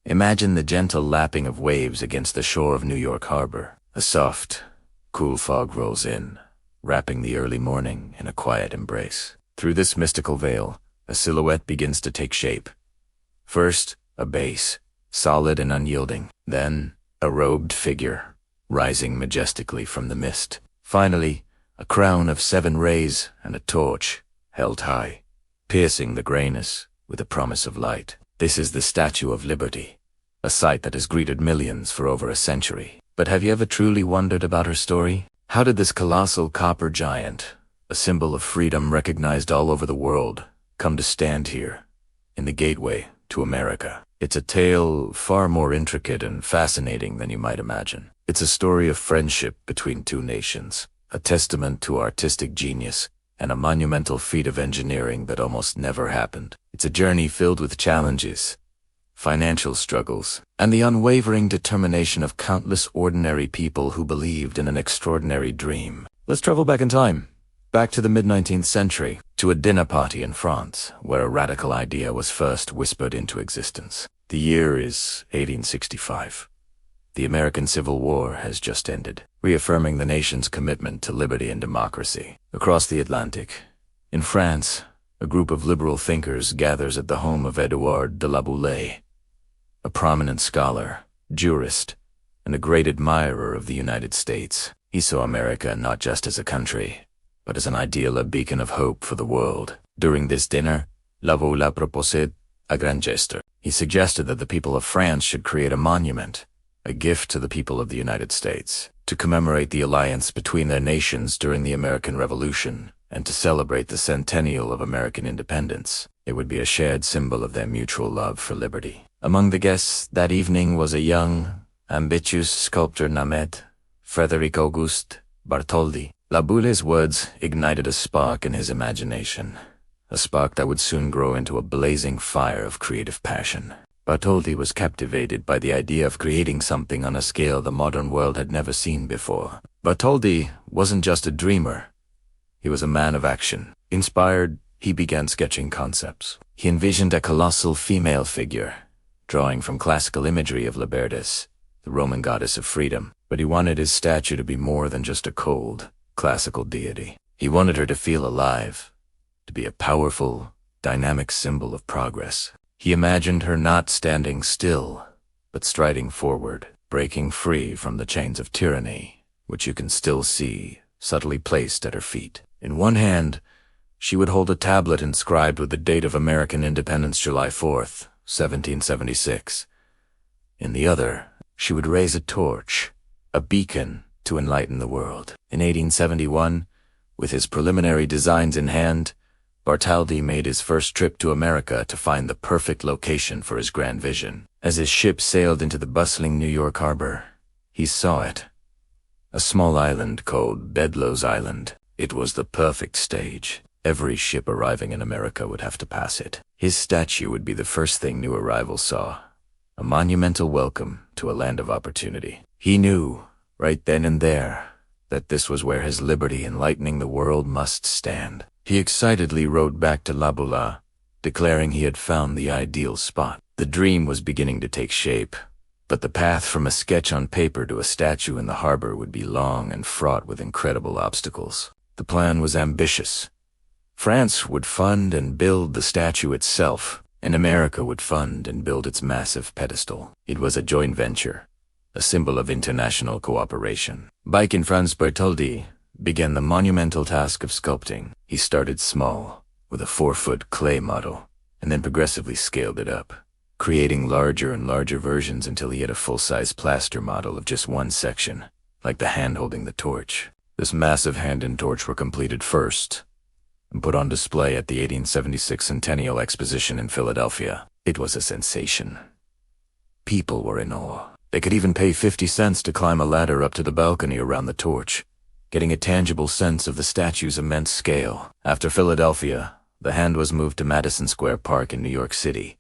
Imagine the gentle lapping of waves against the shore of New York Harbor. A soft, cool fog rolls in, wrapping the early morning in a quiet embrace. Through this mystical veil, a silhouette begins to take shape. First, a base, solid and unyielding. Then, a robed figure, rising majestically from the mist. Finally, a crown of 7 rays and a torch, held high, piercing the grayness with a promise of light. This is the Statue of Liberty, a sight that has greeted millions for over a century. But have you ever truly wondered about her story? How did this colossal copper giant, a symbol of freedom recognized all over the world, come to stand here, in the gateway to America? It's a tale far more intricate and fascinating than you might imagine. It's a story of friendship between 2 nations, a testament to artistic genius, and a monumental feat of engineering that almost never happened. It's a journey filled with challenges, financial struggles, and the unwavering determination of countless ordinary people who believed in an extraordinary dream. Let's travel back in time, back to the mid-19th century, to a dinner party in France, where a radical idea was first whispered into existence. The year is 1865. The American Civil War has just ended, reaffirming the nation's commitment to liberty and democracy. Across the Atlantic, in France, a group of liberal thinkers gathers at the home of Edouard de Laboulaye, a prominent scholar, jurist, and a great admirer of the United States. He saw America not just as a country, but as an ideal, a beacon of hope for the world. During this dinner, Laboulaye proposed a grand gesture. He suggested that the people of France should create a monument, a gift to the people of the United States, to commemorate the alliance between their nations during the American Revolution, and to celebrate the centennial of American independence. It would be a shared symbol of their mutual love for liberty. Among the guests that evening was a young, ambitious sculptor named Frédéric Auguste Bartholdi. Laboulay's words ignited a spark in his imagination, a spark that would soon grow into a blazing fire of creative passion. Bartholdi was captivated by the idea of creating something on a scale the modern world had never seen before. Bartholdi wasn't just a dreamer. He was a man of action. Inspired, he began sketching concepts. He envisioned a colossal female figure, drawing from classical imagery of Libertas, the Roman goddess of freedom. But he wanted his statue to be more than just a cold, classical deity. He wanted her to feel alive, to be a powerful, dynamic symbol of progress. He imagined her not standing still, but striding forward, breaking free from the chains of tyranny, which you can still see subtly placed at her feet. In one hand, she would hold a tablet inscribed with the date of American independence, July 4th, 1776. In the other, she would raise a torch, a beacon to enlighten the world. In 1871, with his preliminary designs in hand, Bartholdi made his first trip to America to find the perfect location for his grand vision. As his ship sailed into the bustling New York harbor, he saw it. A small island called Bedloe's Island. It was the perfect stage. Every ship arriving in America would have to pass it. His statue would be the first thing new arrivals saw. A monumental welcome to a land of opportunity. He knew, right then and there, that this was where his liberty enlightening the world must stand. He excitedly rode back to Laboulaye, declaring he had found the ideal spot. The dream was beginning to take shape, but the path from a sketch on paper to a statue in the harbor would be long and fraught with incredible obstacles. The plan was ambitious. France would fund and build the statue itself, and America would fund and build its massive pedestal. It was a joint venture, a symbol of international cooperation. Back in France, Bartholdi began the monumental task of sculpting. He started small, with a 4-foot clay model, and then progressively scaled it up, creating larger and larger versions until he had a full-size plaster model of just one section, like the hand holding the torch. This massive hand and torch were completed first, and put on display at the 1876 Centennial Exposition in Philadelphia. It was a sensation. People were in awe. They could even pay 50 cents to climb a ladder up to the balcony around the torch, getting a tangible sense of the statue's immense scale. After Philadelphia, the hand was moved to Madison Square Park in New York City,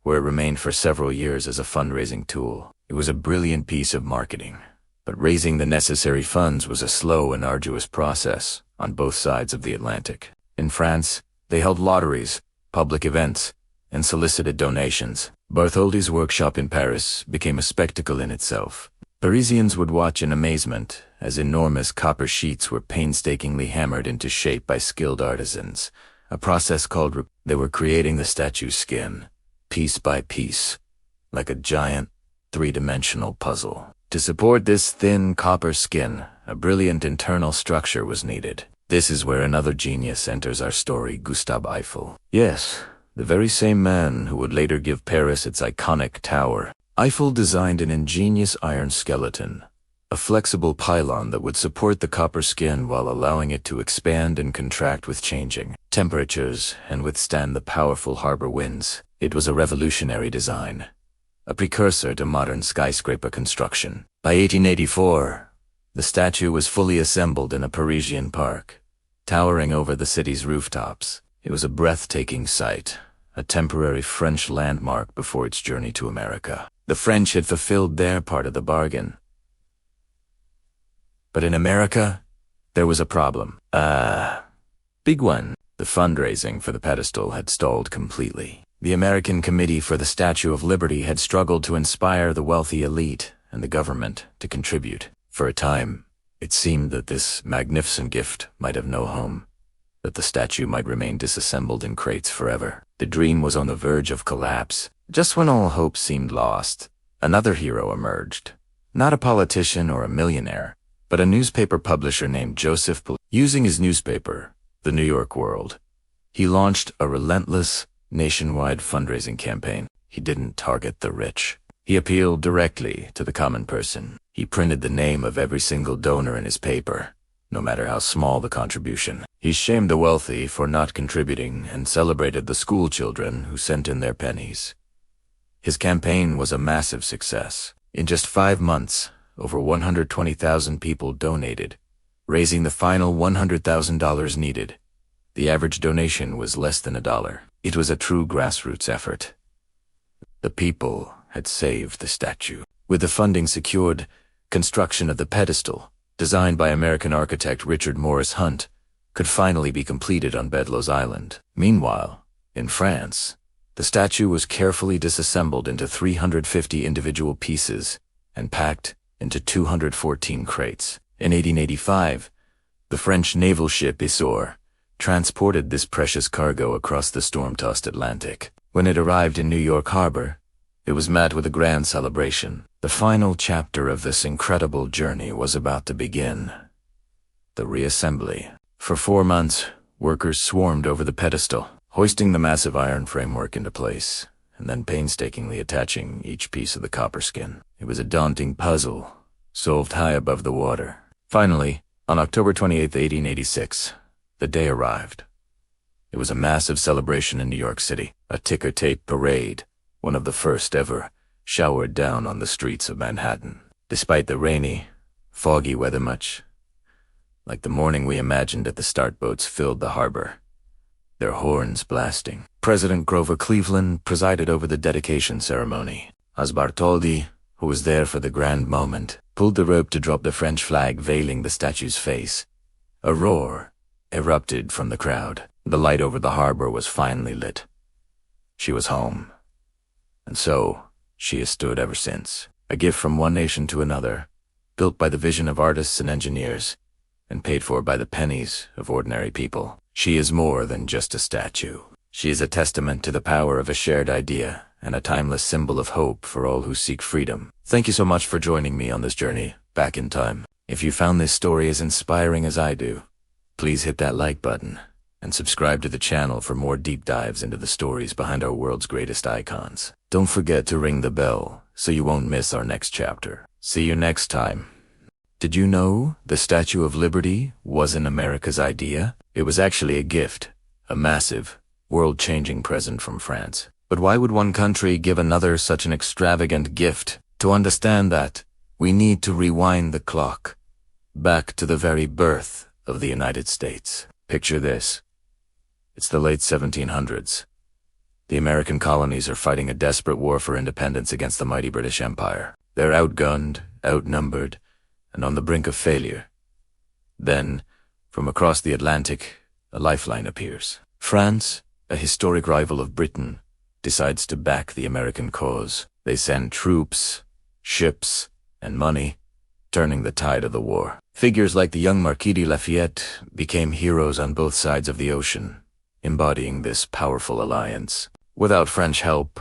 where it remained for several years as a fundraising tool. It was a brilliant piece of marketing, but raising the necessary funds was a slow and arduous process on both sides of the Atlantic. In France, they held lotteries, public events, and solicited donations. Bartholdi's workshop in Paris became a spectacle in itself. Parisians would watch in amazement as enormous copper sheets were painstakingly hammered into shape by skilled artisans, a process called they were creating the statue's skin, piece by piece, like a giant, three-dimensional puzzle. To support this thin copper skin, a brilliant internal structure was needed. This is where another genius enters our story, Gustave Eiffel. Yes, the very same man who would later give Paris its iconic tower. Eiffel designed an ingenious iron skeleton, a flexible pylon that would support the copper skin while allowing it to expand and contract with changing temperatures and withstand the powerful harbor winds. It was a revolutionary design, a precursor to modern skyscraper construction. By 1884, the statue was fully assembled in a Parisian park, towering over the city's rooftops. It was a breathtaking sight, a temporary French landmark before its journey to America. The French had fulfilled their part of the bargain. But in America, there was a problem. Big one. The fundraising for the pedestal had stalled completely. The American Committee for the Statue of Liberty had struggled to inspire the wealthy elite and the government to contribute. For a time, it seemed that this magnificent gift might have no home, that the statue might remain disassembled in crates forever. The dream was on the verge of collapse. Just when all hope seemed lost, another hero emerged. Not a politician or a millionaire, but a newspaper publisher named Joseph. Using his newspaper, The New York World, he launched a relentless, nationwide fundraising campaign. He didn't target the rich. He appealed directly to the common person. He printed the name of every single donor in his paper, no matter how small the contribution. He shamed the wealthy for not contributing and celebrated the school children who sent in their pennies. His campaign was a massive success. In just 5 months, over 120,000 people donated, raising the final $100,000 needed. The average donation was less than $1. It was a true grassroots effort. The people had saved the statue. With the funding secured, construction of the pedestal, designed by American architect Richard Morris Hunt, could finally be completed on Bedloe's Island. Meanwhile, in France, the statue was carefully disassembled into 350 individual pieces and packed into 214 crates. In 1885, the French naval ship Isère transported this precious cargo across the storm-tossed Atlantic. When it arrived in New York Harbor, it was met with a grand celebration. The final chapter of this incredible journey was about to begin. The reassembly. For 4 months, workers swarmed over the pedestal, hoisting the massive iron framework into place, and then painstakingly attaching each piece of the copper skin. It was a daunting puzzle, solved high above the water. Finally, on October 28, 1886, the day arrived. It was a massive celebration in New York City, a ticker-tape parade, one of the first ever, showered down on the streets of Manhattan. Despite the rainy, foggy weather, much like the morning we imagined at the start, boats filled the harbor, their horns blasting. President Grover Cleveland presided over the dedication ceremony. As Bartholdi, who was there for the grand moment, pulled the rope to drop the French flag veiling the statue's face, a roar erupted from the crowd. The light over the harbor was finally lit. She was home. And so, she has stood ever since. A gift from one nation to another, built by the vision of artists and engineers, and paid for by the pennies of ordinary people. She is more than just a statue. She is a testament to the power of a shared idea and a timeless symbol of hope for all who seek freedom. Thank you so much for joining me on this journey back in time. If you found this story as inspiring as I do, please hit that like button and subscribe to the channel for more deep dives into the stories behind our world's greatest icons. Don't forget to ring the bell so you won't miss our next chapter. See you next time. Did you know the Statue of Liberty wasn't America's idea? It was actually a gift, a massive, world-changing present from France. But why would one country give another such an extravagant gift? To understand that, we need to rewind the clock back to the very birth of the United States. Picture this. It's the late 1700s. The American colonies are fighting a desperate war for independence against the mighty British Empire. They're outgunned, outnumbered, and on the brink of failure. Then, from across the Atlantic, a lifeline appears. France, a historic rival of Britain, decides to back the American cause. They send troops, ships, and money, turning the tide of the war. Figures like the young Marquis de Lafayette became heroes on both sides of the ocean, embodying this powerful alliance. Without French help,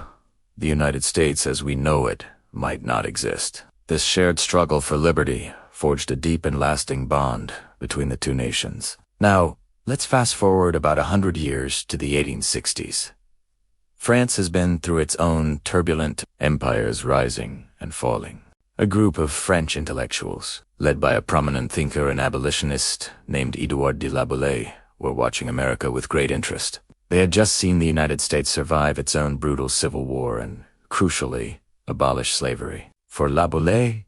the United States as we know it might not exist. This shared struggle for liberty forged a deep and lasting bond between the two nations. Now, let's fast forward about 100 years to the 1860s. France has been through its own turbulent empires rising and falling. A group of French intellectuals, led by a prominent thinker and abolitionist named Edouard de Laboulaye, were watching America with great interest. They had just seen the United States survive its own brutal civil war and, crucially, abolish slavery. For Laboulaye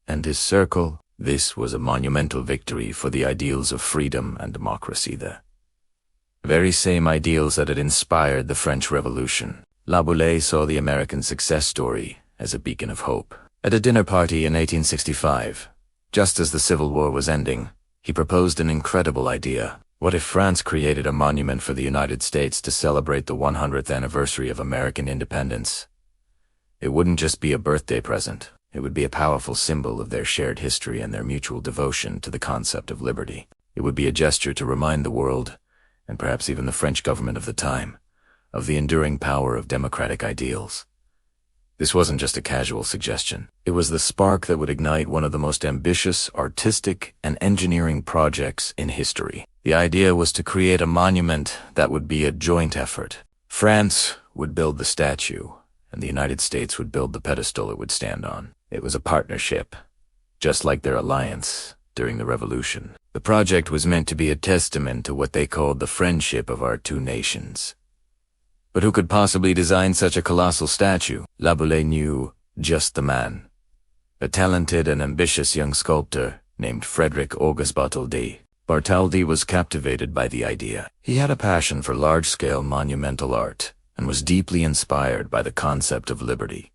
and his circle, this was a monumental victory for the ideals of freedom and democracy. The very same ideals that had inspired the French Revolution. Laboulaye saw the American success story as a beacon of hope. At a dinner party in 1865, just as the Civil War was ending, he proposed an incredible idea. What if France created a monument for the United States to celebrate the 100th anniversary of American independence? It wouldn't just be a birthday present. It would be a powerful symbol of their shared history and their mutual devotion to the concept of liberty. It would be a gesture to remind the world, and perhaps even the French government of the time, of the enduring power of democratic ideals. This wasn't just a casual suggestion. It was the spark that would ignite one of the most ambitious artistic and engineering projects in history. The idea was to create a monument that would be a joint effort. France would build the statue, and the United States would build the pedestal it would stand on. It was a partnership, just like their alliance during the Revolution. The project was meant to be a testament to what they called the friendship of our two nations. But who could possibly design such a colossal statue? Laboulaye knew just the man. A talented and ambitious young sculptor named Frédéric Auguste Bartholdi. Bartholdi was captivated by the idea. He had a passion for large-scale monumental art and was deeply inspired by the concept of liberty.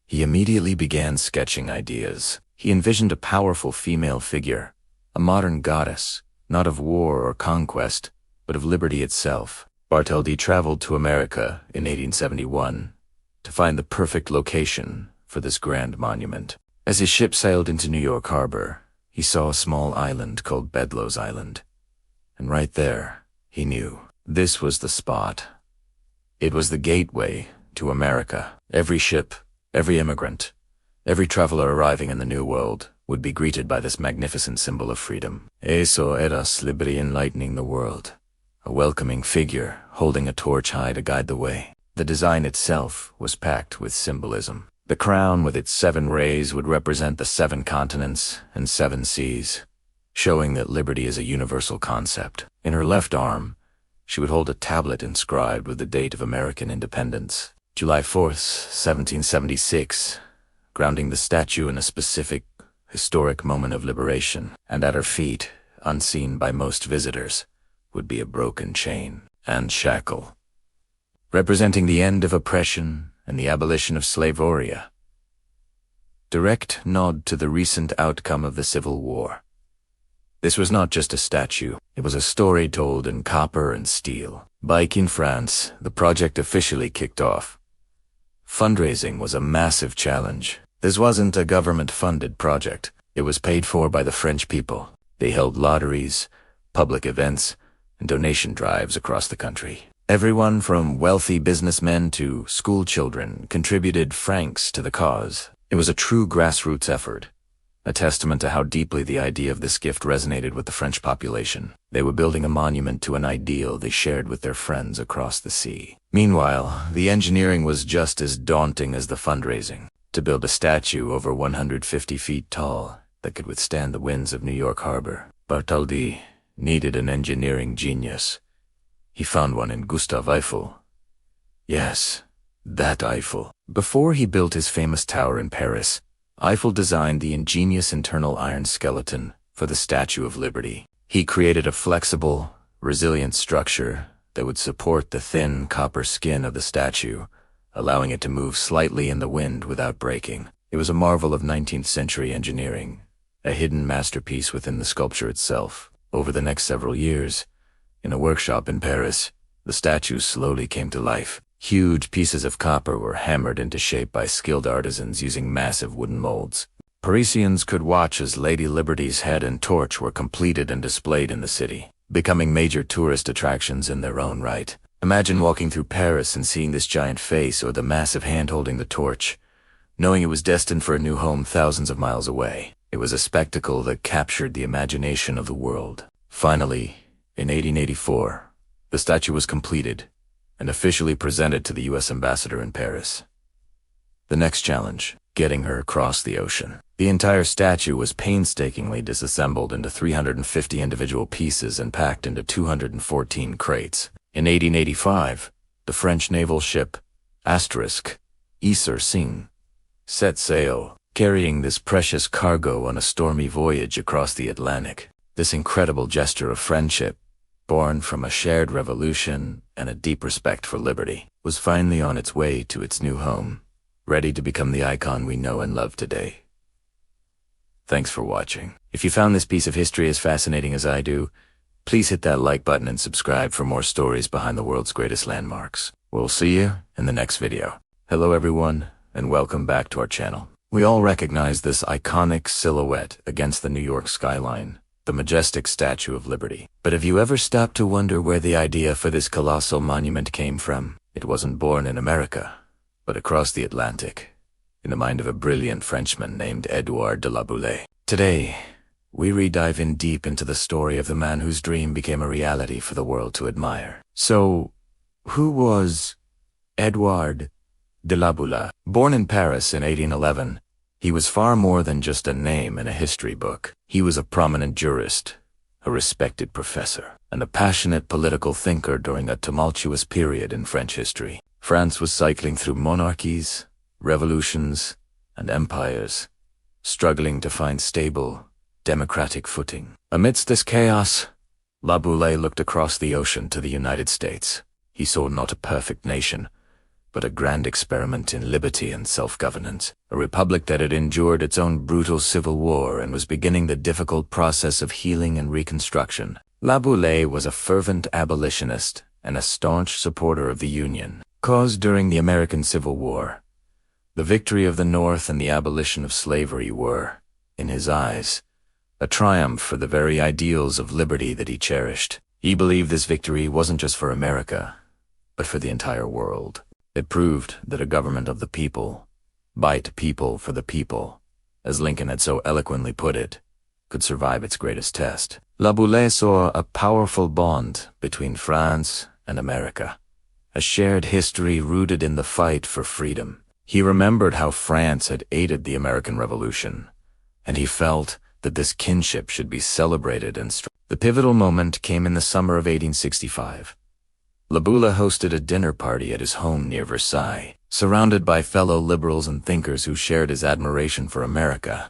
He immediately began sketching ideas. He envisioned a powerful female figure, a modern goddess, not of war or conquest, but of liberty itself. Bartholdi traveled to America in 1871 to find the perfect location for this grand monument. As his ship sailed into New York Harbor, he saw a small island called Bedloe's Island. And right there, he knew this was the spot. It was the gateway to America. Every ship, every immigrant, every traveler arriving in the New World would be greeted by this magnificent symbol of freedom. Eso eras liberty, enlightening the world. A welcoming figure holding a torch high to guide the way. The design itself was packed with symbolism. The crown with its 7 rays would represent the 7 continents and 7 seas, showing that liberty is a universal concept. In her left arm, she would hold a tablet inscribed with the date of American independence, July 4th, 1776, grounding the statue in a specific, historic moment of liberation. And at her feet, unseen by most visitors, would be a broken chain and shackle, representing the end of oppression and the abolition of slavery. Direct nod to the recent outcome of the Civil War. This was not just a statue, it was a story told in copper and steel. Back in France, the project officially kicked off. Fundraising was a massive challenge. This wasn't a government-funded project. It was paid for by the French people. They held lotteries, public events, and donation drives across the country. Everyone from wealthy businessmen to school children contributed francs to the cause. It was a true grassroots effort, a testament to how deeply the idea of this gift resonated with the French population. They were building a monument to an ideal they shared with their friends across the sea. Meanwhile, the engineering was just as daunting as the fundraising. To build a statue over 150 feet tall that could withstand the winds of New York Harbor, Bartholdi needed an engineering genius. He found one in Gustave Eiffel. Yes, that Eiffel. Before he built his famous tower in Paris, Eiffel designed the ingenious internal iron skeleton for the Statue of Liberty. He created a flexible, resilient structure that would support the thin copper skin of the statue, allowing it to move slightly in the wind without breaking. It was a marvel of 19th century engineering, a hidden masterpiece within the sculpture itself. Over the next several years, in a workshop in Paris, the statue slowly came to life. Huge pieces of copper were hammered into shape by skilled artisans using massive wooden molds. Parisians could watch as Lady Liberty's head and torch were completed and displayed in the city, becoming major tourist attractions in their own right. Imagine walking through Paris and seeing this giant face or the massive hand holding the torch, knowing it was destined for a new home thousands of miles away. It was a spectacle that captured the imagination of the world. Finally, in 1884, the statue was completed and officially presented to the U.S. ambassador in Paris. The next challenge, getting her across the ocean. The entire statue was painstakingly disassembled into 350 individual pieces and packed into 214 crates. In 1885, the French naval ship Isère set sail, carrying this precious cargo on a stormy voyage across the Atlantic. This incredible gesture of friendship, born from a shared revolution and a deep respect for liberty, was finally on its way to its new home, ready to become the icon we know and love today. Thanks for watching. If you found this piece of history as fascinating as I do, please hit that like button and subscribe for more stories behind the world's greatest landmarks. We'll see you in the next video. Hello everyone, and welcome back to our channel. We all recognize this iconic silhouette against the New York skyline, the majestic Statue of Liberty. But have you ever stopped to wonder where the idea for this colossal monument came from? It wasn't born in America, but across the Atlantic, in the mind of a brilliant Frenchman named Edouard de Laboulaye. Today, we re-dive in deep into the story of the man whose dream became a reality for the world to admire. So, who was Edouard de Laboulaye? Born in Paris in 1811, he was far more than just a name in a history book. He was a prominent jurist, a respected professor, and a passionate political thinker during a tumultuous period in French history. France was cycling through monarchies, revolutions, and empires, struggling to find stable, democratic footing. Amidst this chaos, Laboulaye looked across the ocean to the United States. He saw not a perfect nation, but a grand experiment in liberty and self-governance, a republic that had endured its own brutal civil war and was beginning the difficult process of healing and reconstruction. Laboulaye was a fervent abolitionist and a staunch supporter of the Union cause during the American Civil War. The victory of the North and the abolition of slavery were, in his eyes, a triumph for the very ideals of liberty that he cherished. He believed this victory wasn't just for America, but for the entire world. It proved that a government of the people, by the people for the people, as Lincoln had so eloquently put it, could survive its greatest test. Laboulaye saw a powerful bond between France and America, a shared history rooted in the fight for freedom. He remembered how France had aided the American Revolution, and he felt that this kinship should be celebrated and strengthened. The pivotal moment came in the summer of 1865. Laboulaye hosted a dinner party at his home near Versailles. Surrounded by fellow liberals and thinkers who shared his admiration for America,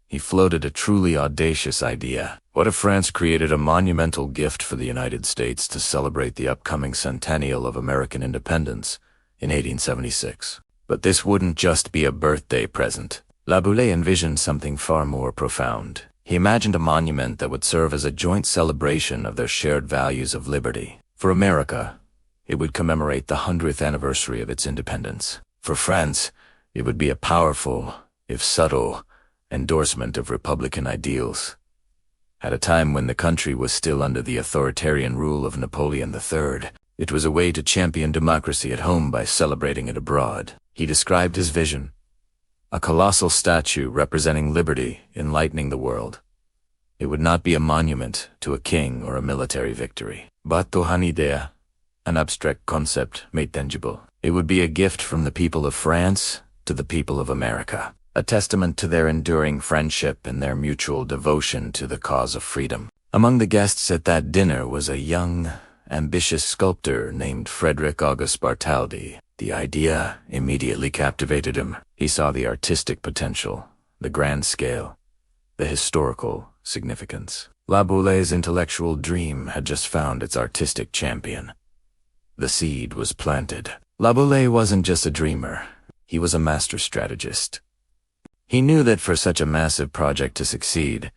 he floated a truly audacious idea. What if France created a monumental gift for the United States to celebrate the upcoming centennial of American independence in 1876? But this wouldn't just be a birthday present. Laboulaye envisioned something far more profound. He imagined a monument that would serve as a joint celebration of their shared values of liberty. For America, it would commemorate the 100th anniversary of its independence. For France, it would be a powerful, if subtle, endorsement of Republican ideals. At a time when the country was still under the authoritarian rule of Napoleon III, it was a way to champion democracy at home by celebrating it abroad. He described his vision: a colossal statue representing liberty, enlightening the world. It would not be a monument to a king or a military victory, but to an idea, an abstract concept made tangible. It would be a gift from the people of France to the people of America, a testament to their enduring friendship and their mutual devotion to the cause of freedom. Among the guests at that dinner was a young, ambitious sculptor named Frédéric Auguste Bartholdi. The idea immediately captivated him. He saw the artistic potential, the grand scale, the historical significance. Laboulaye's intellectual dream had just found its artistic champion. The seed was planted. Laboulaye wasn't just a dreamer, he was a master strategist. He knew that for such a massive project to succeed,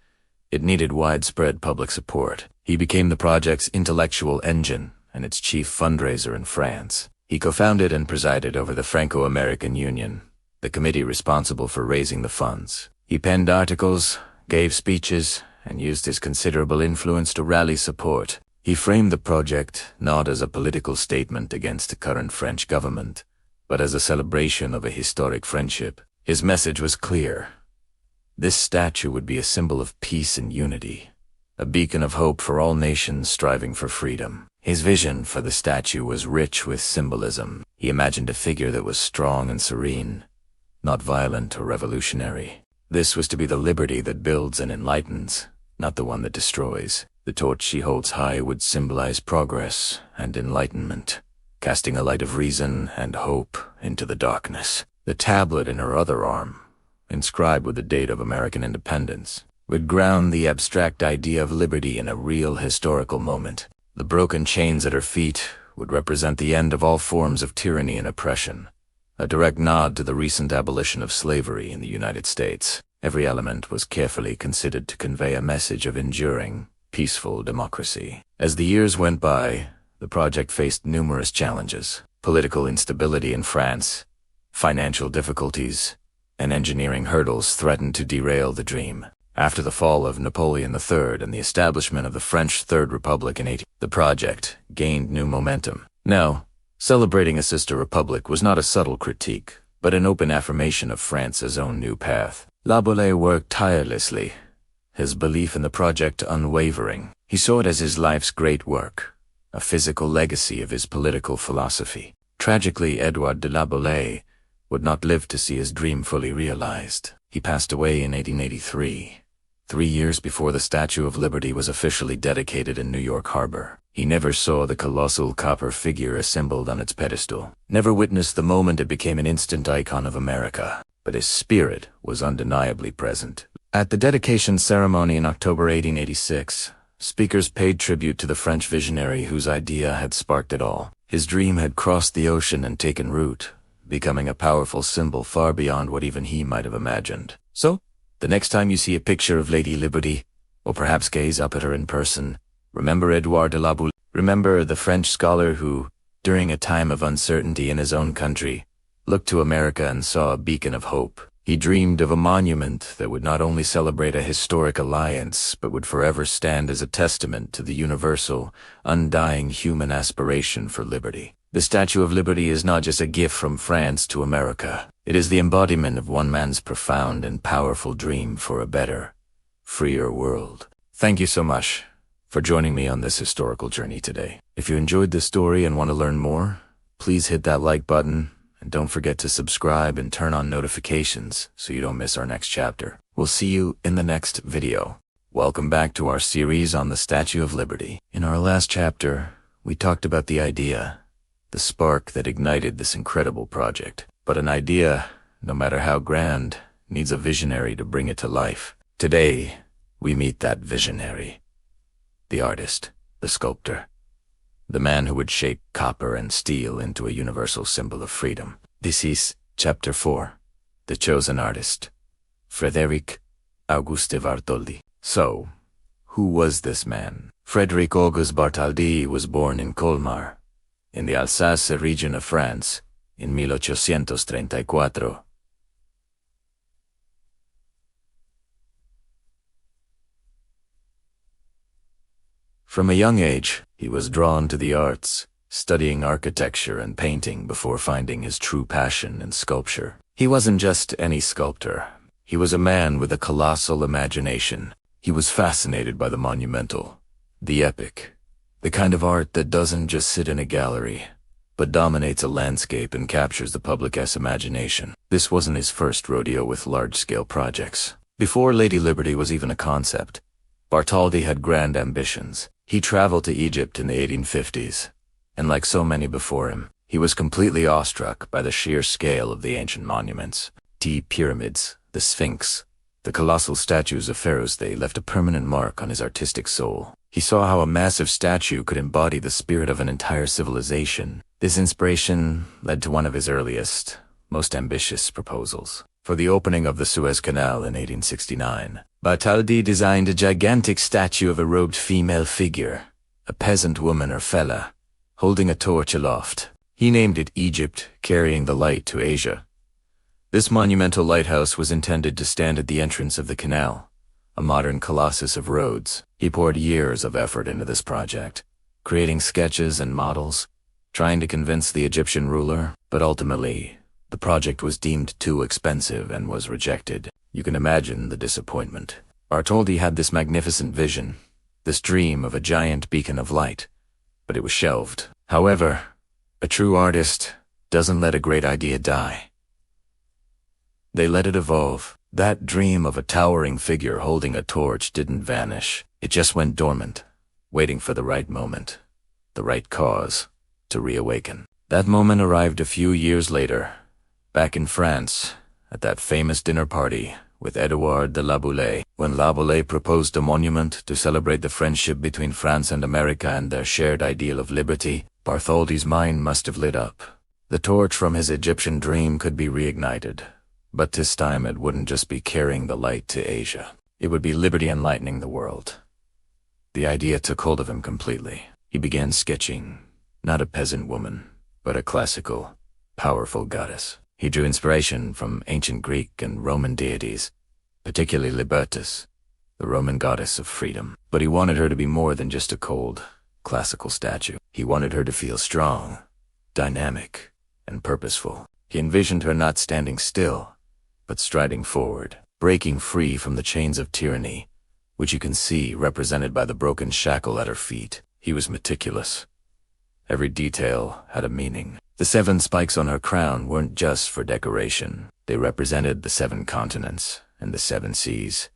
it needed widespread public support. He became the project's intellectual engine and its chief fundraiser in France. He co-founded and presided over the Franco-American Union, the committee responsible for raising the funds. He penned articles, gave speeches, and used his considerable influence to rally support. He framed the project not as a political statement against the current French government, but as a celebration of a historic friendship. His message was clear. This statue would be a symbol of peace and unity, a beacon of hope for all nations striving for freedom. His vision for the statue was rich with symbolism. He imagined a figure that was strong and serene, not violent or revolutionary. This was to be the liberty that builds and enlightens, not the one that destroys. The torch she holds high would symbolize progress and enlightenment, casting a light of reason and hope into the darkness. The tablet in her other arm, inscribed with the date of American independence, would ground the abstract idea of liberty in a real historical moment. The broken chains at her feet would represent the end of all forms of tyranny and oppression, a direct nod to the recent abolition of slavery in the United States. Every element was carefully considered to convey a message of enduring, peaceful democracy. As the years went by, the project faced numerous challenges: political instability in France, financial difficulties, and engineering hurdles threatened to derail the dream. After the fall of Napoleon III and the establishment of the French Third Republic in 18, the project gained new momentum. Now, celebrating a sister republic was not a subtle critique, but an open affirmation of France's own new path. Laboulaye worked tirelessly, his belief in the project unwavering. He saw it as his life's great work, a physical legacy of his political philosophy. Tragically, Edouard de Laboulaye would not live to see his dream fully realized. He passed away in 1883, 3 years before the Statue of Liberty was officially dedicated in New York Harbor. He never saw the colossal copper figure assembled on its pedestal, never witnessed the moment it became an instant icon of America, but his spirit was undeniably present. At the dedication ceremony in October 1886, speakers paid tribute to the French visionary whose idea had sparked it all. His dream had crossed the ocean and taken root, becoming a powerful symbol far beyond what even he might have imagined. So, the next time you see a picture of Lady Liberty, or perhaps gaze up at her in person, remember Edouard de Laboulaye. Remember the French scholar who, during a time of uncertainty in his own country, looked to America and saw a beacon of hope. He dreamed of a monument that would not only celebrate a historic alliance, but would forever stand as a testament to the universal, undying human aspiration for liberty. The Statue of Liberty is not just a gift from France to America. It is the embodiment of one man's profound and powerful dream for a better, freer world. Thank you so much for joining me on this historical journey today. If you enjoyed this story and want to learn more, please hit that like button, and don't forget to subscribe and turn on notifications so you don't miss our next chapter. We'll see you in the next video. Welcome back to our series on the Statue of Liberty. In our last chapter, we talked about the idea, the spark that ignited this incredible project. But an idea, no matter how grand, needs a visionary to bring it to life. Today, we meet that visionary. The artist, the sculptor, the man who would shape copper and steel into a universal symbol of freedom. This is Chapter 4, The Chosen Artist, Frédéric Auguste Bartholdi. So, who was this man? Frédéric Auguste Bartholdi was born in Colmar, in the Alsace region of France, in 1834. From a young age, he was drawn to the arts, studying architecture and painting before finding his true passion in sculpture. He wasn't just any sculptor. He was a man with a colossal imagination. He was fascinated by the monumental, the epic, the kind of art that doesn't just sit in a gallery, but dominates a landscape and captures the public's imagination. This wasn't his first rodeo with large-scale projects. Before Lady Liberty was even a concept, Bartholdi had grand ambitions. He traveled to Egypt in the 1850s, and like so many before him, he was completely awestruck by the sheer scale of the ancient monuments. The pyramids, the Sphinx, the colossal statues of pharaohs. They left a permanent mark on his artistic soul. He saw how a massive statue could embody the spirit of an entire civilization. This inspiration led to one of his earliest, most ambitious proposals. For the opening of the Suez Canal in 1869, Bartholdi designed a gigantic statue of a robed female figure, a peasant woman or fella, holding a torch aloft. He named it Egypt, carrying the light to Asia. This monumental lighthouse was intended to stand at the entrance of the canal, a modern colossus of roads. He poured years of effort into this project, creating sketches and models, trying to convince the Egyptian ruler, but ultimately, the project was deemed too expensive and was rejected. You can imagine the disappointment. Bartholdi had this magnificent vision, this dream of a giant beacon of light, but it was shelved. However, a true artist doesn't let a great idea die. They let it evolve. That dream of a towering figure holding a torch didn't vanish. It just went dormant, waiting for the right moment, the right cause, to reawaken. That moment arrived a few years later, back in France, at that famous dinner party with Edouard de Laboulaye, when Laboulaye proposed a monument to celebrate the friendship between France and America and their shared ideal of liberty. Bartholdi's mind must have lit up. The torch from his Egyptian dream could be reignited, but this time it wouldn't just be carrying the light to Asia. It would be liberty enlightening the world. The idea took hold of him completely. He began sketching, not a peasant woman, but a classical, powerful goddess. He drew inspiration from ancient Greek and Roman deities, particularly Libertas, the Roman goddess of freedom. But he wanted her to be more than just a cold, classical statue. He wanted her to feel strong, dynamic, and purposeful. He envisioned her not standing still, but striding forward, breaking free from the chains of tyranny, which you can see represented by the broken shackle at her feet. He was meticulous. Every detail had a meaning. The 7 spikes on her crown weren't just for decoration. They represented the 7 continents and the 7 seas,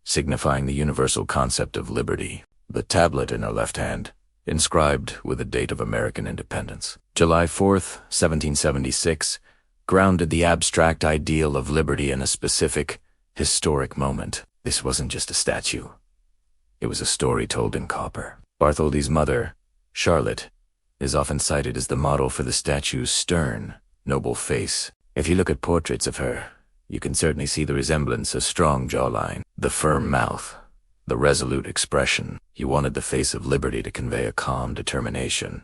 signifying the universal concept of liberty. The tablet in her left hand, inscribed with the date of American independence, July 4th, 1776, grounded the abstract ideal of liberty in a specific, historic moment. This wasn't just a statue. It was a story told in copper. Bartholdi's mother, Charlotte, is often cited as the model for the statue's stern, noble face. If you look at portraits of her, you can certainly see the resemblance: a strong jawline, the firm mouth, the resolute expression. He wanted the face of liberty to convey a calm determination,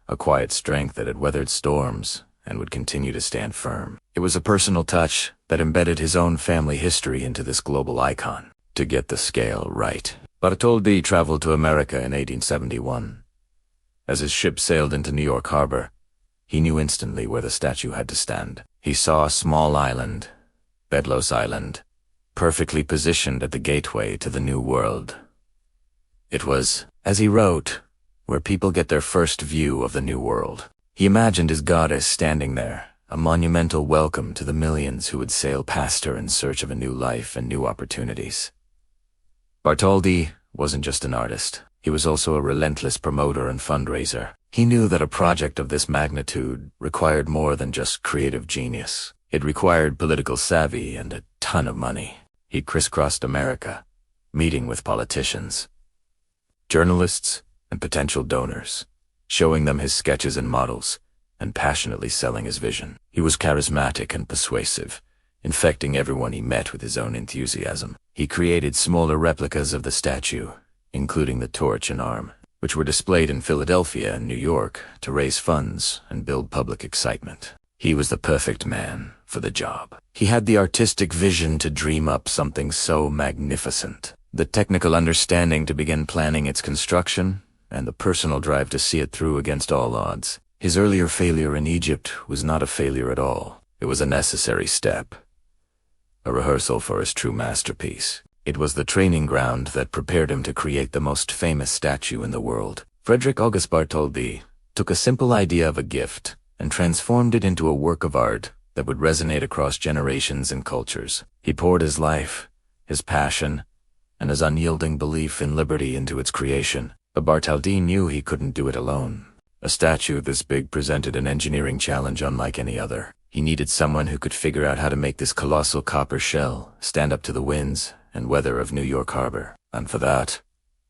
a quiet strength that had weathered storms and would continue to stand firm. It was a personal touch that embedded his own family history into this global icon. To get the scale right, Bartholdi traveled to America in 1871. As his ship sailed into New York Harbor, he knew instantly where the statue had to stand. He saw a small island, Bedloe Island, perfectly positioned at the gateway to the New World. It was, as he wrote, where people get their first view of the New World. He imagined his goddess standing there, a monumental welcome to the millions who would sail past her in search of a new life and new opportunities. Bartholdi wasn't just an artist. He was also a relentless promoter and fundraiser. He knew that a project of this magnitude required more than just creative genius. It required political savvy and a ton of money. He crisscrossed America, meeting with politicians, journalists, and potential donors, showing them his sketches and models, and passionately selling his vision. He was charismatic and persuasive, infecting everyone he met with his own enthusiasm. He created smaller replicas of the statue, including the torch and arm, which were displayed in Philadelphia and New York to raise funds and build public excitement. He was the perfect man for the job. He had the artistic vision to dream up something so magnificent, the technical understanding to begin planning its construction, and the personal drive to see it through against all odds. His earlier failure in Egypt was not a failure at all. It was a necessary step, a rehearsal for his true masterpiece. It was the training ground that prepared him to create the most famous statue in the world. Frédéric Auguste Bartholdi took a simple idea of a gift and transformed it into a work of art that would resonate across generations and cultures. He poured his life, his passion, and his unyielding belief in liberty into its creation. But Bartholdi knew he couldn't do it alone. A statue this big presented an engineering challenge unlike any other. He needed someone who could figure out how to make this colossal copper shell stand up to the winds and weather of New York Harbor. And for that,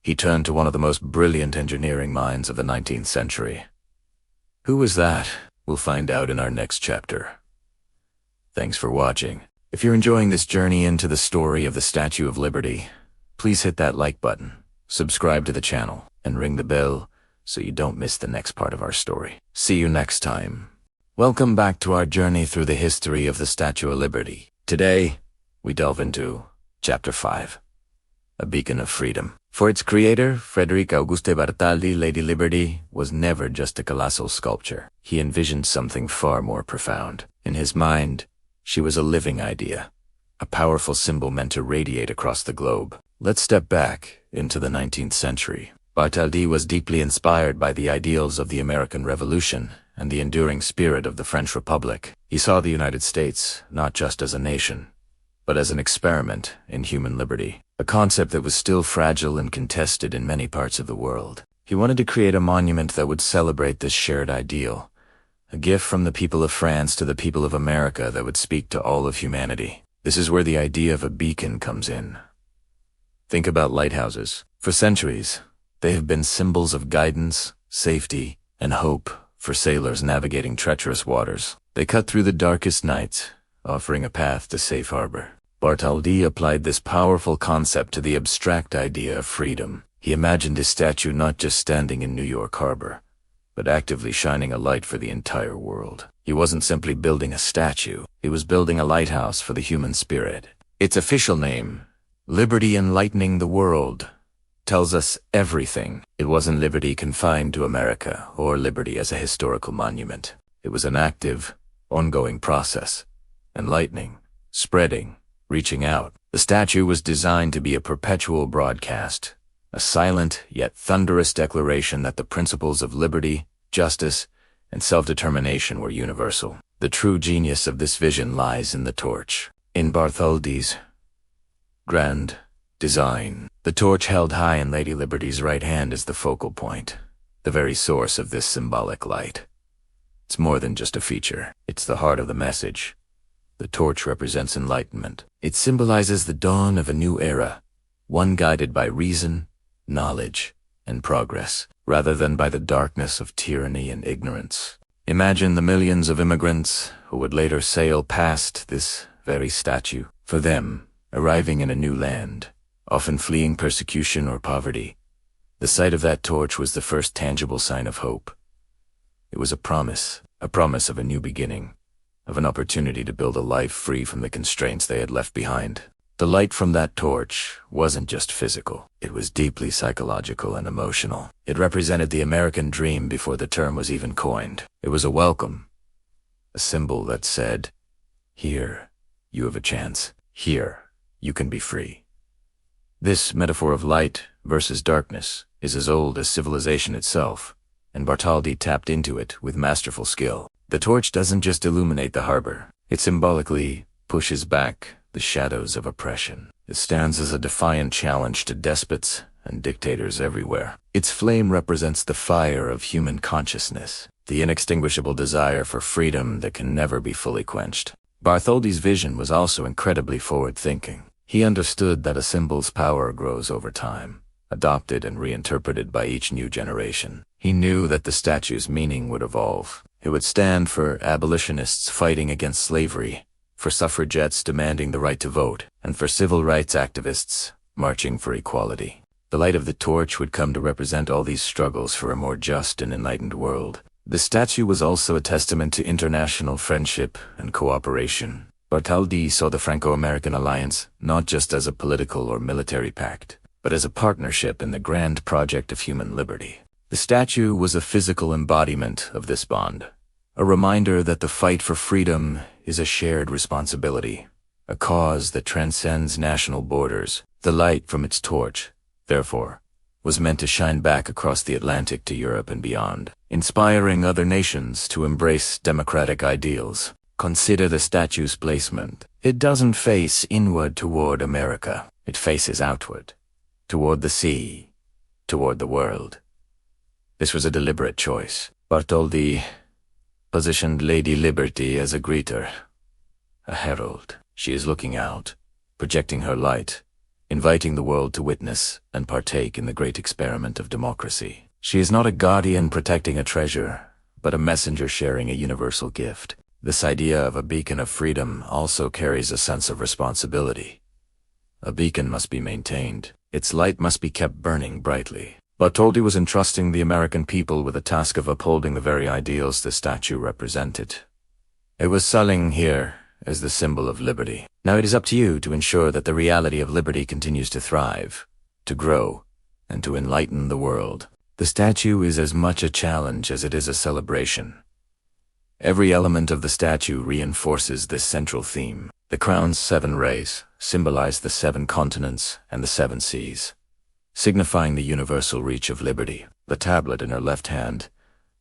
he turned to one of the most brilliant engineering minds of the 19th century. Who was that? We'll find out in our next chapter. Thanks for watching. If you're enjoying this journey into the story of the Statue of Liberty, please hit that like button, subscribe to the channel, and ring the bell so you don't miss the next part of our story. See you next time. Welcome back to our journey through the history of the Statue of Liberty. Today, we delve into Chapter 5, A Beacon of Freedom. For its creator, Frédéric Auguste Bartholdi, Lady Liberty was never just a colossal sculpture. He envisioned something far more profound. In his mind, she was a living idea, a powerful symbol meant to radiate across the globe. Let's step back into the 19th century. Bartholdi was deeply inspired by the ideals of the American Revolution and the enduring spirit of the French Republic. He saw the United States not just as a nation, but as an experiment in human liberty, a concept that was still fragile and contested in many parts of the world. He wanted to create a monument that would celebrate this shared ideal, a gift from the people of France to the people of America that would speak to all of humanity. This is where the idea of a beacon comes in. Think about lighthouses. For centuries, they have been symbols of guidance, safety, and hope for sailors navigating treacherous waters. They cut through the darkest nights, offering a path to safe harbor. Bartholdi applied this powerful concept to the abstract idea of freedom. He imagined his statue not just standing in New York Harbor, but actively shining a light for the entire world. He wasn't simply building a statue, he was building a lighthouse for the human spirit. Its official name, Liberty Enlightening the World, tells us everything. It wasn't liberty confined to America or liberty as a historical monument. It was an active, ongoing process, enlightening, spreading, reaching out. The statue was designed to be a perpetual broadcast, a silent yet thunderous declaration that the principles of liberty, justice, and self-determination were universal. The true genius of this vision lies in the torch. In Bartholdi's grand design, the torch held high in Lady Liberty's right hand is the focal point, the very source of this symbolic light. It's more than just a feature. It's the heart of the message. The torch represents enlightenment. It symbolizes the dawn of a new era, one guided by reason, knowledge, and progress, rather than by the darkness of tyranny and ignorance. Imagine the millions of immigrants who would later sail past this very statue. For them, arriving in a new land, often fleeing persecution or poverty, the sight of that torch was the first tangible sign of hope. It was a promise of a new beginning, of an opportunity to build a life free from the constraints they had left behind. The light from that torch wasn't just physical, it was deeply psychological and emotional. It represented the American dream before the term was even coined. It was a welcome, a symbol that said, "Here, you have a chance. Here, you can be free." This metaphor of light versus darkness is as old as civilization itself, and Bartholdi tapped into it with masterful skill. The torch doesn't just illuminate the harbor, it symbolically pushes back the shadows of oppression. It stands as a defiant challenge to despots and dictators everywhere. Its flame represents the fire of human consciousness, the inextinguishable desire for freedom that can never be fully quenched. Bartholdi's vision was also incredibly forward-thinking. He understood that a symbol's power grows over time, adopted and reinterpreted by each new generation. He knew that the statue's meaning would evolve. It would stand for abolitionists fighting against slavery, for suffragettes demanding the right to vote, and for civil rights activists marching for equality. The light of the torch would come to represent all these struggles for a more just and enlightened world. The statue was also a testament to international friendship and cooperation. Bartholdi saw the Franco-American alliance not just as a political or military pact, but as a partnership in the grand project of human liberty. The statue was a physical embodiment of this bond, a reminder that the fight for freedom is a shared responsibility, a cause that transcends national borders. The light from its torch, therefore, was meant to shine back across the Atlantic to Europe and beyond, inspiring other nations to embrace democratic ideals. Consider the statue's placement. It doesn't face inward toward America. It faces outward, toward the sea, toward the world. This was a deliberate choice. Bartholdi positioned Lady Liberty as a greeter, a herald. She is looking out, projecting her light, inviting the world to witness and partake in the great experiment of democracy. She is not a guardian protecting a treasure, but a messenger sharing a universal gift. This idea of a beacon of freedom also carries a sense of responsibility. A beacon must be maintained. Its light must be kept burning brightly. Bartholdi was entrusting the American people with the task of upholding the very ideals the statue represented. It was selling here as the symbol of liberty. Now it is up to you to ensure that the reality of liberty continues to thrive, to grow, and to enlighten the world. The statue is as much a challenge as it is a celebration. Every element of the statue reinforces this central theme. The crown's 7 rays symbolize the 7 continents and the 7 seas, signifying the universal reach of liberty. The tablet in her left hand,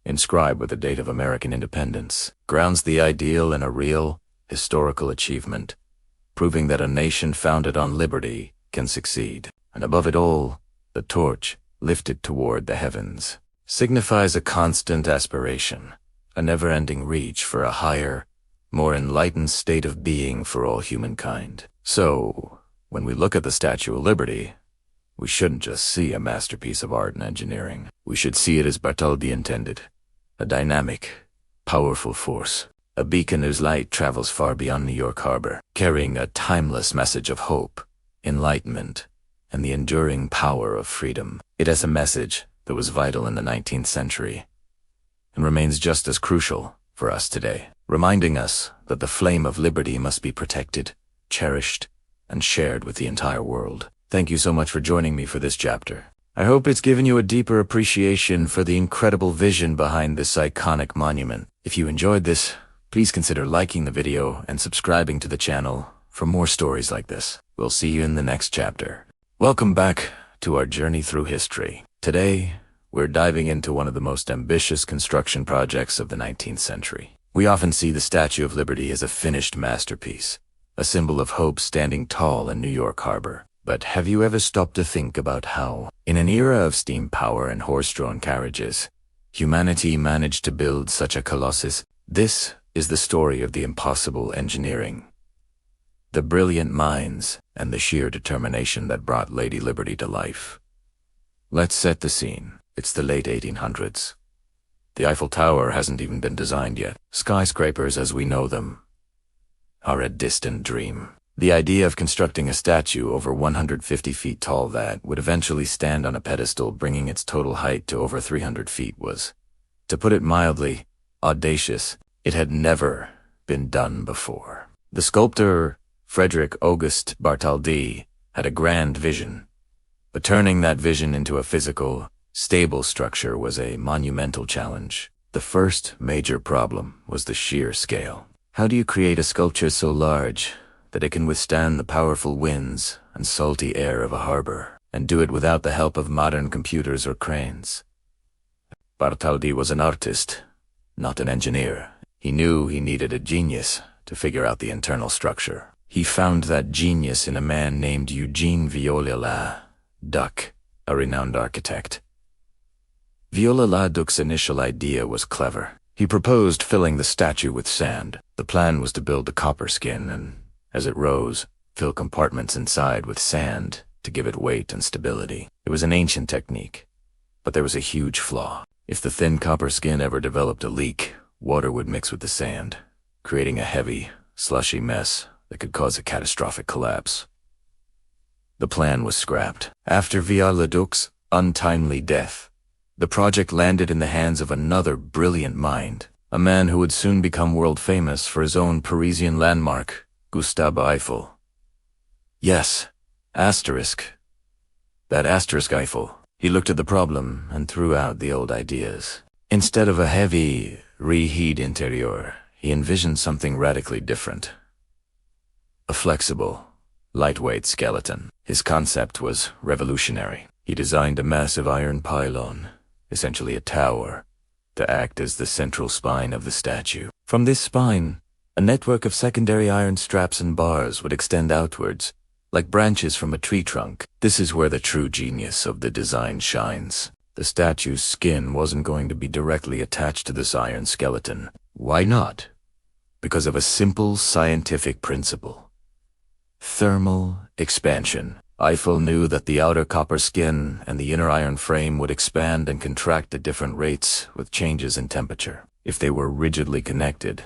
inscribed with the date of American independence, grounds the ideal in a real, historical achievement, proving that a nation founded on liberty can succeed. And above it all, the torch, lifted toward the heavens, signifies a constant aspiration, a never-ending reach for a higher, more enlightened state of being for all humankind. So, when we look at the Statue of Liberty, we shouldn't just see a masterpiece of art and engineering. We should see it as Bartholdi intended, a dynamic, powerful force, a beacon whose light travels far beyond New York Harbor, carrying a timeless message of hope, enlightenment, and the enduring power of freedom. It has a message that was vital in the 19th century and remains just as crucial for us today, reminding us that the flame of liberty must be protected, cherished, and shared with the entire world. Thank you so much for joining me for this chapter. I hope it's given you a deeper appreciation for the incredible vision behind this iconic monument. If you enjoyed this, please consider liking the video and subscribing to the channel for more stories like this. We'll see you in the next chapter. Welcome back to our journey through history. Today, we're diving into one of the most ambitious construction projects of the 19th century. We often see the Statue of Liberty as a finished masterpiece, a symbol of hope standing tall in New York Harbor. But have you ever stopped to think about how, in an era of steam power and horse-drawn carriages, humanity managed to build such a colossus? This is the story of the impossible engineering, the brilliant minds, and the sheer determination that brought Lady Liberty to life. Let's set the scene. It's the late 1800s. The Eiffel Tower hasn't even been designed yet. Skyscrapers as we know them are a distant dream. The idea of constructing a statue over 150 feet tall that would eventually stand on a pedestal bringing its total height to over 300 feet was, to put it mildly, audacious. It had never been done before. The sculptor Frédéric Auguste Bartholdi had a grand vision, but turning that vision into a physical, stable structure was a monumental challenge. The first major problem was the sheer scale. How do you create a sculpture so large that it can withstand the powerful winds and salty air of a harbor, and do it without the help of modern computers or cranes? Bartholdi was an artist, not an engineer. He knew he needed a genius to figure out the internal structure. He found that genius in a man named Eugène Viollet-le-Duc, a renowned architect. Viollet-le-Duc's initial idea was clever. He proposed filling the statue with sand. The plan was to build the copper skin and, as it rose, fill compartments inside with sand to give it weight and stability. It was an ancient technique, but there was a huge flaw. If the thin copper skin ever developed a leak, water would mix with the sand, creating a heavy, slushy mess that could cause a catastrophic collapse. The plan was scrapped. After Viollet-le-Duc's untimely death, the project landed in the hands of another brilliant mind, a man who would soon become world famous for his own Parisian landmark, Gustave Eiffel. Yes, asterisk. That asterisk Eiffel. He looked at the problem and threw out the old ideas. Instead of a heavy, reheat interior, he envisioned something radically different. A flexible, lightweight skeleton. His concept was revolutionary. He designed a massive iron pylon, essentially a tower, to act as the central spine of the statue. From this spine, a network of secondary iron straps and bars would extend outwards, like branches from a tree trunk. This is where the true genius of the design shines. The statue's skin wasn't going to be directly attached to this iron skeleton. Why not? Because of a simple scientific principle. Thermal expansion. Eiffel knew that the outer copper skin and the inner iron frame would expand and contract at different rates with changes in temperature. If they were rigidly connected,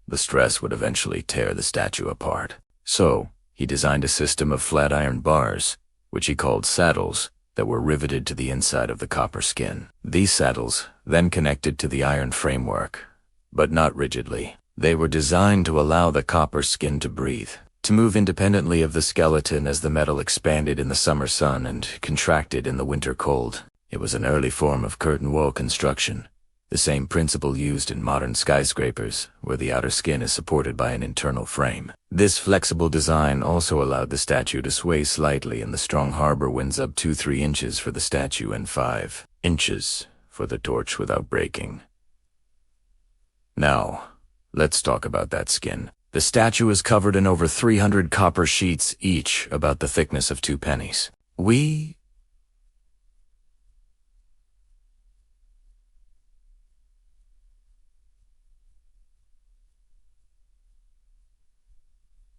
the stress would eventually tear the statue apart. So, he designed a system of flat iron bars, which he called saddles, that were riveted to the inside of the copper skin. These saddles then connected to the iron framework, but not rigidly. They were designed to allow the copper skin to breathe, to move independently of the skeleton as the metal expanded in the summer sun and contracted in the winter cold. It was an early form of curtain wall construction, the same principle used in modern skyscrapers, where the outer skin is supported by an internal frame. This flexible design also allowed the statue to sway slightly in the strong harbor winds up to 3 inches for the statue and 5 inches for the torch without breaking. Now, let's talk about that skin. The statue is covered in over 300 copper sheets, each about the thickness of 2 pennies.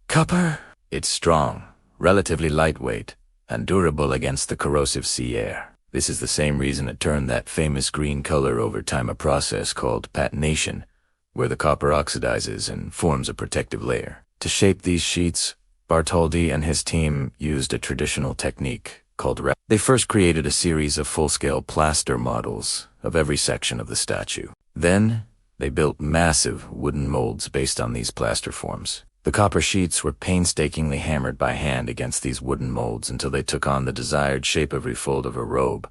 Copper? It's strong, relatively lightweight, and durable against the corrosive sea air. This is the same reason it turned that famous green color over time, a process called patination, where the copper oxidizes and forms a protective layer. To shape these sheets, Bartholdi and his team used a traditional technique called They first created a series of full-scale plaster models of every section of the statue. Then, they built massive wooden molds based on these plaster forms. The copper sheets were painstakingly hammered by hand against these wooden molds until they took on the desired shape. Every fold of her robe,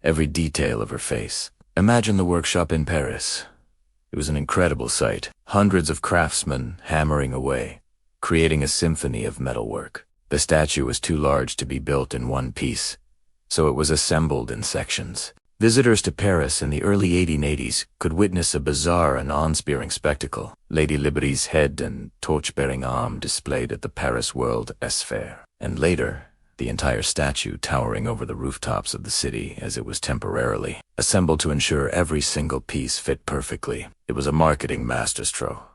every detail of her face. Imagine the workshop in Paris. It was an incredible sight. Hundreds of craftsmen hammering away, creating a symphony of metalwork. The statue was too large to be built in one piece, so it was assembled in sections. Visitors to Paris in the early 1880s could witness a bizarre and awe-inspiring spectacle. Lady Liberty's head and torch-bearing arm displayed at the Paris World Fair, and later, the entire statue towering over the rooftops of the city as it was temporarily assembled to ensure every single piece fit perfectly. It was a marketing masterstroke,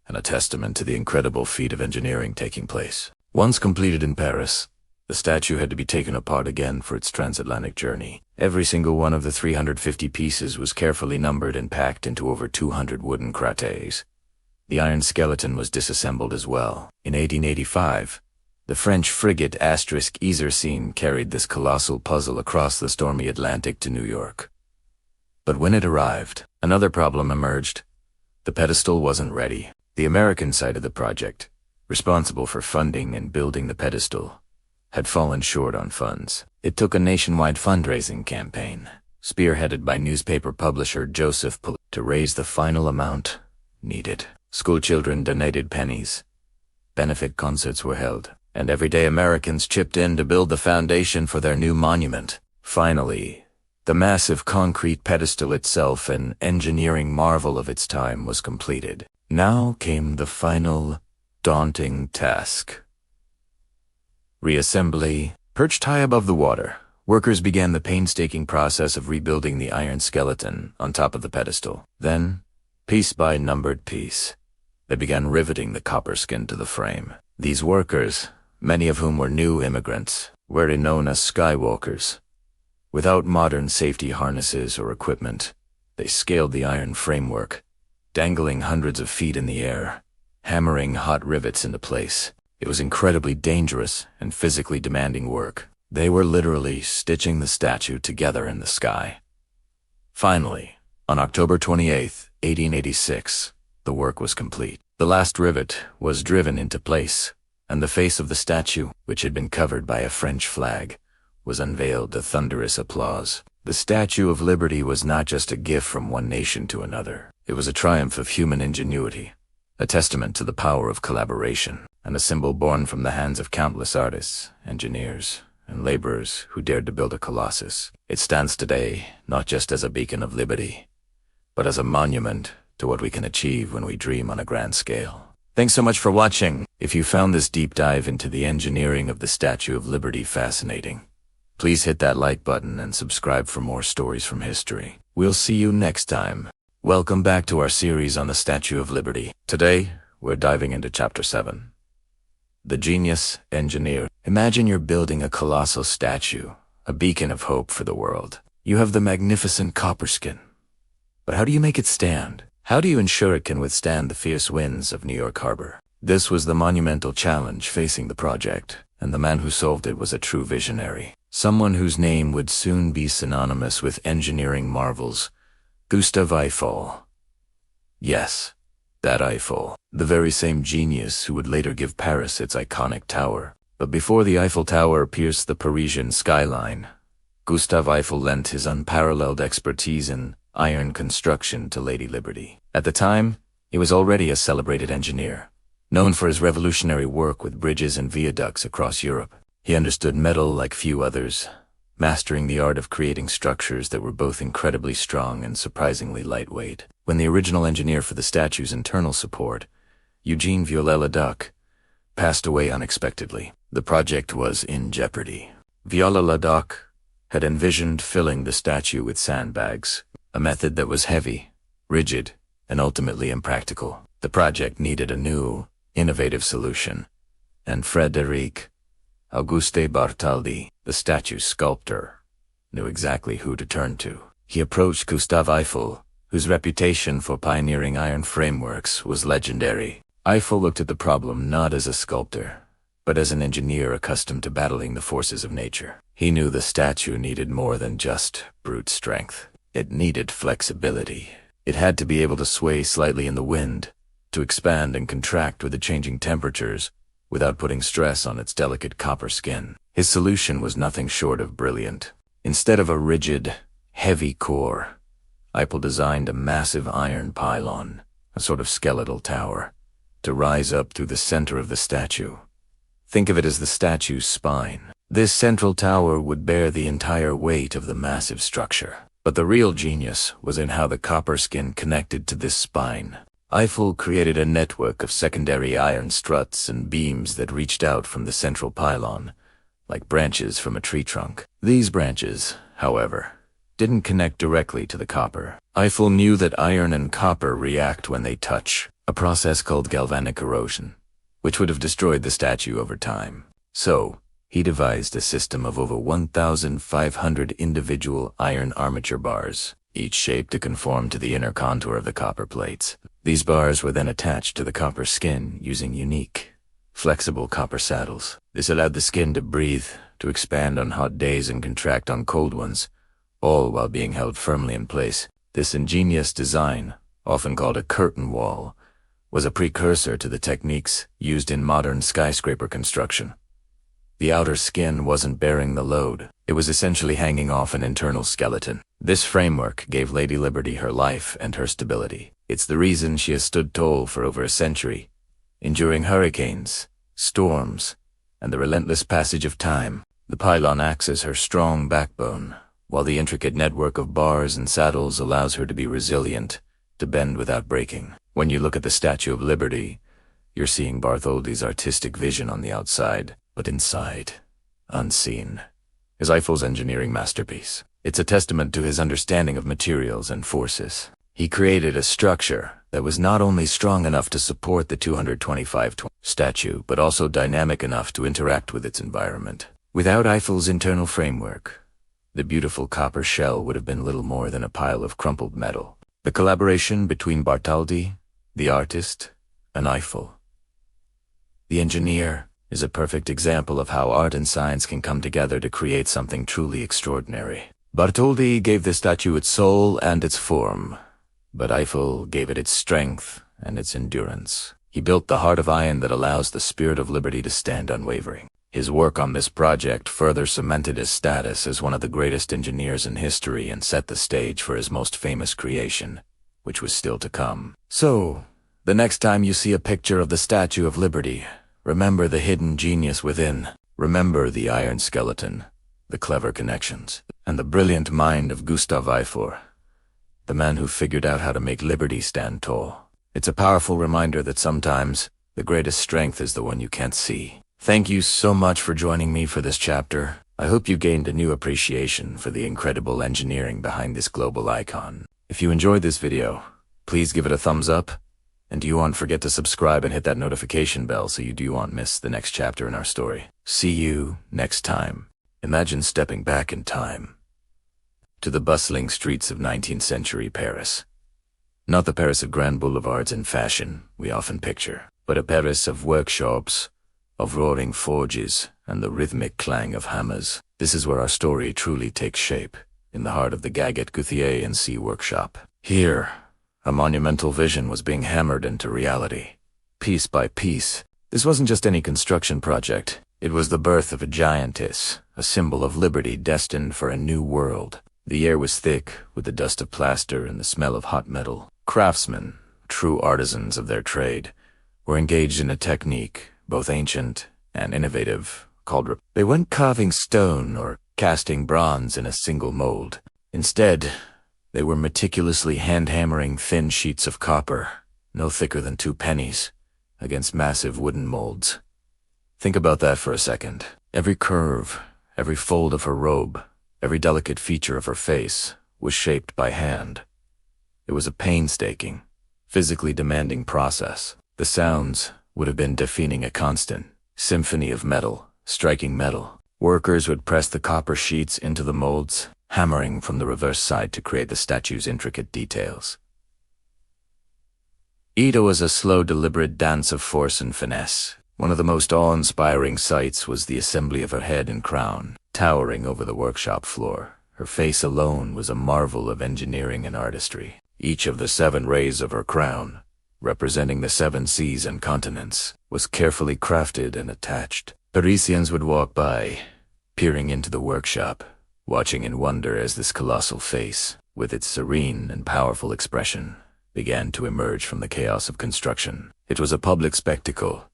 and a testament to the incredible feat of engineering taking place. Once completed in Paris, the statue had to be taken apart again for its transatlantic journey. Every single one of the 350 pieces was carefully numbered and packed into over 200 wooden crates. The iron skeleton was disassembled as well. In 1885, the French frigate Isère carried this colossal puzzle across the stormy Atlantic to New York. But when it arrived, another problem emerged. The pedestal wasn't ready. The American side of the project, responsible for funding and building the pedestal, had fallen short on funds. It took a nationwide fundraising campaign, spearheaded by newspaper publisher Joseph Pol, to raise the final amount needed. Schoolchildren donated pennies, benefit concerts were held, and everyday Americans chipped in to build the foundation for their new monument. Finally, the massive concrete pedestal itself, an engineering marvel of its time, was completed. Now came the final, daunting task. Reassembly. Perched high above the water, workers began the painstaking process of rebuilding the iron skeleton on top of the pedestal. Then, piece by numbered piece, they began riveting the copper skin to the frame. These workers, many of whom were new immigrants, were known as skywalkers. Without modern safety harnesses or equipment, they scaled the iron framework, dangling hundreds of feet in the air, hammering hot rivets into place. It was incredibly dangerous and physically demanding work. They were literally stitching the statue together in the sky. Finally, on October 28, 1886, the work was complete. The last rivet was driven into place, and the face of the statue, which had been covered by a French flag, was unveiled to thunderous applause. The Statue of Liberty was not just a gift from one nation to another. It was a triumph of human ingenuity, a testament to the power of collaboration, and a symbol born from the hands of countless artists, engineers, and laborers who dared to build a colossus. It stands today not just as a beacon of liberty, but as a monument to what we can achieve when we dream on a grand scale. Thanks so much for watching. If you found this deep dive into the engineering of the Statue of Liberty fascinating, please hit that like button and subscribe for more stories from history. We'll see you next time. Welcome back to our series on the Statue of Liberty. Today, we're diving into Chapter 7. The Genius Engineer. Imagine you're building a colossal statue, a beacon of hope for the world. You have the magnificent copper skin. But how do you make it stand? How do you ensure it can withstand the fierce winds of New York Harbor? This was the monumental challenge facing the project, and the man who solved it was a true visionary. someone whose name would soon be synonymous with engineering marvels, Gustave Eiffel. Yes, that Eiffel, the very same genius who would later give Paris its iconic tower. But before the Eiffel Tower pierced the Parisian skyline, Gustave Eiffel lent his unparalleled expertise in iron construction to Lady Liberty. At the time, he was already a celebrated engineer, known for his revolutionary work with bridges and viaducts across Europe. He understood metal like few others, mastering the art of creating structures that were both incredibly strong and surprisingly lightweight. When the original engineer for the statue's internal support, Eugene Viollet-le-Duc, passed away unexpectedly, the project was in jeopardy. Viollet-le-Duc had envisioned filling the statue with sandbags, a method that was heavy, rigid, and ultimately impractical. The project needed a new, innovative solution, and Frédéric Auguste Bartholdi, the statue's sculptor, knew exactly who to turn to. He approached Gustave Eiffel, whose reputation for pioneering iron frameworks was legendary. Eiffel looked at the problem not as a sculptor, but as an engineer accustomed to battling the forces of nature. He knew the statue needed more than just brute strength. It needed flexibility. It had to be able to sway slightly in the wind, to expand and contract with the changing temperatures, without putting stress on its delicate copper skin. His solution was nothing short of brilliant. Instead of a rigid, heavy core, Eiffel designed a massive iron pylon, a sort of skeletal tower, to rise up through the center of the statue. Think of it as the statue's spine. This central tower would bear the entire weight of the massive structure. But the real genius was in how the copper skin connected to this spine. Eiffel created a network of secondary iron struts and beams that reached out from the central pylon, like branches from a tree trunk. These branches, however, didn't connect directly to the copper. Eiffel knew that iron and copper react when they touch, a process called galvanic erosion, which would have destroyed the statue over time. So, he devised a system of over 1,500 individual iron armature bars, each shaped to conform to the inner contour of the copper plates. These bars were then attached to the copper skin using unique, flexible copper saddles. This allowed the skin to breathe, to expand on hot days and contract on cold ones, all while being held firmly in place. This ingenious design, often called a curtain wall, was a precursor to the techniques used in modern skyscraper construction. The outer skin wasn't bearing the load. It was essentially hanging off an internal skeleton. This framework gave Lady Liberty her life and her stability. It's the reason she has stood tall for over a century, enduring hurricanes, storms, and the relentless passage of time. The pylon acts as her strong backbone, while the intricate network of bars and saddles allows her to be resilient, to bend without breaking. When you look at the Statue of Liberty, you're seeing Bartholdi's artistic vision on the outside, but inside, unseen, is Eiffel's engineering masterpiece. It's a testament to his understanding of materials and forces. He created a structure that was not only strong enough to support the 225-ton statue, but also dynamic enough to interact with its environment. Without Eiffel's internal framework, the beautiful copper shell would have been little more than a pile of crumpled metal. The collaboration between Bartholdi, the artist, and Eiffel, the engineer, is a perfect example of how art and science can come together to create something truly extraordinary. Bartholdi gave the statue its soul and its form, but Eiffel gave it its strength and its endurance. He built the heart of iron that allows the spirit of liberty to stand unwavering. His work on this project further cemented his status as one of the greatest engineers in history and set the stage for his most famous creation, which was still to come. So, the next time you see a picture of the Statue of Liberty, remember the hidden genius within. Remember the iron skeleton, the clever connections, and the brilliant mind of Gustave Eiffel, the man who figured out how to make liberty stand tall. It's a powerful reminder that sometimes the greatest strength is the one you can't see. Thank you so much for joining me for this chapter. I hope you gained a new appreciation for the incredible engineering behind this global icon. If you enjoyed this video, please give it a thumbs up. And do you want to forget to subscribe and hit that notification bell so you do not miss the next chapter in our story. See you next time. Imagine stepping back in time to the bustling streets of 19th century Paris. Not the Paris of grand boulevards and fashion we often picture, but a Paris of workshops, of roaring forges and the rhythmic clang of hammers. This is where our story truly takes shape, in the heart of the Gaget Guthier and C workshop. Here, a monumental vision was being hammered into reality, piece by piece. This wasn't just any construction project. It was the birth of a giantess, a symbol of liberty destined for a new world. The air was thick with the dust of plaster and the smell of hot metal. Craftsmen, true artisans of their trade, were engaged in a technique, both ancient and innovative, called They weren't carving stone or casting bronze in a single mold. Instead, they were meticulously hand-hammering thin sheets of copper, no thicker than 2 pennies, against massive wooden molds. Think about that for a second. Every curve, every fold of her robe, every delicate feature of her face was shaped by hand. It was a painstaking, physically demanding process. The sounds would have been deafening, a constant symphony of metal, striking metal. Workers would press the copper sheets into the molds, hammering from the reverse side to create the statue's intricate details. It was a slow, deliberate dance of force and finesse. One of the most awe-inspiring sights was the assembly of her head and crown, towering over the workshop floor. Her face alone was a marvel of engineering and artistry. Each of the 7 rays of her crown, representing the 7 seas and continents, was carefully crafted and attached. Parisians would walk by, peering into the workshop, watching in wonder as this colossal face, with its serene and powerful expression, began to emerge from the chaos of construction. It was a public spectacle,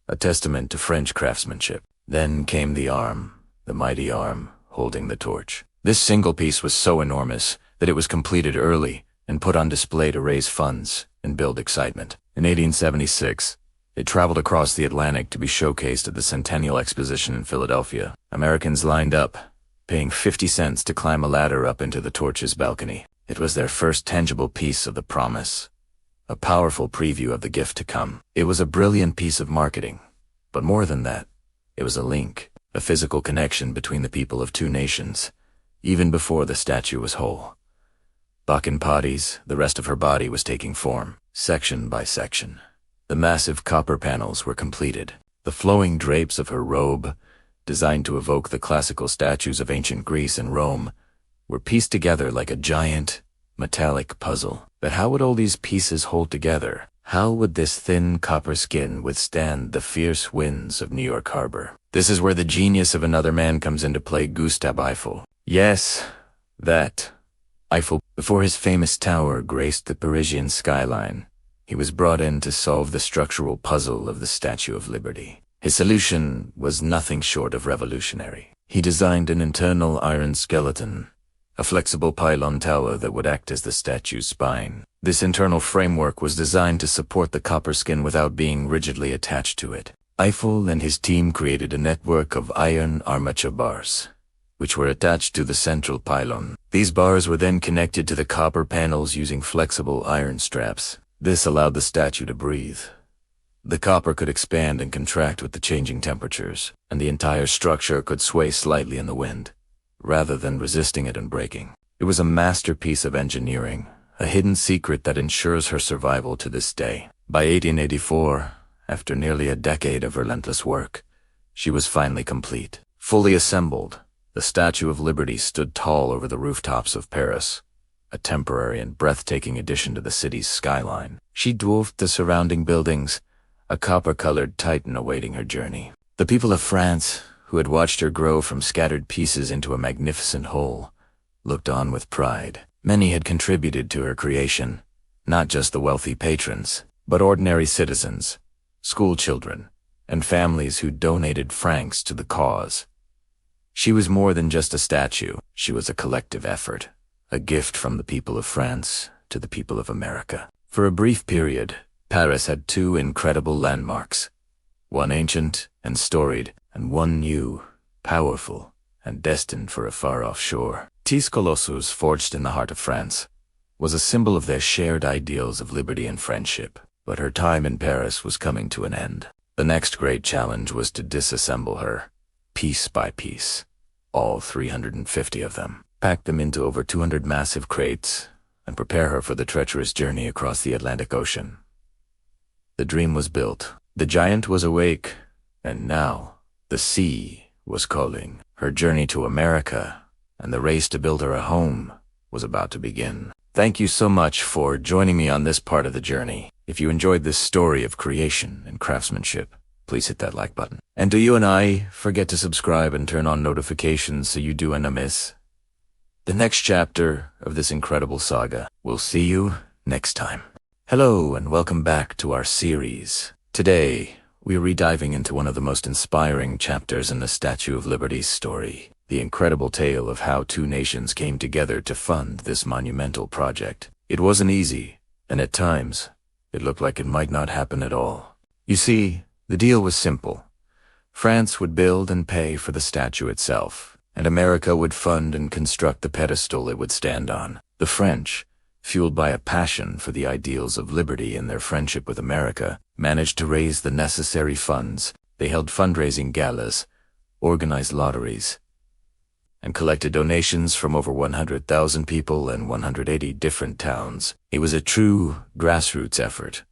a testament to French craftsmanship. Then came the arm, the mighty arm, holding the torch. This single piece was so enormous that it was completed early and put on display to raise funds and build excitement. In 1876, it traveled across the Atlantic to be showcased at the Centennial Exposition in Philadelphia. Americans lined up, paying 50 cents to climb a ladder up into the torch's balcony. It was their first tangible piece of the promise, a powerful preview of the gift to come. It was a brilliant piece of marketing, but more than that, it was a link, a physical connection between the people of 2 nations, even before the statue was whole. Back in bodies, the rest of her body was taking form, section by section. The massive copper panels were completed. The flowing drapes of her robe, designed to evoke the classical statues of ancient Greece and Rome, were pieced together like a giant, metallic puzzle. But how would all these pieces hold together? How would this thin copper skin withstand the fierce winds of New York Harbor? This is where the genius of another man comes into play, Gustave Eiffel. Yes, that Eiffel. Before his famous tower graced the Parisian skyline, he was brought in to solve the structural puzzle of the Statue of Liberty. His solution was nothing short of revolutionary. He designed an internal iron skeleton, a flexible pylon tower that would act as the statue's spine. This internal framework was designed to support the copper skin without being rigidly attached to it. Eiffel and his team created a network of iron armature bars, which were attached to the central pylon. These bars were then connected to the copper panels using flexible iron straps. This allowed the statue to breathe. The copper could expand and contract with the changing temperatures, and the entire structure could sway slightly in the wind, rather than resisting it and breaking. It was a masterpiece of engineering, a hidden secret that ensures her survival to this day. By 1884, after nearly a decade of relentless work, she was finally complete. Fully assembled, the Statue of Liberty stood tall over the rooftops of Paris, a temporary and breathtaking addition to the city's skyline. She dwarfed the surrounding buildings, a copper-colored titan awaiting her journey. The people of France, who had watched her grow from scattered pieces into a magnificent whole, looked on with pride. Many had contributed to her creation, not just the wealthy patrons, but ordinary citizens, school children, and families who donated francs to the cause. She was more than just a statue. She was a collective effort, a gift from the people of France to the people of America. For a brief period, Paris had 2 incredible landmarks, one ancient and storied, and one new, powerful, and destined for a far-off shore. Colossus, forged in the heart of France, was a symbol of their shared ideals of liberty and friendship. But her time in Paris was coming to an end. The next great challenge was to disassemble her, piece by piece, all 350 of them, pack them into over 200 massive crates, and prepare her for the treacherous journey across the Atlantic Ocean. The dream was built. The giant was awake, And now, the sea was calling. Her journey to America and the race to build her a home was about to begin. Thank you so much for joining me on this part of the journey. If you enjoyed this story of creation and craftsmanship, please hit that like button. And do you and I forget to subscribe and turn on notifications so you do not miss the next chapter of this incredible saga. We'll see you next time. Hello and welcome back to our series. Today, we are rediving into one of the most inspiring chapters in the Statue of Liberty's story, the incredible tale of how two nations came together to fund this monumental project. It wasn't easy, and at times, it looked like it might not happen at all. You see, the deal was simple. France would build and pay for the statue itself, and America would fund and construct the pedestal it would stand on. The French, fueled by a passion for the ideals of liberty and their friendship with America, managed to raise the necessary funds. They held fundraising galas, organized lotteries, and collected donations from over 100,000 people in 180 different towns. It was a true grassroots effort,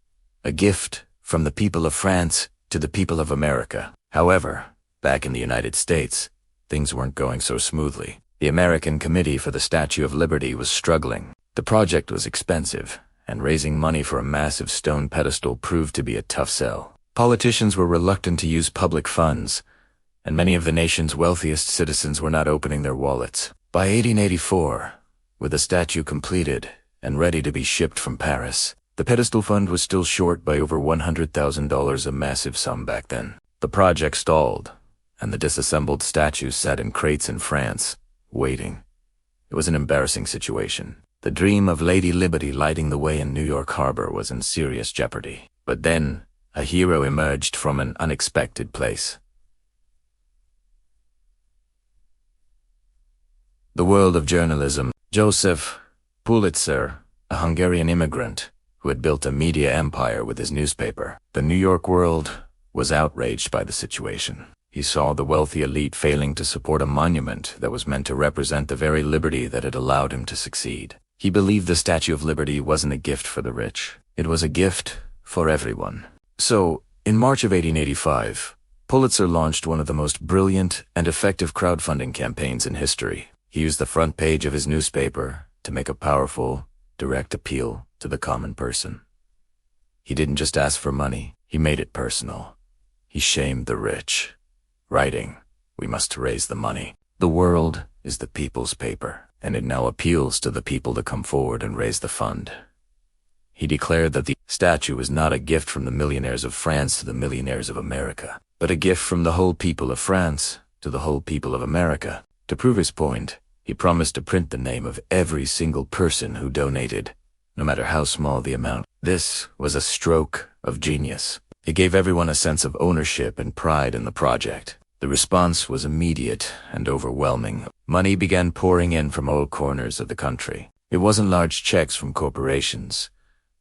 a gift from the people of France to the people of America. However, back in the United States, things weren't going so smoothly. The American Committee for the Statue of Liberty was struggling. The project was expensive, and raising money for a massive stone pedestal proved to be a tough sell. Politicians were reluctant to use public funds, and many of the nation's wealthiest citizens were not opening their wallets. By 1884, with the statue completed and ready to be shipped from Paris, the pedestal fund was still short by over $100,000, a massive sum back then. The project stalled, and the disassembled statue sat in crates in France, waiting. It was an embarrassing situation. The dream of Lady Liberty lighting the way in New York Harbor was in serious jeopardy. But then, a hero emerged from an unexpected place. The world of journalism. Joseph Pulitzer, a Hungarian immigrant who had built a media empire with his newspaper. The New York world was outraged by the situation. He saw the wealthy elite failing to support a monument that was meant to represent the very liberty that had allowed him to succeed. He believed the Statue of Liberty wasn't a gift for the rich. It was a gift for everyone. So, in March of 1885, Pulitzer launched one of the most brilliant and effective crowdfunding campaigns in history. He used the front page of his newspaper to make a powerful, direct appeal to the common person. He didn't just ask for money, he made it personal. He shamed the rich, writing, "We must raise the money. The world is the people's paper, and it now appeals to the people to come forward and raise the fund." He declared that the statue was not a gift from the millionaires of France to the millionaires of America, but a gift from the whole people of France to the whole people of America. To prove his point, he promised to print the name of every single person who donated, no matter how small the amount. This was a stroke of genius. It gave everyone a sense of ownership and pride in the project. The response was immediate and overwhelming. Money began pouring in from all corners of the country. It wasn't large checks from corporations,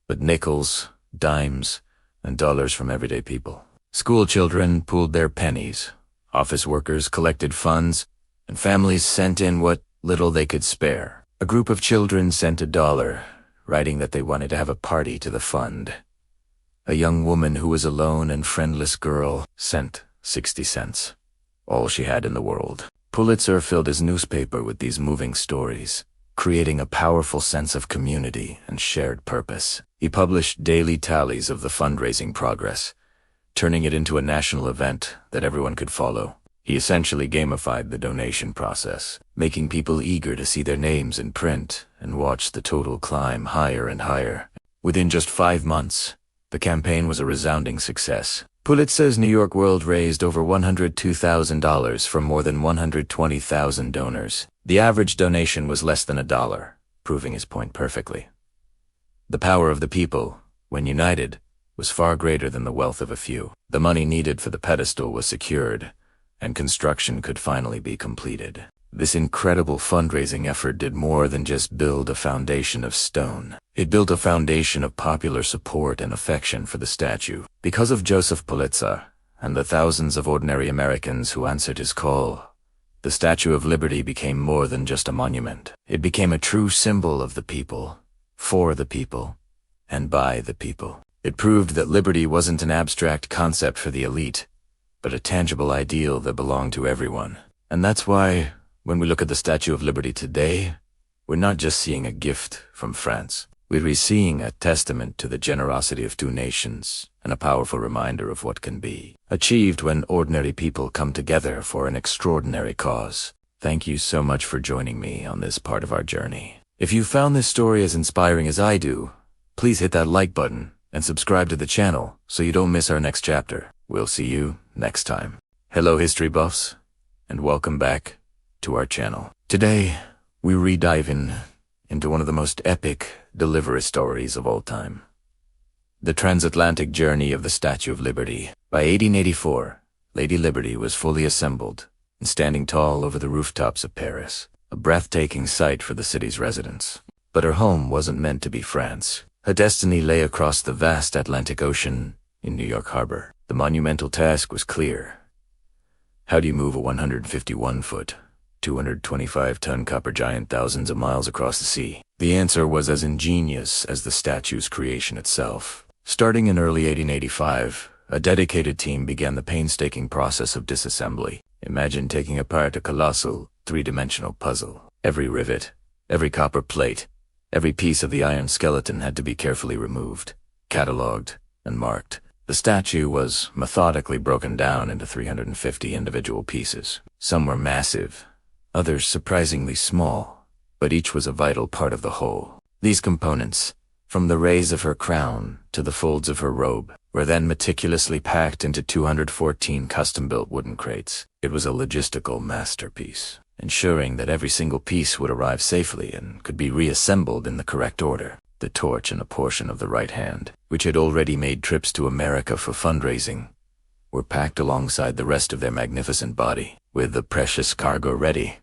but nickels, dimes, and dollars from everyday people. School children pooled their pennies. Office workers collected funds, and families sent in what little they could spare. A group of children sent $1, writing that they wanted to have a party to the fund. A young woman who was a lone and friendless girl sent 60 cents, all she had in the world. Pulitzer filled his newspaper with these moving stories, creating a powerful sense of community and shared purpose. He published daily tallies of the fundraising progress, turning it into a national event that everyone could follow. He essentially gamified the donation process, making people eager to see their names in print and watch the total climb higher and higher. Within just 5 months, the campaign was a resounding success. Pulitzer's New York World raised over $102,000 from more than 120,000 donors. The average donation was less than $1, proving his point perfectly. The power of the people, when united, was far greater than the wealth of a few. The money needed for the pedestal was secured, and construction could finally be completed. This incredible fundraising effort did more than just build a foundation of stone. It built a foundation of popular support and affection for the statue. Because of Joseph Pulitzer and the thousands of ordinary Americans who answered his call, the Statue of Liberty became more than just a monument. It became a true symbol of the people, for the people, and by the people. It proved that liberty wasn't an abstract concept for the elite. but a tangible ideal that belonged to everyone. And that's why, when we look at the Statue of Liberty today, we're not just seeing a gift from France. We're seeing a testament to the generosity of two nations and a powerful reminder of what can be achieved when ordinary people come together for an extraordinary cause. Thank you so much for joining me on this part of our journey. If you found this story as inspiring as I do, please hit that like button and subscribe to the channel so you don't miss our next chapter. We'll see you next time. Hello history buffs, and welcome back to our channel. Today, we re-dive into one of the most epic delivery stories of all time. The transatlantic journey of the Statue of Liberty. By 1884, Lady Liberty was fully assembled and standing tall over the rooftops of Paris, a breathtaking sight for the city's residents. But her home wasn't meant to be France. Her destiny lay across the vast Atlantic Ocean in New York Harbor. The monumental task was clear. How do you move a 151-foot, 225-ton copper giant thousands of miles across the sea? The answer was as ingenious as the statue's creation itself. Starting in early 1885, a dedicated team began the painstaking process of disassembly. Imagine taking apart a colossal, three-dimensional puzzle. Every rivet, every copper plate, every piece of the iron skeleton had to be carefully removed, catalogued, and marked. The statue was methodically broken down into 350 individual pieces. Some were massive, others surprisingly small, but each was a vital part of the whole. These components, from the rays of her crown to the folds of her robe, were then meticulously packed into 214 custom-built wooden crates. It was a logistical masterpiece, ensuring that every single piece would arrive safely and could be reassembled in the correct order. The torch and a portion of the right hand, which had already made trips to America for fundraising, were packed alongside the rest of their magnificent body, with the precious cargo ready.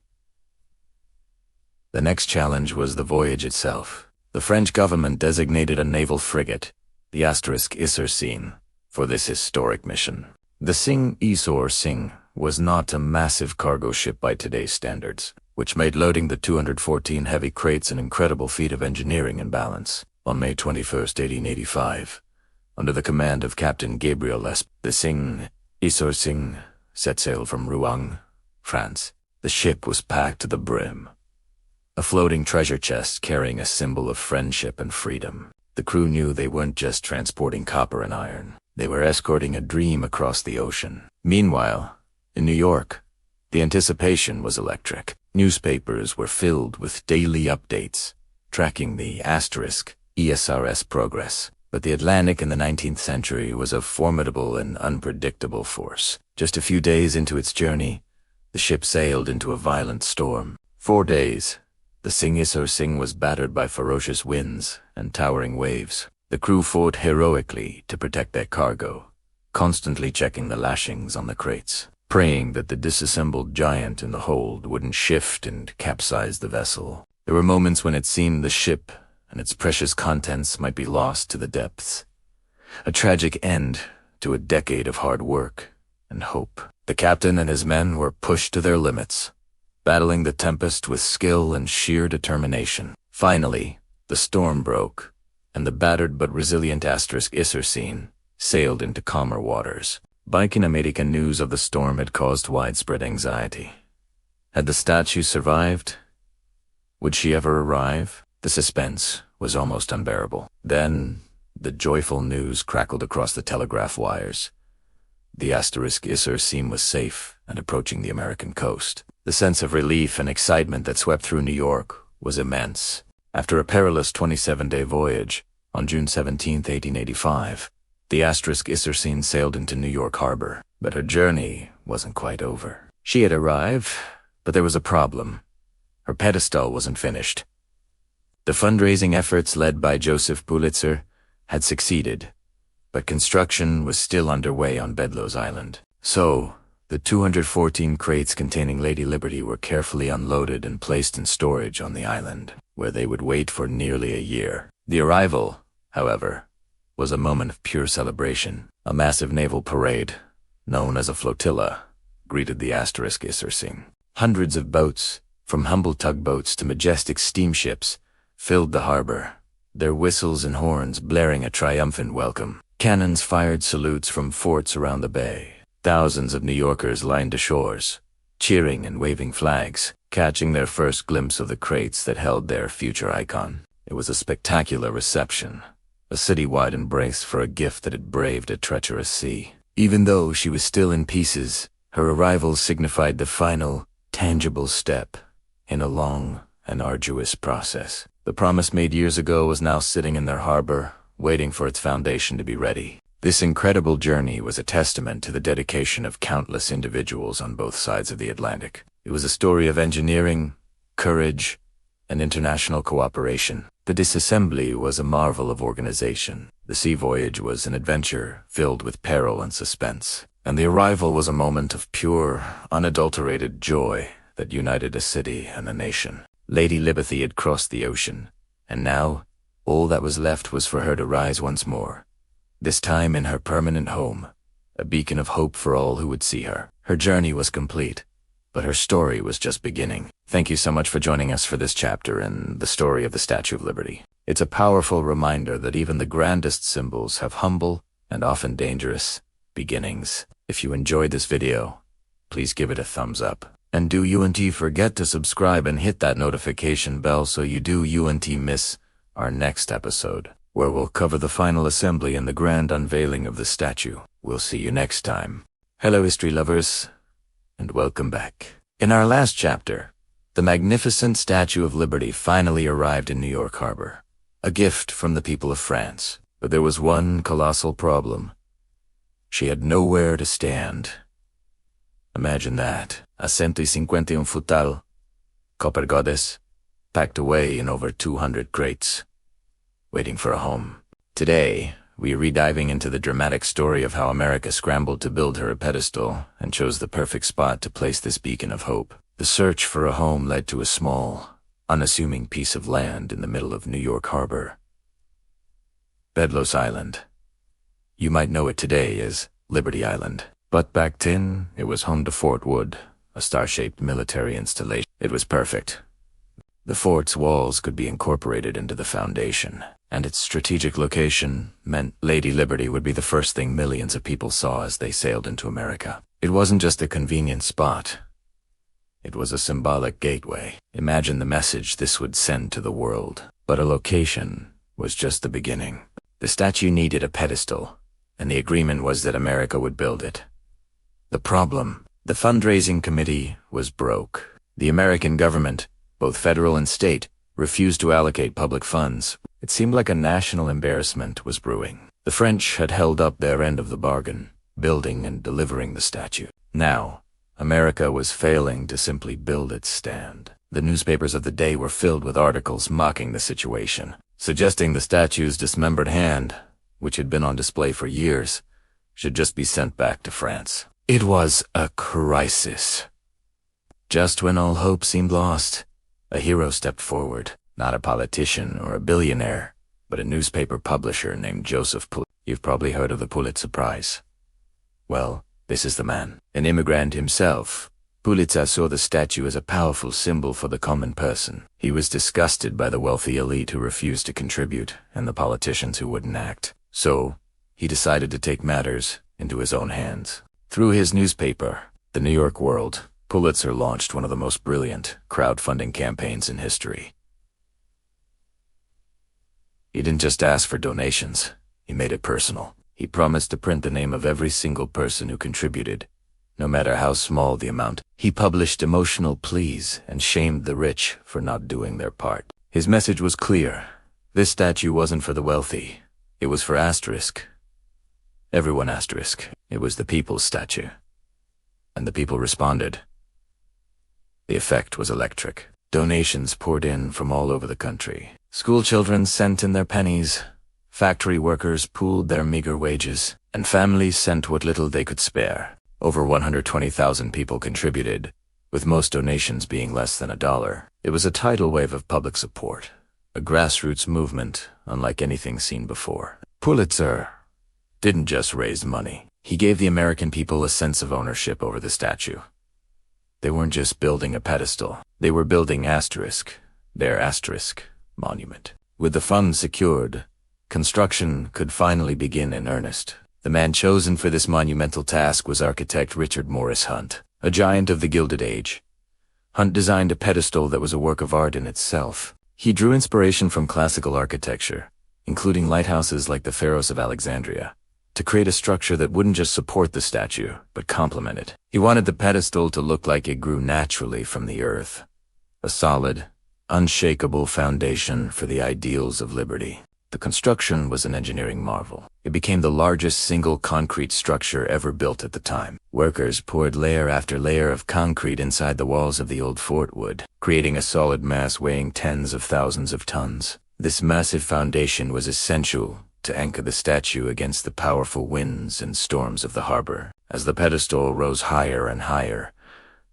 The next challenge was the voyage itself. The French government designated a naval frigate, the Isère, for this historic mission. The Isère was not a massive cargo ship by today's standards, which made loading the 214 heavy crates an incredible feat of engineering and balance. On May 21, 1885, under the command of Captain Gabriel Lespe, the Isère set sail from Rouen, France. The ship was packed to the brim, a floating treasure chest carrying a symbol of friendship and freedom. The crew knew they weren't just transporting copper and iron. They were escorting a dream across the ocean. Meanwhile, in New York, the anticipation was electric. Newspapers were filled with daily updates, tracking the *ESRS progress. But the Atlantic in the 19th century was a formidable and unpredictable force. Just a few days into its journey, the ship sailed into a violent storm. 4 days, the Isère was battered by ferocious winds and towering waves. The crew fought heroically to protect their cargo, constantly checking the lashings on the crates, praying that the disassembled giant in the hold wouldn't shift and capsize the vessel. There were moments when it seemed the ship and its precious contents might be lost to the depths. A tragic end to a decade of hard work and hope. The captain and his men were pushed to their limits, battling the tempest with skill and sheer determination. Finally, the storm broke, and the battered but resilient Isère sailed into calmer waters. Back in America, news of the storm had caused widespread anxiety. Had the statue survived? Would she ever arrive? The suspense was almost unbearable. Then, the joyful news crackled across the telegraph wires. The Isère was safe and approaching the American coast. The sense of relief and excitement that swept through New York was immense. After a perilous 27-day voyage, on June 17, 1885, the Isère sailed into New York Harbor. But her journey wasn't quite over. She had arrived, but there was a problem. Her pedestal wasn't finished. The fundraising efforts led by Joseph Pulitzer had succeeded, but construction was still underway on Bedloe's Island. So, the 214 crates containing Lady Liberty were carefully unloaded and placed in storage on the island, where they would wait for nearly a year. The arrival, however, was a moment of pure celebration. A massive naval parade, known as a flotilla, greeted the Isère. Hundreds of boats, from humble tugboats to majestic steamships, filled the harbor, their whistles and horns blaring a triumphant welcome. Cannons fired salutes from forts around the bay. Thousands of New Yorkers lined the shores, cheering and waving flags, catching their first glimpse of the crates that held their future icon. It was a spectacular reception, a citywide embrace for a gift that had braved a treacherous sea. Even though she was still in pieces, her arrival signified the final, tangible step in a long and arduous process. The promise made years ago was now sitting in their harbor, waiting for its foundation to be ready. This incredible journey was a testament to the dedication of countless individuals on both sides of the Atlantic. It was a story of engineering, courage, and international cooperation. The disassembly was a marvel of organization. The sea voyage was an adventure filled with peril and suspense. And the arrival was a moment of pure, unadulterated joy that united a city and a nation. Lady Liberty had crossed the ocean, and now all that was left was for her to rise once more. This time in her permanent home, a beacon of hope for all who would see her. Her journey was complete, but her story was just beginning. Thank you so much for joining us for this chapter in the story of the Statue of Liberty. It's a powerful reminder that even the grandest symbols have humble and often dangerous beginnings. If you enjoyed this video, please give it a thumbs up. And do you forget to subscribe and hit that notification bell so you don't miss our next episode, where we'll cover the final assembly and the grand unveiling of the statue. We'll see you next time. Hello history lovers, and welcome back. In our last chapter, the magnificent Statue of Liberty finally arrived in New York Harbor, a gift from the people of France. But there was one colossal problem. She had nowhere to stand. Imagine that, a 151 futal, copper goddess, packed away in over 200 crates, waiting for a home. Today, we are rediving into the dramatic story of how America scrambled to build her a pedestal and chose the perfect spot to place this beacon of hope. The search for a home led to a small, unassuming piece of land in the middle of New York Harbor. Bedloe Island. You might know it today as Liberty Island. But back then, it was home to Fort Wood, a star-shaped military installation. It was perfect. The fort's walls could be incorporated into the foundation, and its strategic location meant Lady Liberty would be the first thing millions of people saw as they sailed into America. It wasn't just a convenient spot. It was a symbolic gateway. Imagine the message this would send to the world. But a location was just the beginning. The statue needed a pedestal, and the agreement was that America would build it. The problem: the fundraising committee was broke. The American government, both federal and state, refused to allocate public funds. It seemed like a national embarrassment was brewing. The French had held up their end of the bargain, building and delivering the statue. Now, America was failing to simply build its stand. The newspapers of the day were filled with articles mocking the situation, suggesting the statue's dismembered hand, which had been on display for years, should just be sent back to France. It was a crisis. Just when all hope seemed lost, a hero stepped forward. Not a politician or a billionaire, but a newspaper publisher named Joseph Pulitzer. You've probably heard of the Pulitzer Prize. Well, this is the man. An immigrant himself, Pulitzer saw the statue as a powerful symbol for the common person. He was disgusted by the wealthy elite who refused to contribute and the politicians who wouldn't act. So, he decided to take matters into his own hands. Through his newspaper, The New York World, Pulitzer launched one of the most brilliant crowdfunding campaigns in history. He didn't just ask for donations, he made it personal. He promised to print the name of every single person who contributed, no matter how small the amount. He published emotional pleas and shamed the rich for not doing their part. His message was clear. This statue wasn't for the wealthy. It was for asterisk. Everyone asterisk. It was the people's statue. And the people responded. The effect was electric. Donations poured in from all over the country. School children sent in their pennies. Factory workers pooled their meager wages. And families sent what little they could spare. Over 120,000 people contributed, with most donations being less than $1. It was a tidal wave of public support. A grassroots movement unlike anything seen before. Pulitzer didn't just raise money. He gave the American people a sense of ownership over the statue. They weren't just building a pedestal. They were building asterisk, their asterisk monument. With the funds secured, construction could finally begin in earnest. The man chosen for this monumental task was architect Richard Morris Hunt, a giant of the Gilded Age. Hunt designed a pedestal that was a work of art in itself. He drew inspiration from classical architecture, including lighthouses like the Pharos of Alexandria, to create a structure that wouldn't just support the statue, but complement it. He wanted the pedestal to look like it grew naturally from the earth, a solid, unshakable foundation for the ideals of liberty. The construction was an engineering marvel. It became the largest single concrete structure ever built at the time. Workers poured layer after layer of concrete inside the walls of the old fort wood, creating a solid mass weighing tens of thousands of tons. This massive foundation was essential to anchor the statue against the powerful winds and storms of the harbor. As the pedestal rose higher and higher,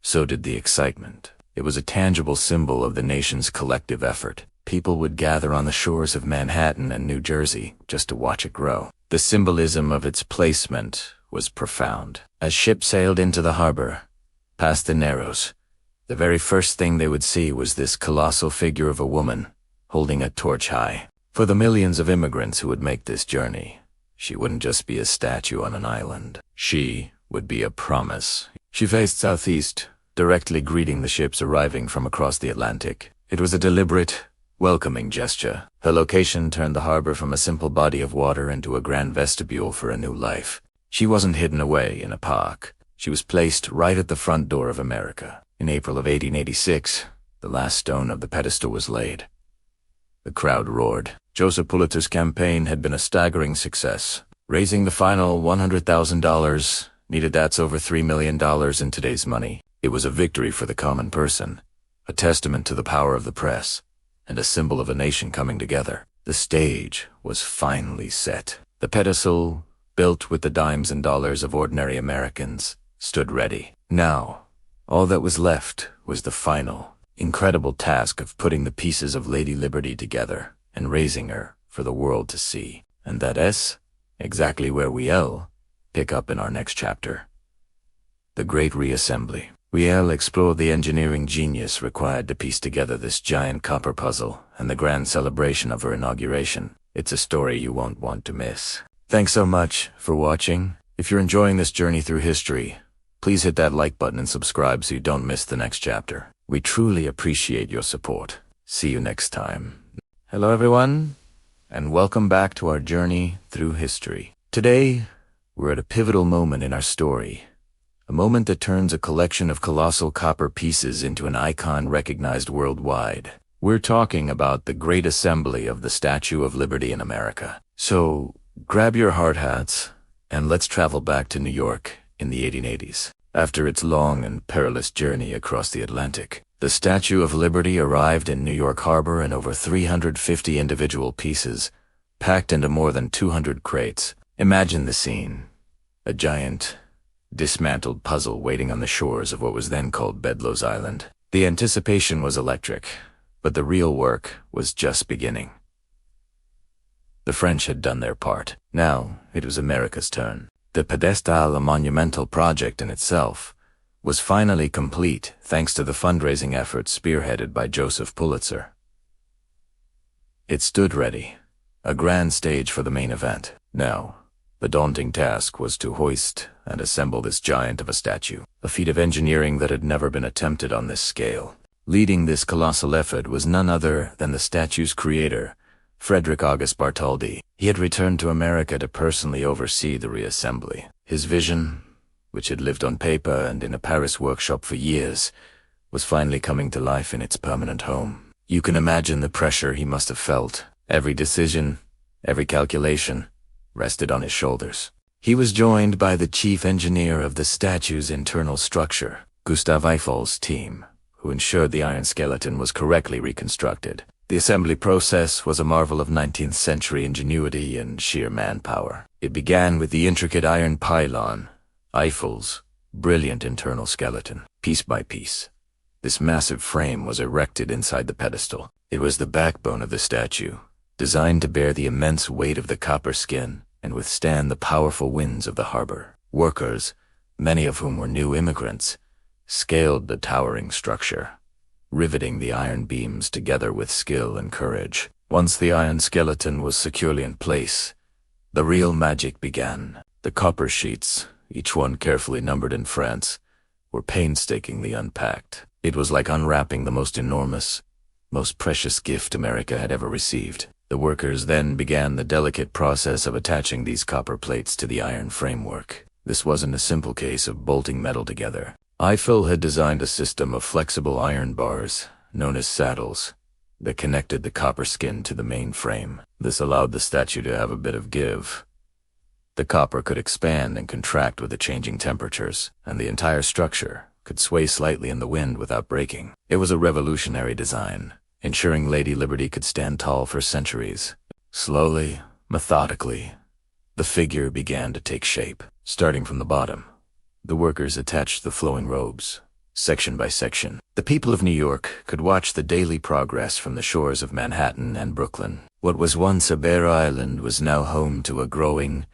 so did the excitement. It was a tangible symbol of the nation's collective effort. People would gather on the shores of Manhattan and New Jersey just to watch it grow. The symbolism of its placement was profound. As ships sailed into the harbor, past the Narrows, the very first thing they would see was this colossal figure of a woman holding a torch high. For the millions of immigrants who would make this journey, she wouldn't just be a statue on an island. She would be a promise. She faced southeast, directly greeting the ships arriving from across the Atlantic. It was a deliberate, welcoming gesture. Her location turned the harbor from a simple body of water into a grand vestibule for a new life. She wasn't hidden away in a park. She was placed right at the front door of America. In April of 1886, the last stone of the pedestal was laid. The crowd roared. Joseph Pulitzer's campaign had been a staggering success. Raising the final $100,000 needed that's over $3 million in today's money. It was a victory for the common person, a testament to the power of the press, and a symbol of a nation coming together. The stage was finally set. The pedestal, built with the dimes and dollars of ordinary Americans, stood ready. Now, all that was left was the final, incredible task of putting the pieces of Lady Liberty together and raising her for the world to see. And that is exactly where we'll pick up in our next chapter. The Great Reassembly. We'll explore the engineering genius required to piece together this giant copper puzzle and the grand celebration of her inauguration. It's a story you won't want to miss. Thanks so much for watching. If you're enjoying this journey through history, please hit that like button and subscribe so you don't miss the next chapter. We truly appreciate your support. See you next time. Hello everyone, and welcome back to our journey through history. Today, we're at a pivotal moment in our story. A moment that turns a collection of colossal copper pieces into an icon recognized worldwide. We're talking about the Great Assembly of the Statue of Liberty in America. So, grab your hard hats, and let's travel back to New York in the 1880s. After its long and perilous journey across the Atlantic, the Statue of Liberty arrived in New York Harbor in over 350 individual pieces, packed into more than 200 crates. Imagine the scene. A giant, dismantled puzzle waiting on the shores of what was then called Bedloe's Island. The anticipation was electric, but the real work was just beginning. The French had done their part. Now it was America's turn. The pedestal, a monumental project in itself, was finally complete thanks to the fundraising efforts spearheaded by Joseph Pulitzer. It stood ready, a grand stage for the main event. Now, the daunting task was to hoist and assemble this giant of a statue, a feat of engineering that had never been attempted on this scale. Leading this colossal effort was none other than the statue's creator, Frédéric Auguste Bartholdi. He had returned to America to personally oversee the reassembly. His vision, which had lived on paper and in a Paris workshop for years, was finally coming to life in its permanent home. You can imagine the pressure he must have felt. Every decision, every calculation, rested on his shoulders. He was joined by the chief engineer of the statue's internal structure, Gustave Eiffel's team, who ensured the iron skeleton was correctly reconstructed. The assembly process was a marvel of 19th century ingenuity and sheer manpower. It began with the intricate iron pylon, Eiffel's brilliant internal skeleton. Piece by piece, this massive frame was erected inside the pedestal. It was the backbone of the statue, designed to bear the immense weight of the copper skin and withstand the powerful winds of the harbor. Workers, many of whom were new immigrants, scaled the towering structure, riveting the iron beams together with skill and courage. Once the iron skeleton was securely in place, the real magic began. The copper sheets, each one carefully numbered in France, were painstakingly unpacked. It was like unwrapping the most enormous, most precious gift America had ever received. The workers then began the delicate process of attaching these copper plates to the iron framework. This wasn't a simple case of bolting metal together. Eiffel had designed a system of flexible iron bars, known as saddles, that connected the copper skin to the main frame. This allowed the statue to have a bit of give. The copper could expand and contract with the changing temperatures, and the entire structure could sway slightly in the wind without breaking. It was a revolutionary design, ensuring Lady Liberty could stand tall for centuries. Slowly, methodically, the figure began to take shape. Starting from the bottom, the workers attached the flowing robes, section by section. The people of New York could watch the daily progress from the shores of Manhattan and Brooklyn. What was once a bare island was now home to a growing,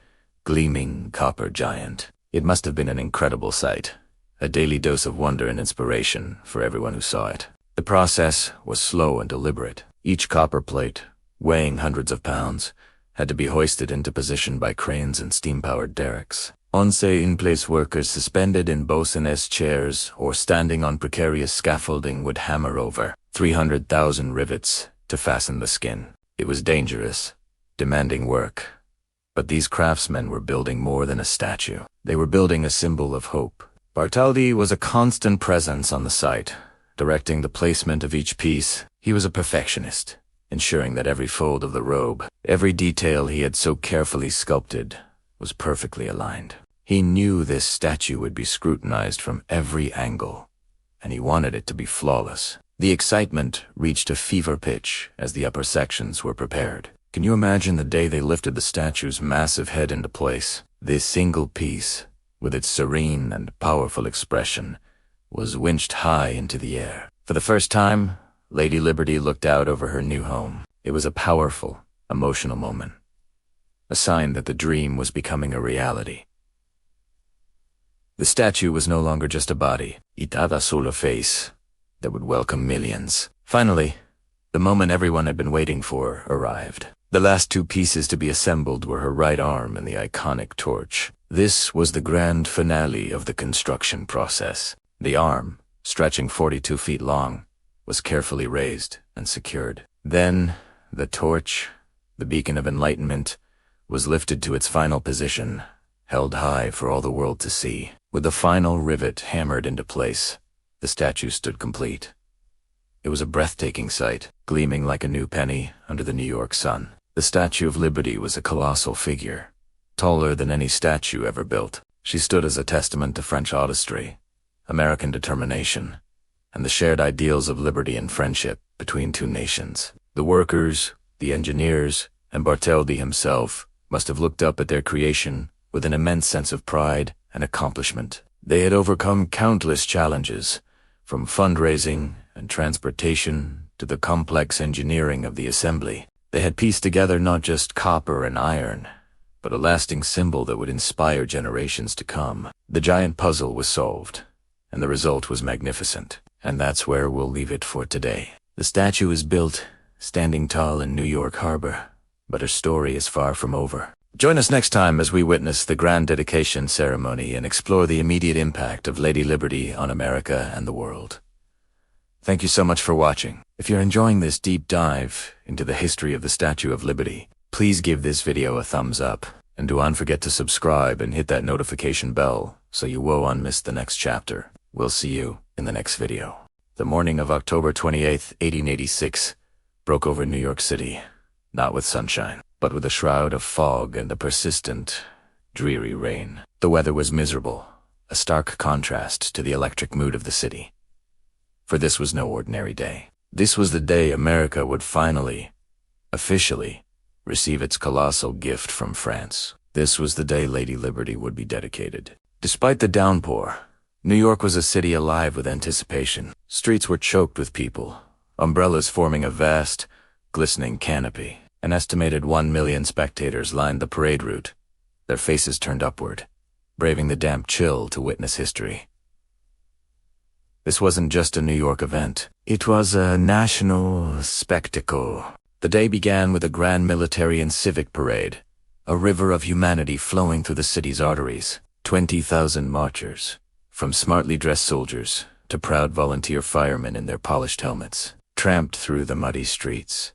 gleaming copper giant. It must have been an incredible sight, a daily dose of wonder and inspiration for everyone who saw it. The process was slow and deliberate. Each copper plate, weighing hundreds of pounds, had to be hoisted into position by cranes and steam-powered derricks. Once-in-place workers suspended in bosun's chairs or standing on precarious scaffolding would hammer over 300,000 rivets to fasten the skin. It was dangerous, demanding work. But these craftsmen were building more than a statue. They were building a symbol of hope. Bartholdi was a constant presence on the site, directing the placement of each piece. He was a perfectionist, ensuring that every fold of the robe, every detail he had so carefully sculpted, was perfectly aligned. He knew this statue would be scrutinized from every angle, and he wanted it to be flawless. The excitement reached a fever pitch as the upper sections were prepared. Can you imagine the day they lifted the statue's massive head into place? This single piece, with its serene and powerful expression, was winched high into the air. For the first time, Lady Liberty looked out over her new home. It was a powerful, emotional moment, a sign that the dream was becoming a reality. The statue was no longer just a body. It had a solar face that would welcome millions. Finally, the moment everyone had been waiting for arrived. The last two pieces to be assembled were her right arm and the iconic torch. This was the grand finale of the construction process. The arm, stretching 42 feet long, was carefully raised and secured. Then, the torch, the beacon of enlightenment, was lifted to its final position, held high for all the world to see. With the final rivet hammered into place, the statue stood complete. It was a breathtaking sight, gleaming like a new penny under the New York sun. The Statue of Liberty was a colossal figure, taller than any statue ever built. She stood as a testament to French artistry, American determination, and the shared ideals of liberty and friendship between two nations. The workers, the engineers, and Bartholdi himself must have looked up at their creation with an immense sense of pride and accomplishment. They had overcome countless challenges, from fundraising and transportation to the complex engineering of the assembly. They had pieced together not just copper and iron, but a lasting symbol that would inspire generations to come. The giant puzzle was solved, and the result was magnificent. And that's where we'll leave it for today. The statue is built, standing tall in New York Harbor, but her story is far from over. Join us next time as we witness the grand dedication ceremony and explore the immediate impact of Lady Liberty on America and the world. Thank you so much for watching. If you're enjoying this deep dive into the history of the Statue of Liberty, please give this video a thumbs up, and do not forget to subscribe and hit that notification bell so you won't miss the next chapter. We'll see you in the next video. The morning of October 28th, 1886, broke over New York City, not with sunshine, but with a shroud of fog and a persistent, dreary rain. The weather was miserable, a stark contrast to the electric mood of the city. For this was no ordinary day. This was the day America would finally, officially, receive its colossal gift from France. This was the day Lady Liberty would be dedicated. Despite the downpour, New York was a city alive with anticipation. Streets were choked with people, umbrellas forming a vast, glistening canopy. An estimated 1 million spectators lined the parade route, their faces turned upward, braving the damp chill to witness history. This wasn't just a New York event. It was a national spectacle. The day began with a grand military and civic parade, a river of humanity flowing through the city's arteries. 20,000 marchers, from smartly dressed soldiers to proud volunteer firemen in their polished helmets, tramped through the muddy streets.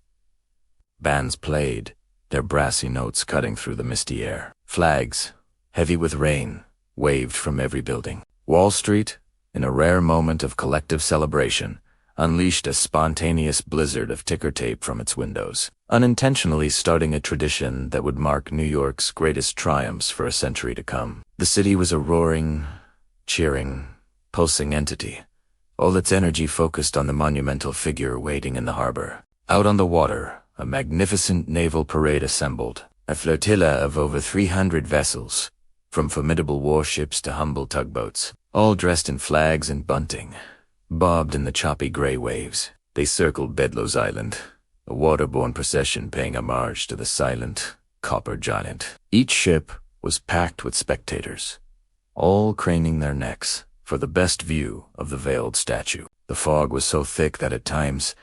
Bands played, their brassy notes cutting through the misty air. Flags, heavy with rain, waved from every building. Wall Street, in a rare moment of collective celebration, unleashed a spontaneous blizzard of ticker tape from its windows, unintentionally starting a tradition that would mark New York's greatest triumphs for a century to come. The city was a roaring, cheering, pulsing entity, all its energy focused on the monumental figure waiting in the harbor. Out on the water, a magnificent naval parade assembled, a flotilla of over 300 vessels, from formidable warships to humble tugboats, all dressed in flags and bunting, bobbed in the choppy gray waves. They circled Bedloe's island, a waterborne procession paying homage to the silent, copper giant. Each ship was packed with spectators, all craning their necks for the best view of the veiled statue. The fog was so thick that at times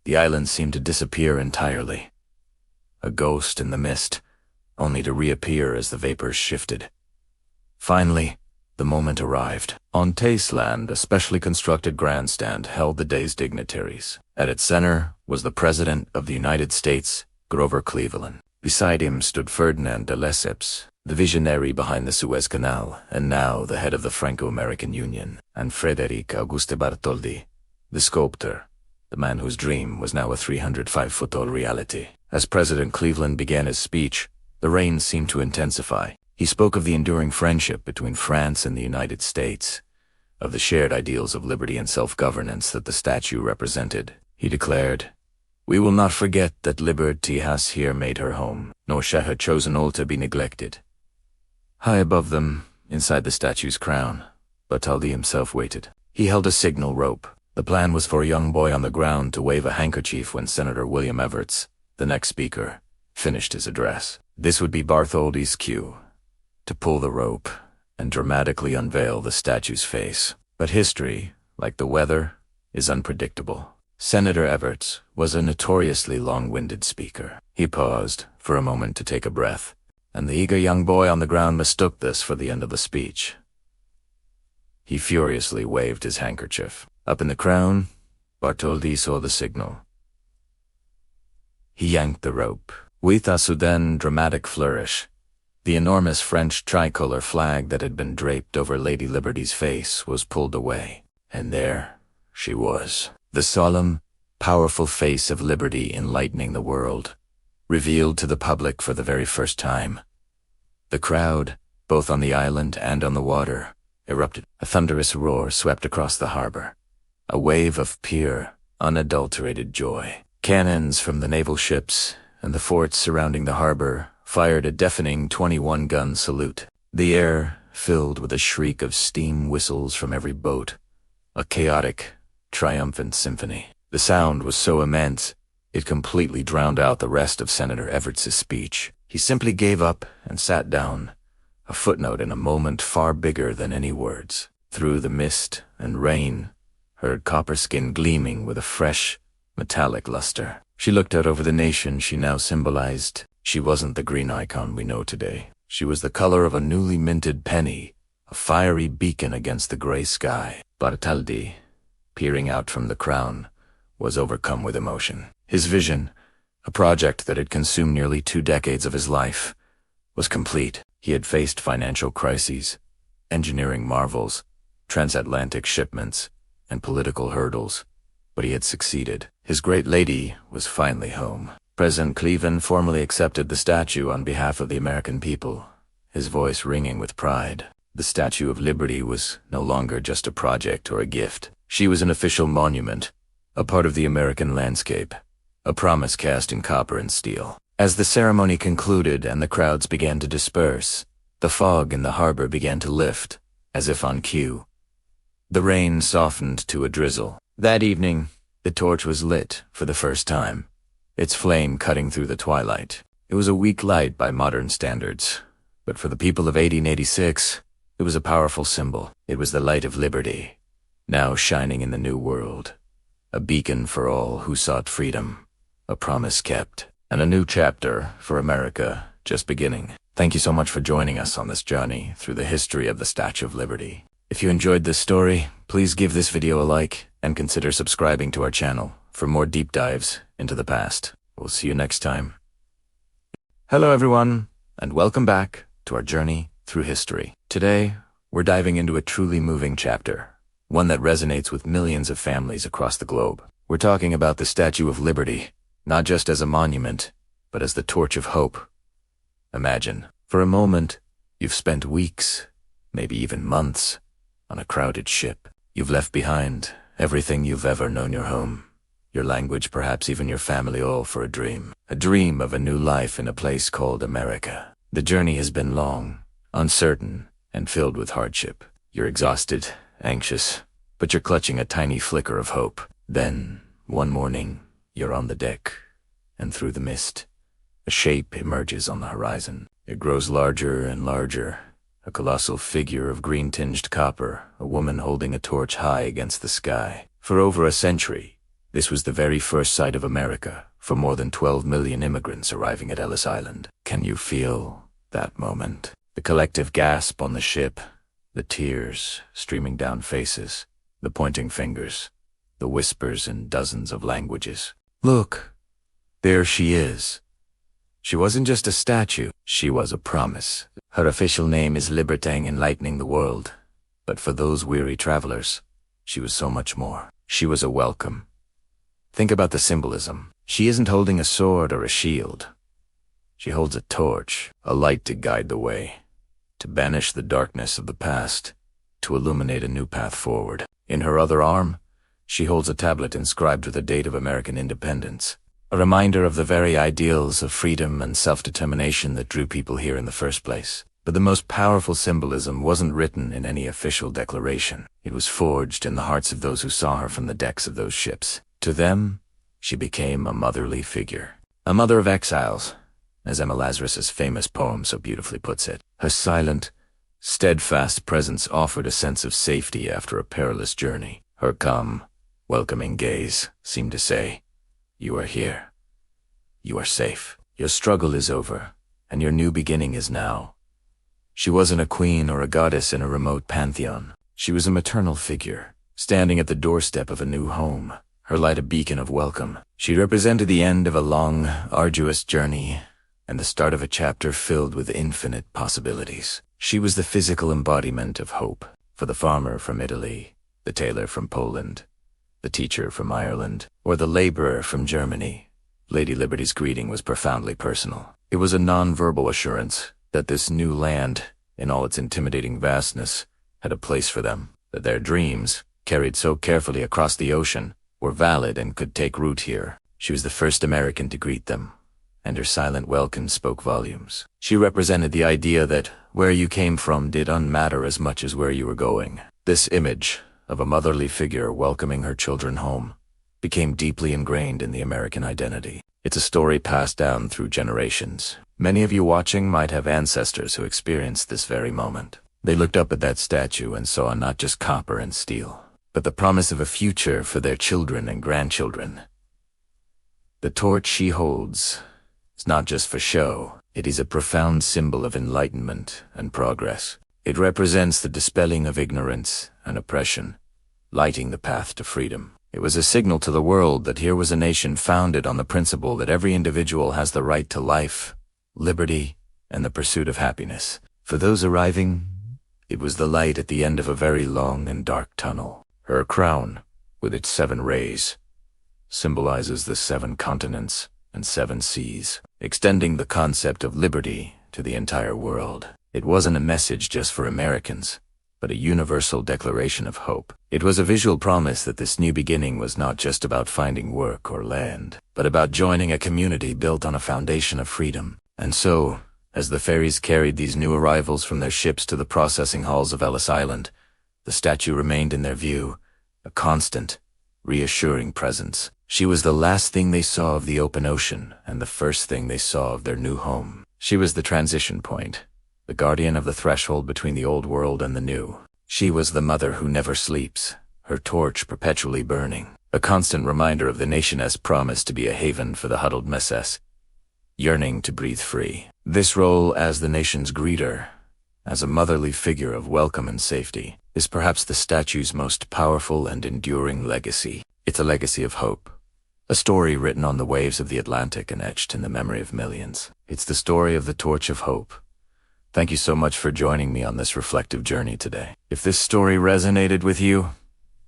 the island seemed to disappear entirely, a ghost in the mist, only to reappear as the vapors shifted. Finally, the moment arrived. On Taceland, a specially constructed grandstand held the day's dignitaries. At its center was the President of the United States, Grover Cleveland. Beside him stood Ferdinand de Lesseps, the visionary behind the Suez Canal, and now the head of the Franco-American Union, and Frédéric Auguste Bartholdi, the sculptor, the man whose dream was now a 305-foot-tall reality. As President Cleveland began his speech, the rain seemed to intensify. He spoke of the enduring friendship between France and the United States, of the shared ideals of liberty and self-governance that the statue represented. He declared, "We will not forget that liberty has here made her home, nor shall her chosen altar be neglected." High above them, inside the statue's crown, Bartholdi himself waited. He held a signal rope. The plan was for a young boy on the ground to wave a handkerchief when Senator William Evarts, the next speaker, finished his address. This would be Bartholdi's cue, to pull the rope and dramatically unveil the statue's face. But history, like the weather, is unpredictable. Senator Evarts was a notoriously long-winded speaker. He paused for a moment to take a breath, and the eager young boy on the ground mistook this for the end of the speech. He furiously waved his handkerchief. Up in the crown, Bartholdi saw the signal. He yanked the rope. With a sudden dramatic flourish, the enormous French tricolor flag that had been draped over Lady Liberty's face was pulled away, and there she was, the solemn, powerful face of liberty enlightening the world, revealed to the public for the very first time. The crowd, both on the island and on the water, erupted. A thunderous roar swept across the harbor, a wave of pure, unadulterated joy. Cannons from the naval ships and the forts surrounding the harbor fired a deafening 21-gun salute. The air filled with a shriek of steam whistles from every boat, a chaotic, triumphant symphony. The sound was so immense, it completely drowned out the rest of Senator Evarts' speech. He simply gave up and sat down, a footnote in a moment far bigger than any words. Through the mist and rain, her copper skin gleaming with a fresh, metallic luster. She looked out over the nation she now symbolized. She wasn't the green icon we know today. She was the color of a newly minted penny, a fiery beacon against the gray sky. Bartholdi, peering out from the crown, was overcome with emotion. His vision, a project that had consumed nearly 2 decades of his life, was complete. He had faced financial crises, engineering marvels, transatlantic shipments, and political hurdles, but he had succeeded. His great lady was finally home. President Cleveland formally accepted the statue on behalf of the American people, his voice ringing with pride. The Statue of Liberty was no longer just a project or a gift. She was an official monument, a part of the American landscape, a promise cast in copper and steel. As the ceremony concluded and the crowds began to disperse, the fog in the harbor began to lift, as if on cue. The rain softened to a drizzle. That evening, the torch was lit for the first time, its flame cutting through the twilight. It was a weak light by modern standards, but for the people of 1886, it was a powerful symbol. It was the light of liberty, now shining in the new world, a beacon for all who sought freedom, a promise kept, and a new chapter for America just beginning. Thank you so much for joining us on this journey through the history of the Statue of Liberty. If you enjoyed this story, please give this video a like and consider subscribing to our channel for more deep dives into the past. We'll see you next time. Hello everyone, and welcome back to our journey through history. Today, we're diving into a truly moving chapter, one that resonates with millions of families across the globe. We're talking about the Statue of Liberty, not just as a monument, but as the torch of hope. Imagine, for a moment, you've spent weeks, maybe even months, on a crowded ship. You've left behind everything you've ever known, your home, your language, perhaps even your family, all for a dream of a new life in a place called America. The journey has been long, uncertain, and filled with hardship. You're exhausted, anxious, but you're clutching a tiny flicker of hope. Then, one morning, you're on the deck, and through the mist, a shape emerges on the horizon. It grows larger and larger, a colossal figure of green-tinged copper, a woman holding a torch high against the sky. For over a century, this was the very first sight of America for more than 12 million immigrants arriving at Ellis Island. Can you feel that moment? The collective gasp on the ship, the tears streaming down faces, the pointing fingers, the whispers in dozens of languages. Look, there she is. She wasn't just a statue, she was a promise. Her official name is Libertang, enlightening the world. But for those weary travelers, she was so much more. She was a welcome. Think about the symbolism. She isn't holding a sword or a shield. She holds a torch, a light to guide the way, to banish the darkness of the past, to illuminate a new path forward. In her other arm, she holds a tablet inscribed with the date of American independence, a reminder of the very ideals of freedom and self-determination that drew people here in the first place. But the most powerful symbolism wasn't written in any official declaration. It was forged in the hearts of those who saw her from the decks of those ships. To them, she became a motherly figure, a mother of exiles, as Emma Lazarus's famous poem so beautifully puts it. Her silent, steadfast presence offered a sense of safety after a perilous journey. Her calm, welcoming gaze seemed to say, "You are here. You are safe. Your struggle is over, and your new beginning is now." She wasn't a queen or a goddess in a remote pantheon. She was a maternal figure, standing at the doorstep of a new home, her light a beacon of welcome. She represented the end of a long, arduous journey, and the start of a chapter filled with infinite possibilities. She was the physical embodiment of hope for the farmer from Italy, the tailor from Poland, the teacher from Ireland, or the laborer from Germany. Lady Liberty's greeting was profoundly personal. It was a non-verbal assurance that this new land, in all its intimidating vastness, had a place for them, that their dreams, carried so carefully across the ocean, were valid and could take root here. She was the first American to greet them, and her silent welcome spoke volumes. She represented the idea that where you came from did unmatter as much as where you were going. This image of a motherly figure welcoming her children home became deeply ingrained in the American identity. It's a story passed down through generations. Many of you watching might have ancestors who experienced this very moment. They looked up at that statue and saw not just copper and steel, but the promise of a future for their children and grandchildren. The torch she holds is not just for show. It is a profound symbol of enlightenment and progress. It represents the dispelling of ignorance and oppression, lighting the path to freedom. It was a signal to the world that here was a nation founded on the principle that every individual has the right to life, liberty, and the pursuit of happiness. For those arriving, it was the light at the end of a very long and dark tunnel. Her crown, with its 7 rays, symbolizes the 7 continents and 7 seas, extending the concept of liberty to the entire world. It wasn't a message just for Americans, but a universal declaration of hope. It was a visual promise that this new beginning was not just about finding work or land, but about joining a community built on a foundation of freedom. And so, as the ferries carried these new arrivals from their ships to the processing halls of Ellis Island, the statue remained in their view, a constant, reassuring presence. She was the last thing they saw of the open ocean and the first thing they saw of their new home. She was the transition point, the guardian of the threshold between the old world and the new. She was the mother who never sleeps, her torch perpetually burning, a constant reminder of the nation as promised to be a haven for the huddled masses, yearning to breathe free. This role as the nation's greeter, as a motherly figure of welcome and safety, is perhaps the statue's most powerful and enduring legacy. It's a legacy of hope. A story written on the waves of the Atlantic and etched in the memory of millions. It's the story of the torch of hope. Thank you so much for joining me on this reflective journey today. If this story resonated with you,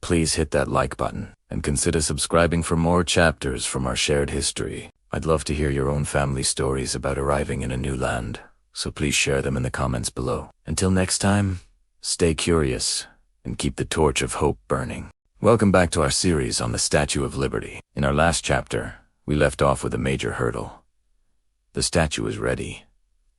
please hit that like button and consider subscribing for more chapters from our shared history. I'd love to hear your own family stories about arriving in a new land, so please share them in the comments below. Until next time, stay curious and keep the torch of hope burning. Welcome back to our series on the Statue of Liberty. In our last chapter, we left off with a major hurdle. The statue was ready,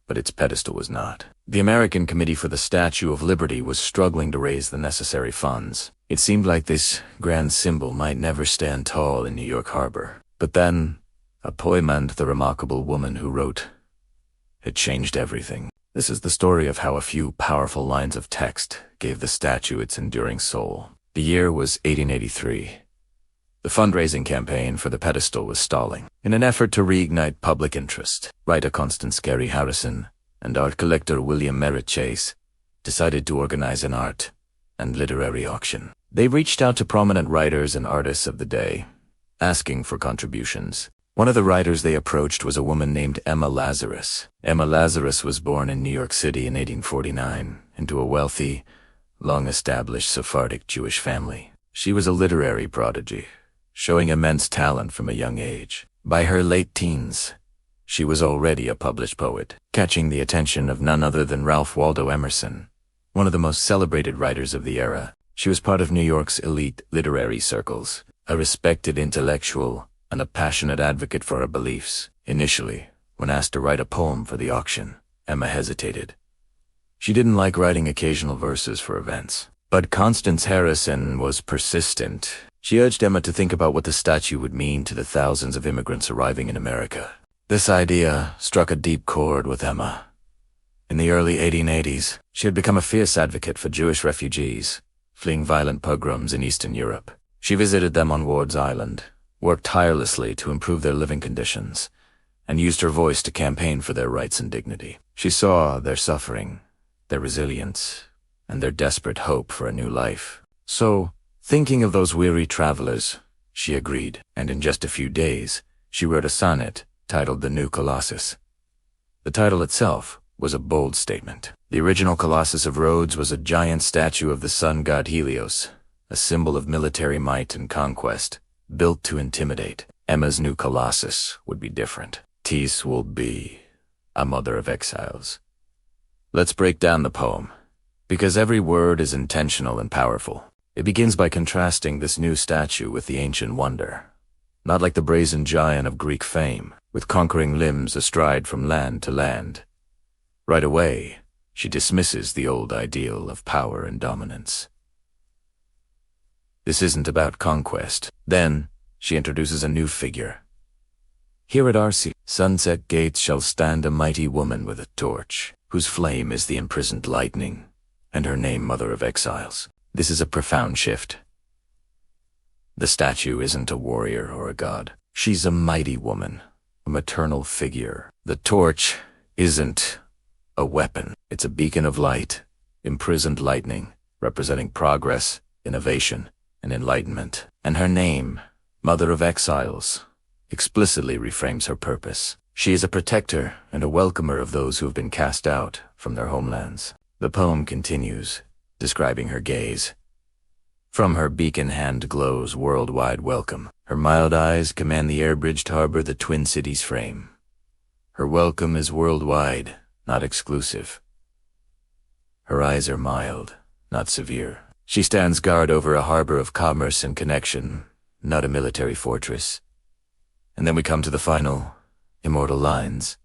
but its pedestal was not. The American Committee for the Statue of Liberty was struggling to raise the necessary funds. It seemed like this grand symbol might never stand tall in New York Harbor. But then, a poem and the remarkable woman who wrote, it changed everything. This is the story of how a few powerful lines of text gave the statue its enduring soul. The year was 1883. The fundraising campaign for the pedestal was stalling. In an effort to reignite public interest, writer Constance Cary Harrison and art collector William Merritt Chase decided to organize an art and literary auction. They reached out to prominent writers and artists of the day, asking for contributions. One of the writers they approached was a woman named Emma Lazarus. Emma Lazarus was born in New York City in 1849 into a wealthy, long-established Sephardic Jewish family. She was a literary prodigy, showing immense talent from a young age. By her late teens, she was already a published poet, catching the attention of none other than Ralph Waldo Emerson, one of the most celebrated writers of the era. She was part of New York's elite literary circles, a respected intellectual and a passionate advocate for her beliefs. Initially, when asked to write a poem for the auction, Emma hesitated. She didn't like writing occasional verses for events. But Constance Harrison was persistent. She urged Emma to think about what the statue would mean to the thousands of immigrants arriving in America. This idea struck a deep chord with Emma. In the early 1880s, she had become a fierce advocate for Jewish refugees, fleeing violent pogroms in Eastern Europe. She visited them on Ward's Island, worked tirelessly to improve their living conditions, and used her voice to campaign for their rights and dignity. She saw their suffering, their resilience, and their desperate hope for a new life. So, thinking of those weary travelers, she agreed, and in just a few days, she wrote a sonnet titled The New Colossus. The title itself was a bold statement. The original Colossus of Rhodes was a giant statue of the sun god Helios, a symbol of military might and conquest, built to intimidate. Emma's new Colossus would be different. Tis will be a mother of exiles. Let's break down the poem, because every word is intentional and powerful. It begins by contrasting this new statue with the ancient wonder, not like the brazen giant of Greek fame, with conquering limbs astride from land to land. Right away, she dismisses the old ideal of power and dominance. This isn't about conquest. Then, she introduces a new figure. Here at our sunset gates shall stand a mighty woman with a torch, whose flame is the imprisoned lightning, and her name Mother of Exiles. This is a profound shift. The statue isn't a warrior or a god. She's a mighty woman, a maternal figure. The torch isn't a weapon. It's a beacon of light, imprisoned lightning, representing progress, innovation, and enlightenment. And her name, Mother of Exiles, explicitly reframes her purpose. She is a protector and a welcomer of those who have been cast out from their homelands. The poem continues, describing her gaze. From her beacon hand glows worldwide welcome. Her mild eyes command the air-bridged harbor the Twin Cities frame. Her welcome is worldwide, not exclusive. Her eyes are mild, not severe. She stands guard over a harbor of commerce and connection, not a military fortress. And then we come to the final, immortal lines.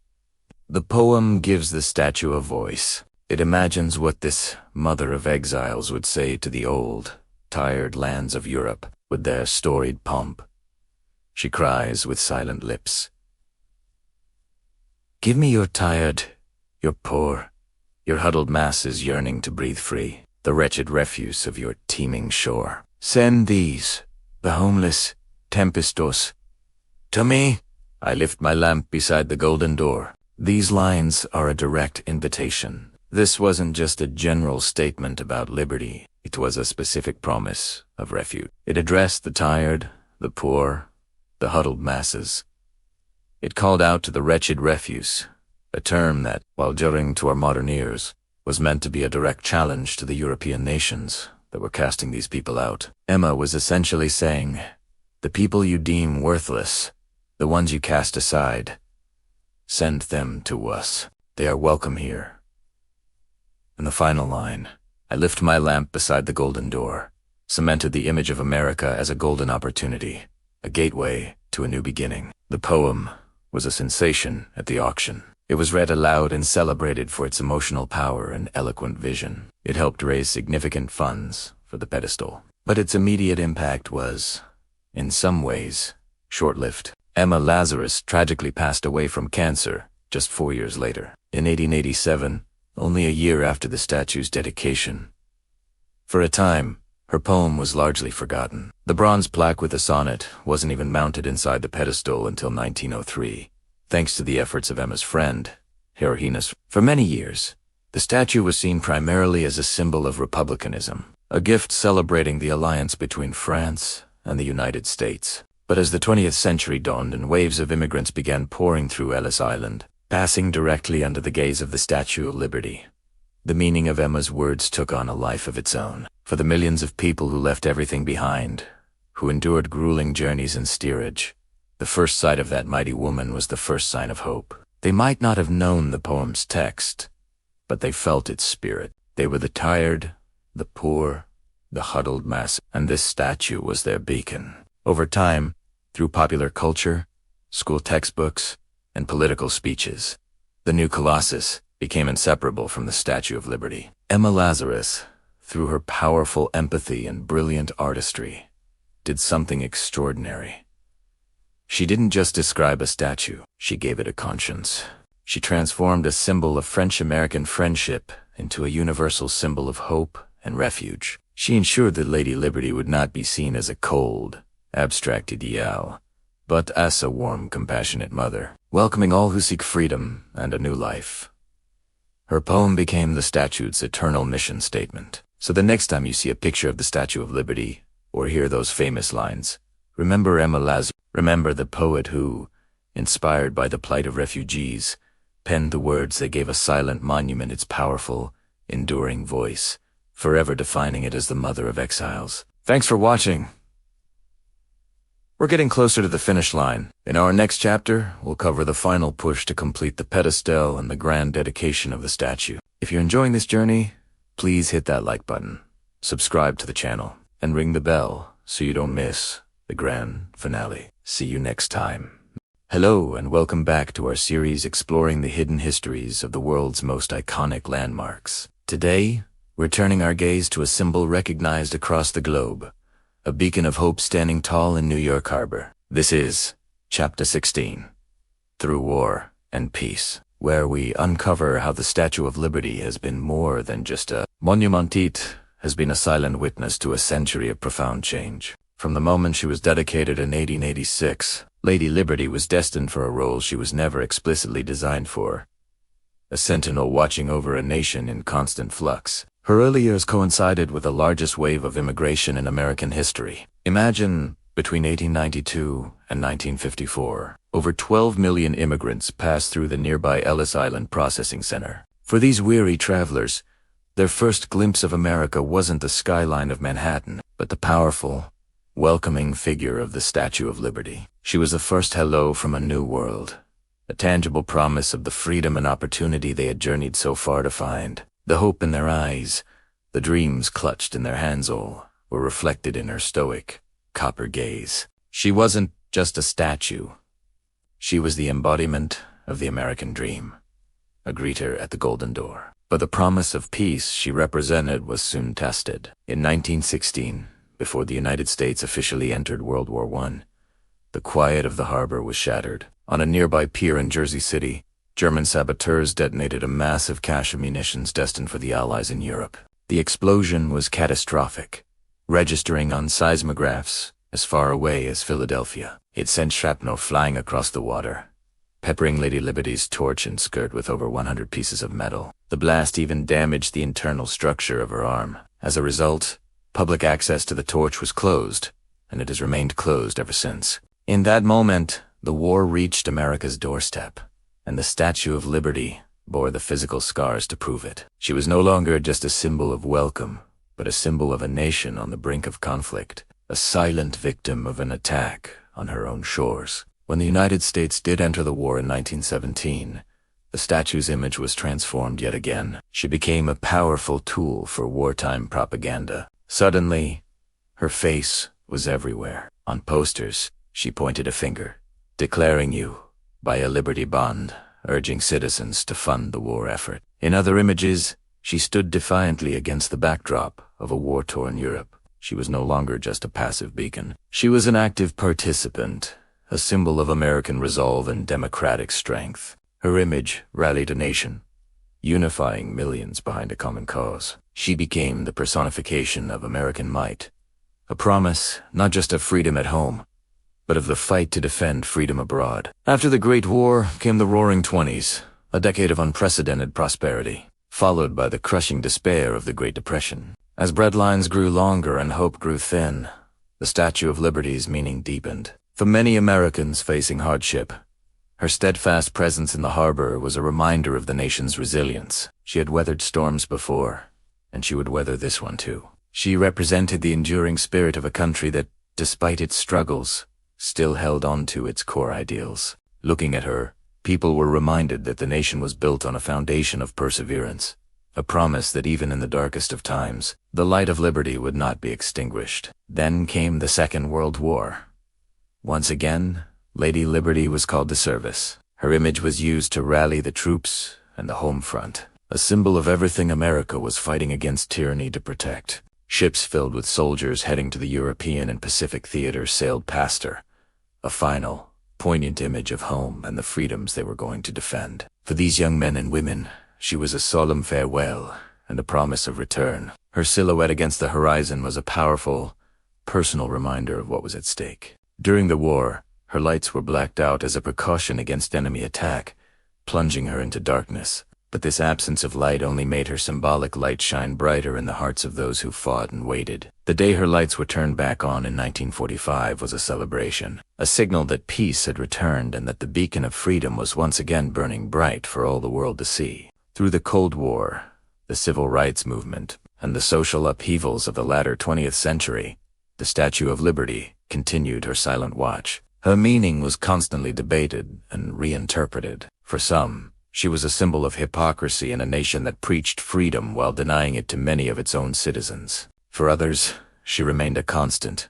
The poem gives the statue a voice. It imagines what this Mother of Exiles would say to the old, tired lands of Europe with their storied pomp. She cries with silent lips. Give me your tired, your poor, your huddled masses yearning to breathe free, the wretched refuse of your teeming shore. Send these, the homeless, tempestos, to me. I lift my lamp beside the golden door. These lines are a direct invitation. This wasn't just a general statement about liberty. It was a specific promise of refuge. It addressed the tired, the poor, the huddled masses. It called out to the wretched refuse, a term that, while jarring to our modern ears, was meant to be a direct challenge to the European nations that were casting these people out. Emma was essentially saying, the people you deem worthless, the ones you cast aside, send them to us. They are welcome here. And the final line, I lift my lamp beside the golden door, cemented the image of America as a golden opportunity, a gateway to a new beginning. The poem was a sensation at the auction. It was read aloud and celebrated for its emotional power and eloquent vision. It helped raise significant funds for the pedestal. But its immediate impact was, in some ways, short-lived. Emma Lazarus tragically passed away from cancer just 4 years later, in 1887, only a year after the statue's dedication. For a time, her poem was largely forgotten. The bronze plaque with the sonnet wasn't even mounted inside the pedestal until 1903, thanks to the efforts of Emma's friend, Her Highness. For many years, the statue was seen primarily as a symbol of republicanism, a gift celebrating the alliance between France and the United States. But as the 20th century dawned and waves of immigrants began pouring through Ellis Island, passing directly under the gaze of the Statue of Liberty, the meaning of Emma's words took on a life of its own. For the millions of people who left everything behind, who endured grueling journeys in steerage, the first sight of that mighty woman was the first sign of hope. They might not have known the poem's text, but they felt its spirit. They were the tired, the poor, the huddled mass, and this statue was their beacon. Over time, through popular culture, school textbooks, and political speeches, the new Colossus became inseparable from the Statue of Liberty. Emma Lazarus, through her powerful empathy and brilliant artistry, did something extraordinary. She didn't just describe a statue, she gave it a conscience. She transformed a symbol of French-American friendship into a universal symbol of hope and refuge. She ensured that Lady Liberty would not be seen as a cold, abstract ideal, but as a warm, compassionate mother, welcoming all who seek freedom and a new life. Her poem became the statue's eternal mission statement. So the next time you see a picture of the Statue of Liberty, or hear those famous lines, remember Emma Lazarus. Remember the poet who, inspired by the plight of refugees, penned the words that gave a silent monument its powerful, enduring voice, forever defining it as the mother of exiles. Thanks for watching. We're getting closer to the finish line. In our next chapter, we'll cover the final push to complete the pedestal and the grand dedication of the statue. If you're enjoying this journey, please hit that like button, subscribe to the channel, and ring the bell so you don't miss the grand finale. See you next time. Hello and welcome back to our series exploring the hidden histories of the world's most iconic landmarks. Today, we're turning our gaze to a symbol recognized across the globe, a beacon of hope standing tall in New York Harbor. This is Chapter 16, Through War and Peace, where we uncover how the Statue of Liberty has been more than just a monument. It has been a silent witness to a century of profound change. From the moment she was dedicated in 1886, Lady Liberty was destined for a role she was never explicitly designed for, a sentinel watching over a nation in constant flux. Her early years coincided with the largest wave of immigration in American history. Imagine, between 1892 and 1954, over 12 million immigrants passed through the nearby Ellis Island Processing Center. For these weary travelers, their first glimpse of America wasn't the skyline of Manhattan, but the powerful, welcoming figure of the Statue of Liberty. She was the first hello from a new world, a tangible promise of the freedom and opportunity they had journeyed so far to find. The hope in their eyes, the dreams clutched in their hands all, were reflected in her stoic, copper gaze. She wasn't just a statue. She was the embodiment of the American dream, a greeter at the golden door. But the promise of peace she represented was soon tested. In 1916, before the United States officially entered World War I, the quiet of the harbor was shattered. On a nearby pier in Jersey City, German saboteurs detonated a massive cache of munitions destined for the Allies in Europe. The explosion was catastrophic, registering on seismographs as far away as Philadelphia. It sent shrapnel flying across the water, peppering Lady Liberty's torch and skirt with over 100 pieces of metal. The blast even damaged the internal structure of her arm. As a result, public access to the torch was closed, and it has remained closed ever since. In that moment, the war reached America's doorstep, and the Statue of Liberty bore the physical scars to prove it. She was no longer just a symbol of welcome, but a symbol of a nation on the brink of conflict, a silent victim of an attack on her own shores. When the United States did enter the war in 1917, the statue's image was transformed yet again. She became a powerful tool for wartime propaganda. Suddenly, her face was everywhere. On posters, she pointed a finger, declaring you by a Liberty Bond, urging citizens to fund the war effort. In other images, she stood defiantly against the backdrop of a war-torn Europe. She was no longer just a passive beacon. She was an active participant, a symbol of American resolve and democratic strength. Her image rallied a nation, unifying millions behind a common cause. She became the personification of American might, a promise not just of freedom at home, but of the fight to defend freedom abroad. After the Great War came the Roaring Twenties, a decade of unprecedented prosperity, followed by the crushing despair of the Great Depression. As breadlines grew longer and hope grew thin, the Statue of Liberty's meaning deepened. For many Americans facing hardship, her steadfast presence in the harbor was a reminder of the nation's resilience. She had weathered storms before, and she would weather this one too. She represented the enduring spirit of a country that, despite its struggles, still held on to its core ideals. Looking at her, people were reminded that the nation was built on a foundation of perseverance, a promise that even in the darkest of times, the light of liberty would not be extinguished. Then came the Second World War. Once again, Lady Liberty was called to service. Her image was used to rally the troops and the home front, a symbol of everything America was fighting against tyranny to protect. Ships filled with soldiers heading to the European and Pacific theaters sailed past her, a final, poignant image of home and the freedoms they were going to defend. For these young men and women, she was a solemn farewell and a promise of return. Her silhouette against the horizon was a powerful, personal reminder of what was at stake. During the war, her lights were blacked out as a precaution against enemy attack, plunging her into darkness. But this absence of light only made her symbolic light shine brighter in the hearts of those who fought and waited. The day her lights were turned back on in 1945 was a celebration, a signal that peace had returned and that the beacon of freedom was once again burning bright for all the world to see. Through the Cold War, the civil rights movement, and the social upheavals of the latter 20th century, the Statue of Liberty continued her silent watch. Her meaning was constantly debated and reinterpreted. For some, she was a symbol of hypocrisy in a nation that preached freedom while denying it to many of its own citizens. For others, she remained a constant,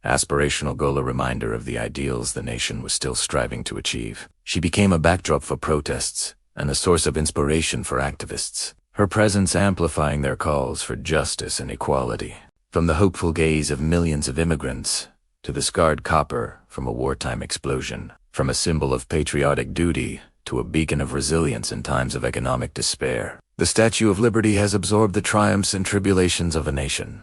aspirational goal, a reminder of the ideals the nation was still striving to achieve. She became a backdrop for protests and a source of inspiration for activists, her presence amplifying their calls for justice and equality. From the hopeful gaze of millions of immigrants to the scarred copper from a wartime explosion, from a symbol of patriotic duty to a beacon of resilience in times of economic despair, the Statue of Liberty has absorbed the triumphs and tribulations of a nation.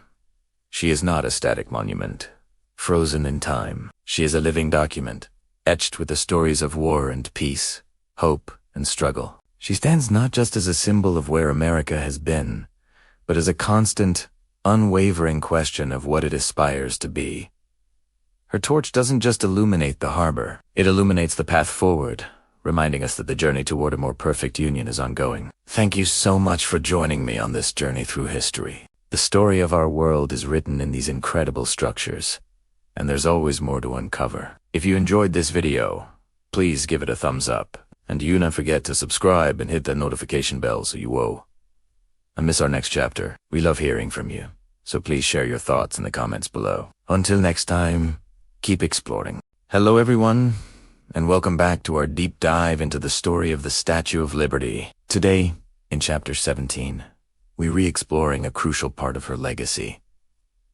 She is not a static monument, frozen in time. She is a living document, etched with the stories of war and peace, hope and struggle. She stands not just as a symbol of where America has been, but as a constant, unwavering question of what it aspires to be. Her torch doesn't just illuminate the harbor, it illuminates the path forward, reminding us that the journey toward a more perfect union is ongoing. Thank you so much for joining me on this journey through history. The story of our world is written in these incredible structures, and there's always more to uncover. If you enjoyed this video, please give it a thumbs up, and do not forget to subscribe and hit that notification bell so you won't miss our next chapter. We love hearing from you, so please share your thoughts in the comments below. Until next time, keep exploring. Hello everyone, and welcome back to our deep dive into the story of the Statue of Liberty. Today, in Chapter 17, we're re-exploring a crucial part of her legacy,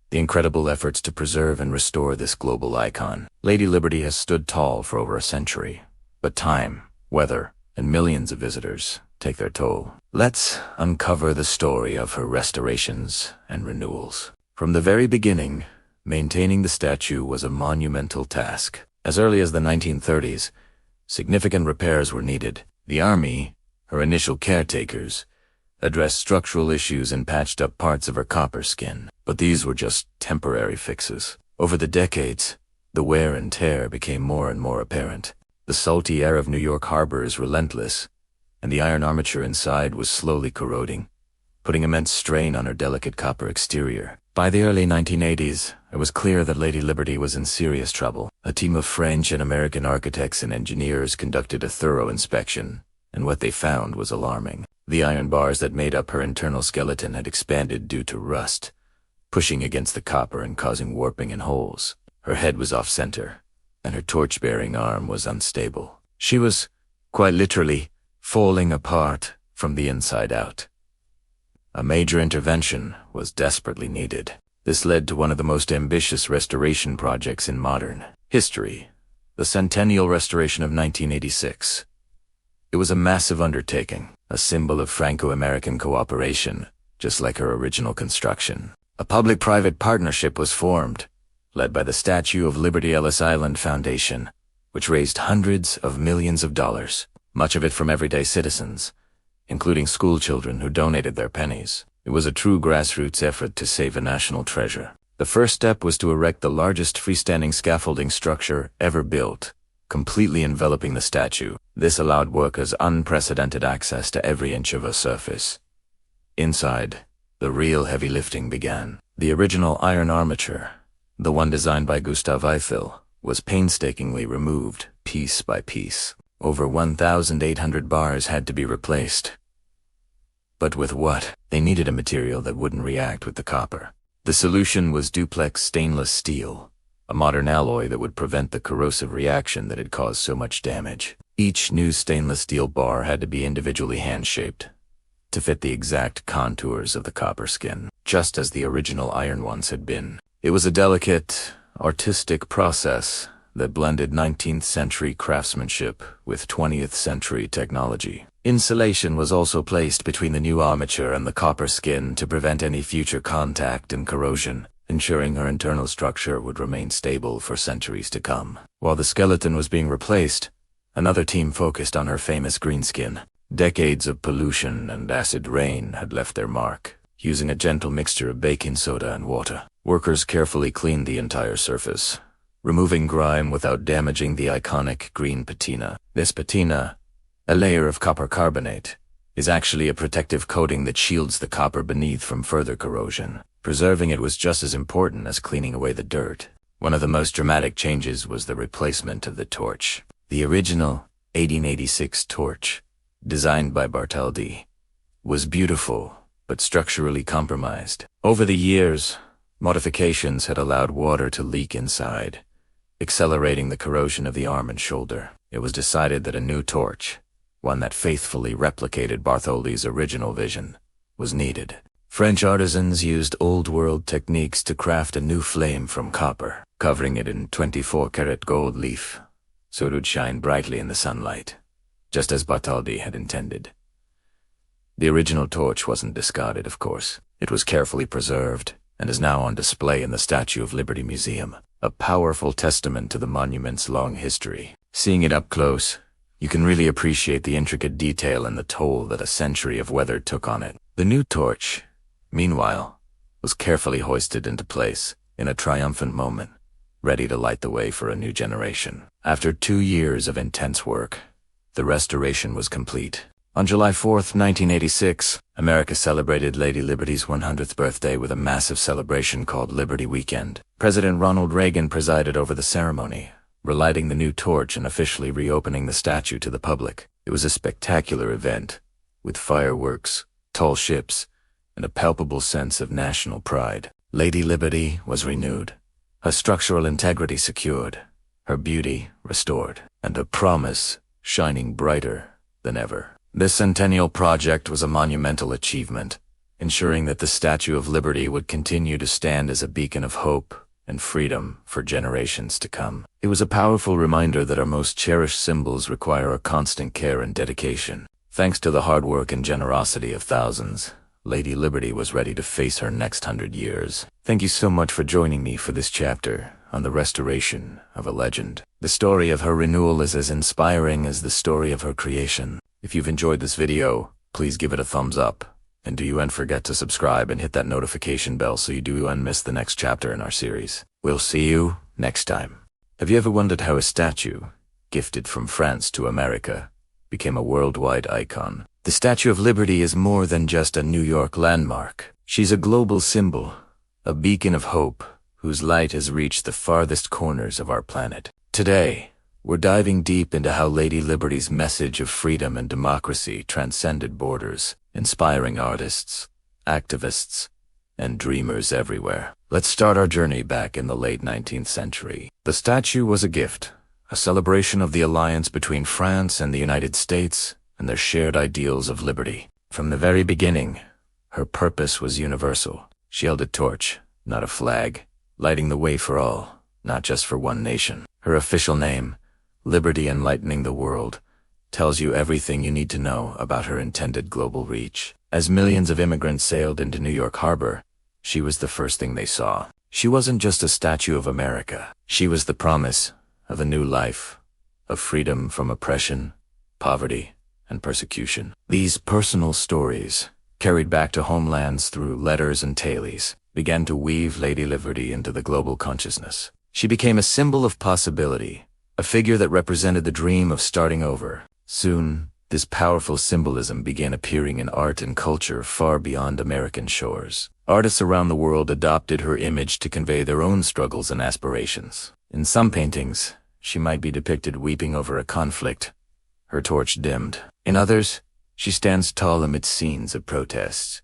the incredible efforts to preserve and restore this global icon. Lady Liberty has stood tall for over a century, but time, weather, and millions of visitors take their toll. Let's uncover the story of her restorations and renewals. From the very beginning, maintaining the statue was a monumental task. As early as the 1930s, Significant repairs were needed. The Army, her initial caretakers, addressed structural issues and patched up parts of her copper skin. But these were just temporary fixes. Over the decades, the wear and tear became more and more apparent. The salty air of New York Harbor is relentless, and the iron armature inside was slowly corroding, putting immense strain on her delicate copper exterior. By the early 1980s, it was clear that Lady Liberty was in serious trouble. A team of French and American architects and engineers conducted a thorough inspection, and what they found was alarming. The iron bars that made up her internal skeleton had expanded due to rust, pushing against the copper and causing warping and holes. Her head was off-center, and her torch-bearing arm was unstable. She was, quite literally, falling apart from the inside out. A major intervention was desperately needed. This led to one of the most ambitious restoration projects in modern history, the Centennial restoration of 1986. It was a massive undertaking, a symbol of Franco-American cooperation, just like her original construction. A public-private partnership was formed, led by the Statue of Liberty Ellis Island Foundation, which raised hundreds of millions of dollars, much of it from everyday citizens, including schoolchildren who donated their pennies. It was a true grassroots effort to save a national treasure. The first step was to erect the largest freestanding scaffolding structure ever built, completely enveloping the statue. This allowed workers unprecedented access to every inch of her surface. Inside, the real heavy lifting began. The original iron armature, the one designed by Gustave Eiffel, was painstakingly removed, piece by piece. Over 1,800 bars had to be replaced. But with what? They needed a material that wouldn't react with the copper. The solution was duplex stainless steel, a modern alloy that would prevent the corrosive reaction that had caused so much damage. Each new stainless steel bar had to be individually hand-shaped to fit the exact contours of the copper skin, just as the original iron ones had been. It was a delicate, artistic process that blended 19th century craftsmanship with 20th century technology. Insulation was also placed between the new armature and the copper skin to prevent any future contact and corrosion, ensuring her internal structure would remain stable for centuries to come. While the skeleton was being replaced, another team focused on her famous green skin. Decades of pollution and acid rain had left their mark. Using a gentle mixture of baking soda and water, workers carefully cleaned the entire surface, removing grime without damaging the iconic green patina. This patina, a layer of copper carbonate, is actually a protective coating that shields the copper beneath from further corrosion. Preserving it was just as important as cleaning away the dirt. One of the most dramatic changes was the replacement of the torch. The original 1886 torch, designed by Bartholdi, was beautiful but structurally compromised. Over the years, modifications had allowed water to leak inside, accelerating the corrosion of the arm and shoulder. It was decided that a new torch, one that faithfully replicated Bartholdi's original vision, was needed. French artisans used old-world techniques to craft a new flame from copper, covering it in 24-karat gold leaf, so it would shine brightly in the sunlight, just as Bartholdi had intended. The original torch wasn't discarded, of course. It was carefully preserved and is now on display in the Statue of Liberty Museum, a powerful testament to the monument's long history. Seeing it up close, you can really appreciate the intricate detail and the toll that a century of weather took on it. The new torch, meanwhile, was carefully hoisted into place in a triumphant moment, ready to light the way for a new generation. After 2 years of intense work, the restoration was complete. On July 4th, 1986, America celebrated Lady Liberty's 100th birthday with a massive celebration called Liberty Weekend. President Ronald Reagan presided over the ceremony, relighting the new torch and officially reopening the statue to the public. It was a spectacular event, with fireworks, tall ships, and a palpable sense of national pride. Lady Liberty was renewed, her structural integrity secured, her beauty restored, and her promise shining brighter than ever. This Centennial project was a monumental achievement, ensuring that the Statue of Liberty would continue to stand as a beacon of hope and freedom for generations to come. It was a powerful reminder that our most cherished symbols require a constant care and dedication. Thanks to the hard work and generosity of thousands, Lady Liberty was ready to face her next 100 years. Thank you so much for joining me for this chapter on the restoration of a legend. The story of her renewal is as inspiring as the story of her creation. If you've enjoyed this video, please give it a thumbs up. And don't forget to subscribe and hit that notification bell so you don't miss the next chapter in our series. We'll see you next time. Have you ever wondered how a statue, gifted from France to America, became a worldwide icon? The Statue of Liberty is more than just a New York landmark. She's a global symbol, a beacon of hope, whose light has reached the farthest corners of our planet. Today, we're diving deep into how Lady Liberty's message of freedom and democracy transcended borders, inspiring artists, activists, and dreamers everywhere. Let's start our journey back in the late 19th century. The statue was a gift, a celebration of the alliance between France and the United States and their shared ideals of liberty. From the very beginning, her purpose was universal. She held a torch, not a flag, lighting the way for all, not just for one nation. Her official name, Liberty Enlightening the World, tells you everything you need to know about her intended global reach. As millions of immigrants sailed into New York Harbor, she was the first thing they saw. She wasn't just a statue of America. She was the promise of a new life, of freedom from oppression, poverty, and persecution. These personal stories, carried back to homelands through letters and tailies, began to weave Lady Liberty into the global consciousness. She became a symbol of possibility, a figure that represented the dream of starting over. Soon, this powerful symbolism began appearing in art and culture far beyond American shores. Artists around the world adopted her image to convey their own struggles and aspirations. In some paintings, she might be depicted weeping over a conflict, her torch dimmed. In others, she stands tall amid scenes of protests,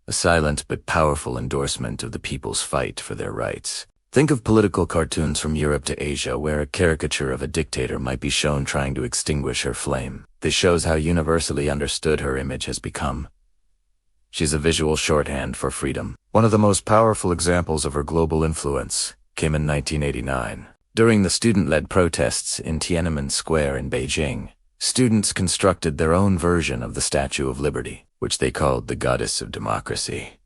a silent but powerful endorsement of the people's fight for their rights. Think of political cartoons from Europe to Asia where a caricature of a dictator might be shown trying to extinguish her flame. This shows how universally understood her image has become. She's a visual shorthand for freedom. One of the most powerful examples of her global influence came in 1989. During the student-led protests in Tiananmen Square in Beijing, students constructed their own version of the Statue of Liberty, which they called the Goddess of Democracy.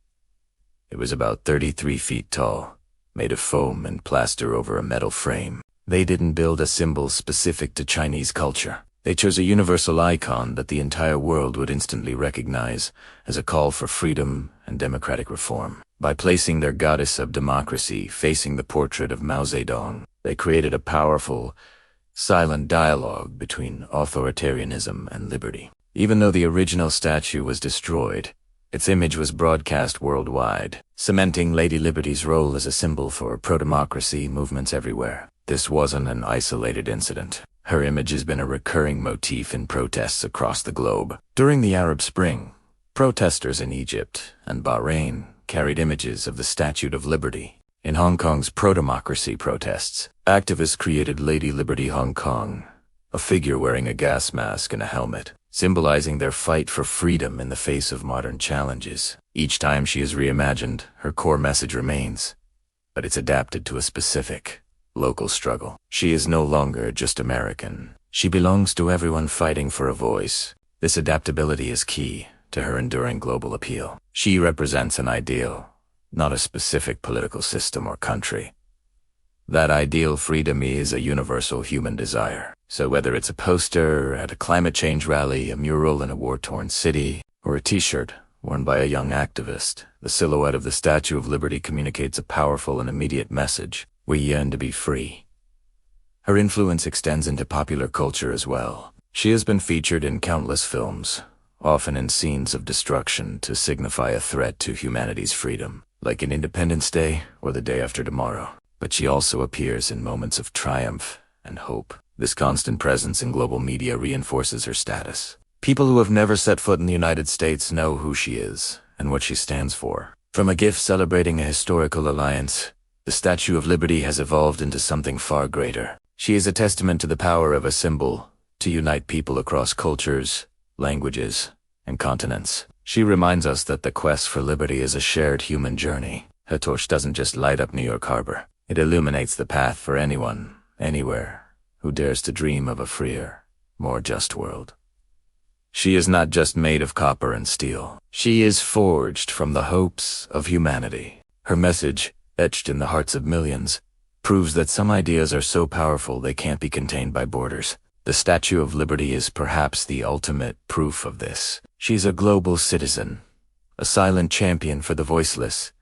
It was about 33 feet tall, made of foam and plaster over a metal frame. They didn't build a symbol specific to Chinese culture. They chose a universal icon that the entire world would instantly recognize as a call for freedom and democratic reform. By placing their Goddess of Democracy facing the portrait of Mao Zedong, they created a powerful, silent dialogue between authoritarianism and liberty. Even though the original statue was destroyed, its image was broadcast worldwide, cementing Lady Liberty's role as a symbol for pro-democracy movements everywhere. This wasn't an isolated incident. Her image has been a recurring motif in protests across the globe. During the Arab Spring, protesters in Egypt and Bahrain carried images of the Statue of Liberty. In Hong Kong's pro-democracy protests, activists created Lady Liberty Hong Kong, a figure wearing a gas mask and a helmet, symbolizing their fight for freedom in the face of modern challenges. Each time she is reimagined, her core message remains, but it's adapted to a specific, local struggle. She is no longer just American. She belongs to everyone fighting for a voice. This adaptability is key to her enduring global appeal. She represents an ideal, not a specific political system or country. That ideal freedom is a universal human desire. So whether it's a poster at a climate change rally, a mural in a war-torn city, or a t-shirt worn by a young activist, the silhouette of the Statue of Liberty communicates a powerful and immediate message. We yearn to be free. Her influence extends into popular culture as well. She has been featured in countless films, often in scenes of destruction to signify a threat to humanity's freedom, like in Independence Day or The Day After Tomorrow. But she also appears in moments of triumph and hope. This constant presence in global media reinforces her status. People who have never set foot in the United States know who she is and what she stands for. From a gift celebrating a historical alliance, the Statue of Liberty has evolved into something far greater. She is a testament to the power of a symbol to unite people across cultures, languages, and continents. She reminds us that the quest for liberty is a shared human journey. Her torch doesn't just light up New York Harbor. It illuminates the path for anyone, anywhere, who dares to dream of a freer, more just world. She is not just made of copper and steel. She is forged from the hopes of humanity. Her message, etched in the hearts of millions, proves that some ideas are so powerful they can't be contained by borders. The Statue of Liberty is perhaps the ultimate proof of this. She's a global citizen, a silent champion for the voiceless,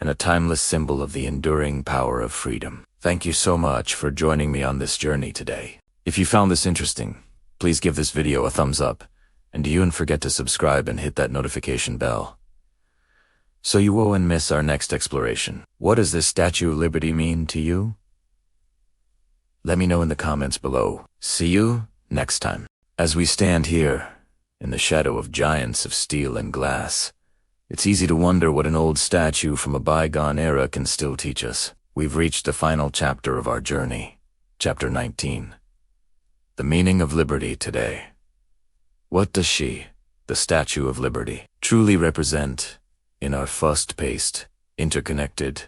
and a timeless symbol of the enduring power of freedom. Thank you so much for joining me on this journey today. If you found this interesting, please give this video a thumbs up, and don't forget to subscribe and hit that notification bell, so you won't miss our next exploration. What does this Statue of Liberty mean to you? Let me know in the comments below. See you next time. As we stand here, in the shadow of giants of steel and glass, it's easy to wonder what an old statue from a bygone era can still teach us. We've reached the final chapter of our journey, chapter 19. The meaning of liberty today. What does she, the Statue of Liberty, truly represent in our fast-paced, interconnected,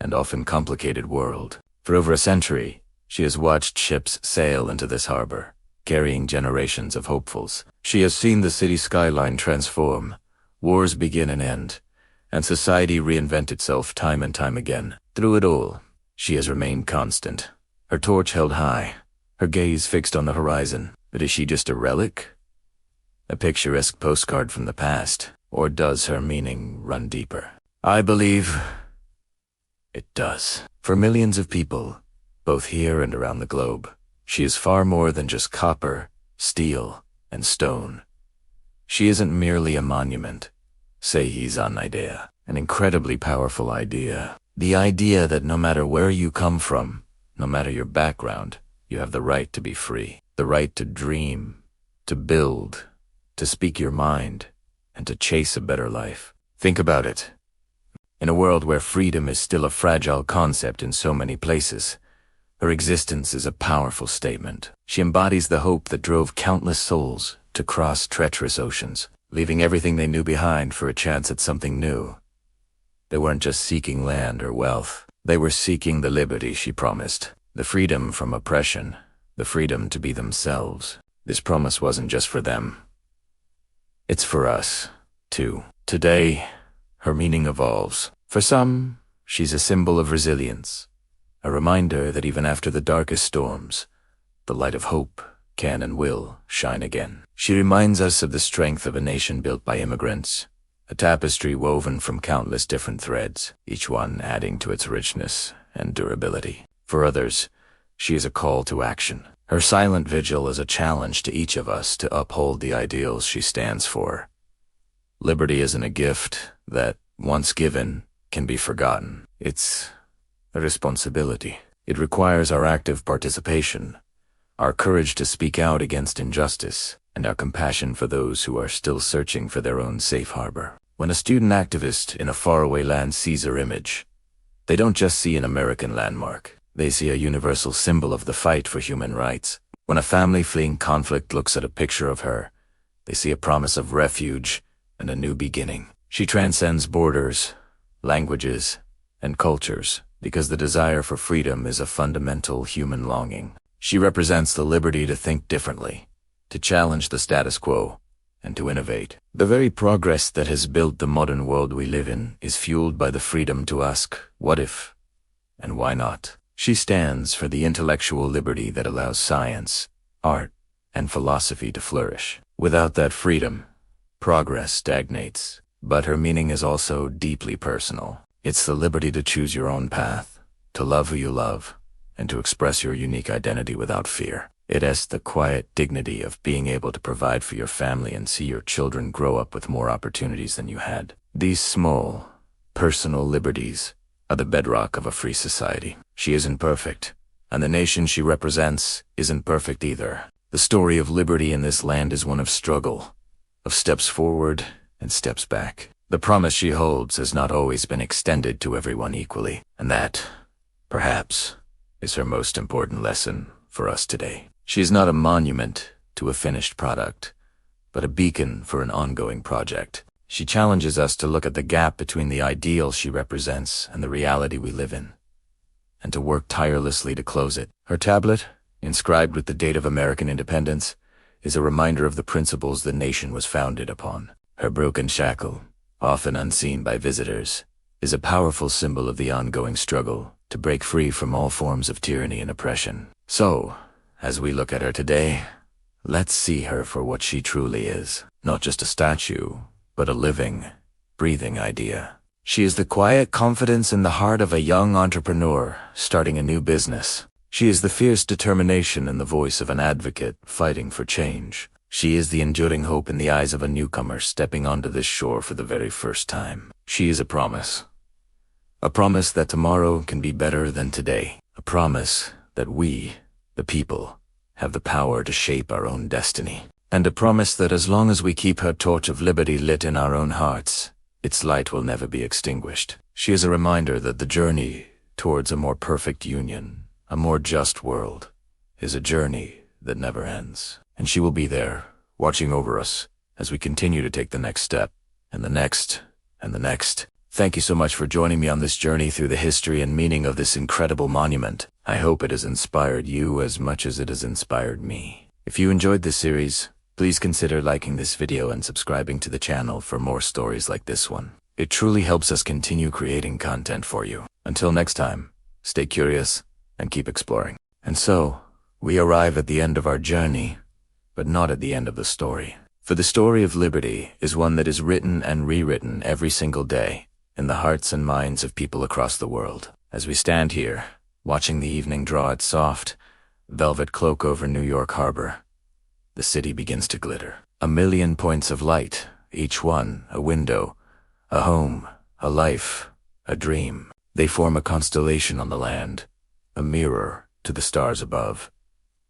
and often complicated world? For over a century, she has watched ships sail into this harbor, carrying generations of hopefuls. She has seen the city skyline transform, wars begin and end, and society reinvent itself time and time again. Through it all, she has remained constant, her torch held high, her gaze fixed on the horizon. But is she just a relic? A picturesque postcard from the past? Or does her meaning run deeper? I believe it does. For millions of people, both here and around the globe, she is far more than just copper, steel, and stone. She isn't merely a monument. Say he's an idea. An incredibly powerful idea. The idea that no matter where you come from, no matter your background, you have the right to be free. The right to dream, to build, to speak your mind, and to chase a better life. Think about it. In a world where freedom is still a fragile concept in so many places, her existence is a powerful statement. She embodies the hope that drove countless souls to cross treacherous oceans, leaving everything they knew behind for a chance at something new. They weren't just seeking land or wealth. They were seeking the liberty she promised, the freedom from oppression, the freedom to be themselves. This promise wasn't just for them. It's for us, too. Today, her meaning evolves. For some, she's a symbol of resilience, a reminder that even after the darkest storms, the light of hope can and will shine again. She reminds us of the strength of a nation built by immigrants, a tapestry woven from countless different threads, each one adding to its richness and durability. For others, she is a call to action. Her silent vigil is a challenge to each of us to uphold the ideals she stands for. Liberty isn't a gift that, once given, can be forgotten. It's a responsibility. It requires our active participation, our courage to speak out against injustice, and our compassion for those who are still searching for their own safe harbor. When a student activist in a faraway land sees her image, they don't just see an American landmark. They see a universal symbol of the fight for human rights. When a family fleeing conflict looks at a picture of her, they see a promise of refuge and a new beginning. She transcends borders, languages, and cultures because the desire for freedom is a fundamental human longing. She represents the liberty to think differently, to challenge the status quo, and to innovate. The very progress that has built the modern world we live in is fueled by the freedom to ask, what if, and why not? She stands for the intellectual liberty that allows science, art, and philosophy to flourish. Without that freedom, progress stagnates. But her meaning is also deeply personal. It's the liberty to choose your own path, to love who you love, and to express your unique identity without fear. It has the quiet dignity of being able to provide for your family and see your children grow up with more opportunities than you had. These small, personal liberties are the bedrock of a free society. She isn't perfect, and the nation she represents isn't perfect either. The story of liberty in this land is one of struggle, of steps forward and steps back. The promise she holds has not always been extended to everyone equally, and that, perhaps, is her most important lesson for us today. She is not a monument to a finished product, but a beacon for an ongoing project. She challenges us to look at the gap between the ideal she represents and the reality we live in, and to work tirelessly to close it. Her tablet, inscribed with the date of American independence, is a reminder of the principles the nation was founded upon. Her broken shackle, often unseen by visitors, is a powerful symbol of the ongoing struggle to to break free from all forms of tyranny and oppression. So, as we look at her today, let's see her for what she truly is. Not just a statue, but a living, breathing idea. She is the quiet confidence in the heart of a young entrepreneur starting a new business. She is the fierce determination in the voice of an advocate fighting for change. She is the enduring hope in the eyes of a newcomer stepping onto this shore for the very first time. She is a promise. A promise that tomorrow can be better than today. A promise that we, the people, have the power to shape our own destiny. And a promise that as long as we keep her torch of liberty lit in our own hearts, its light will never be extinguished. She is a reminder that the journey towards a more perfect union, a more just world, is a journey that never ends. And she will be there, watching over us, as we continue to take the next step, and the next, and the next. Thank you so much for joining me on this journey through the history and meaning of this incredible monument. I hope it has inspired you as much as it has inspired me. If you enjoyed this series, please consider liking this video and subscribing to the channel for more stories like this one. It truly helps us continue creating content for you. Until next time, stay curious and keep exploring. And so, we arrive at the end of our journey, but not at the end of the story. For the story of liberty is one that is written and rewritten every single day in the hearts and minds of people across the world. As we stand here, watching the evening draw its soft, velvet cloak over New York Harbor, the city begins to glitter. A million points of light, each one a window, a home, a life, a dream. They form a constellation on the land, a mirror to the stars above.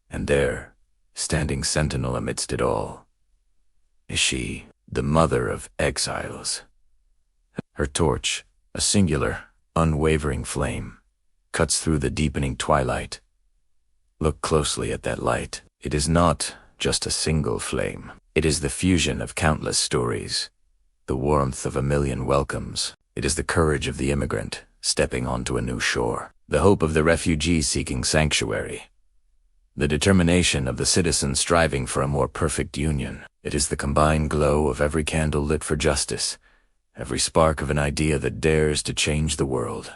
And there, standing sentinel amidst it all, is she, the mother of exiles. Her torch, a singular, unwavering flame, cuts through the deepening twilight. Look closely at that light. It is not just a single flame. It is the fusion of countless stories, the warmth of a million welcomes. It is the courage of the immigrant stepping onto a new shore, the hope of the refugee seeking sanctuary, the determination of the citizen striving for a more perfect union. It is the combined glow of every candle lit for justice, every spark of an idea that dares to change the world.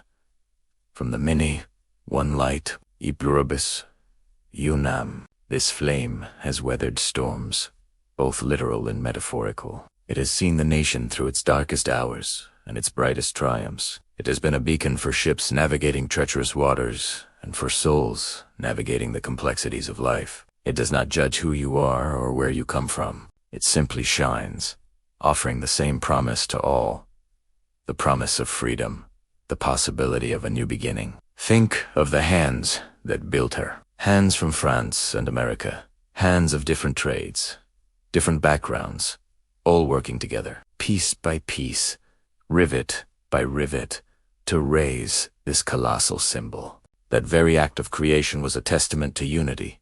From the many, one light, e pluribus, unam. This flame has weathered storms, both literal and metaphorical. It has seen the nation through its darkest hours and its brightest triumphs. It has been a beacon for ships navigating treacherous waters and for souls navigating the complexities of life. It does not judge who you are or where you come from. It simply shines, offering the same promise to all, the promise of freedom, the possibility of a new beginning. Think of the hands that built her. Hands from France and America, hands of different trades, different backgrounds, all working together, piece by piece, rivet by rivet, to raise this colossal symbol. That very act of creation was a testament to unity,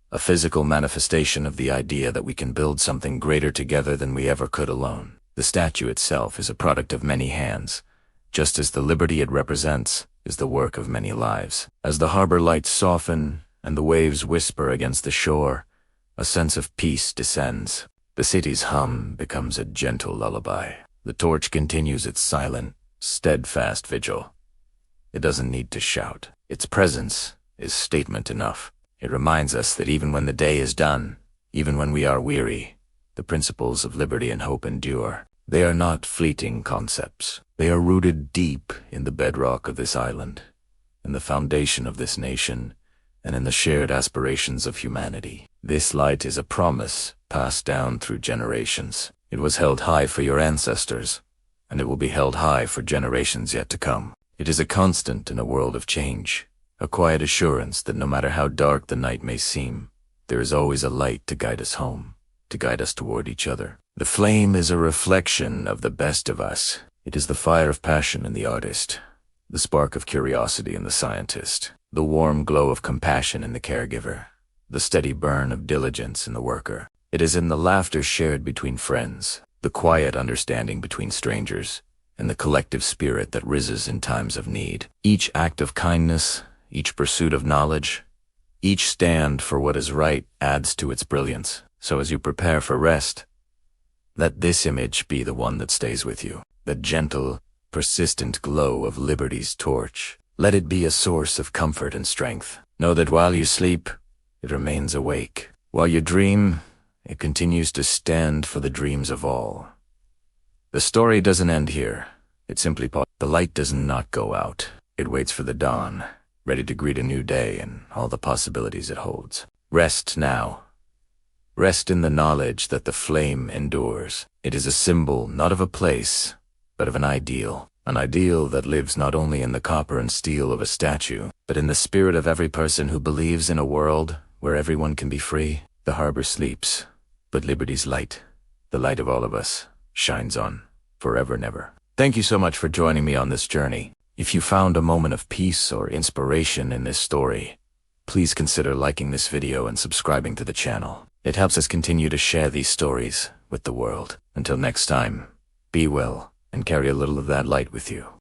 a physical manifestation of the idea that we can build something greater together than we ever could alone. The statue itself is a product of many hands, just as the liberty it represents is the work of many lives. As the harbor lights soften and the waves whisper against the shore, a sense of peace descends. The city's hum becomes a gentle lullaby. The torch continues its silent, steadfast vigil. It doesn't need to shout. Its presence is statement enough. It reminds us that even when the day is done, even when we are weary, the principles of liberty and hope endure. They are not fleeting concepts. They are rooted deep in the bedrock of this island, in the foundation of this nation, and in the shared aspirations of humanity. This light is a promise passed down through generations. It was held high for your ancestors, and it will be held high for generations yet to come. It is a constant in a world of change, a quiet assurance that no matter how dark the night may seem, there is always a light to guide us home, to guide us toward each other. The flame is a reflection of the best of us. It is the fire of passion in the artist, the spark of curiosity in the scientist, the warm glow of compassion in the caregiver, the steady burn of diligence in the worker. It is in the laughter shared between friends, the quiet understanding between strangers, and the collective spirit that rises in times of need. Each act of kindness, each pursuit of knowledge, each stand for what is right adds to its brilliance. So as you prepare for rest, let this image be the one that stays with you, the gentle, persistent glow of liberty's torch. Let it be a source of comfort and strength. Know that while you sleep, it remains awake. While you dream, it continues to stand for the dreams of all. The story doesn't end here. It simply pauses. The light does not go out. It waits for the dawn, ready to greet a new day and all the possibilities it holds. Rest now. Rest in the knowledge that the flame endures. It is a symbol not of a place, but of an ideal that lives not only in the copper and steel of a statue, but in the spirit of every person who believes in a world where everyone can be free. The harbor sleeps, but liberty's light, the light of all of us, shines on, forever and ever. Thank you so much for joining me on this journey. If you found a moment of peace or inspiration in this story, please consider liking this video and subscribing to the channel. It helps us continue to share these stories with the world. Until next time, be well and carry a little of that light with you.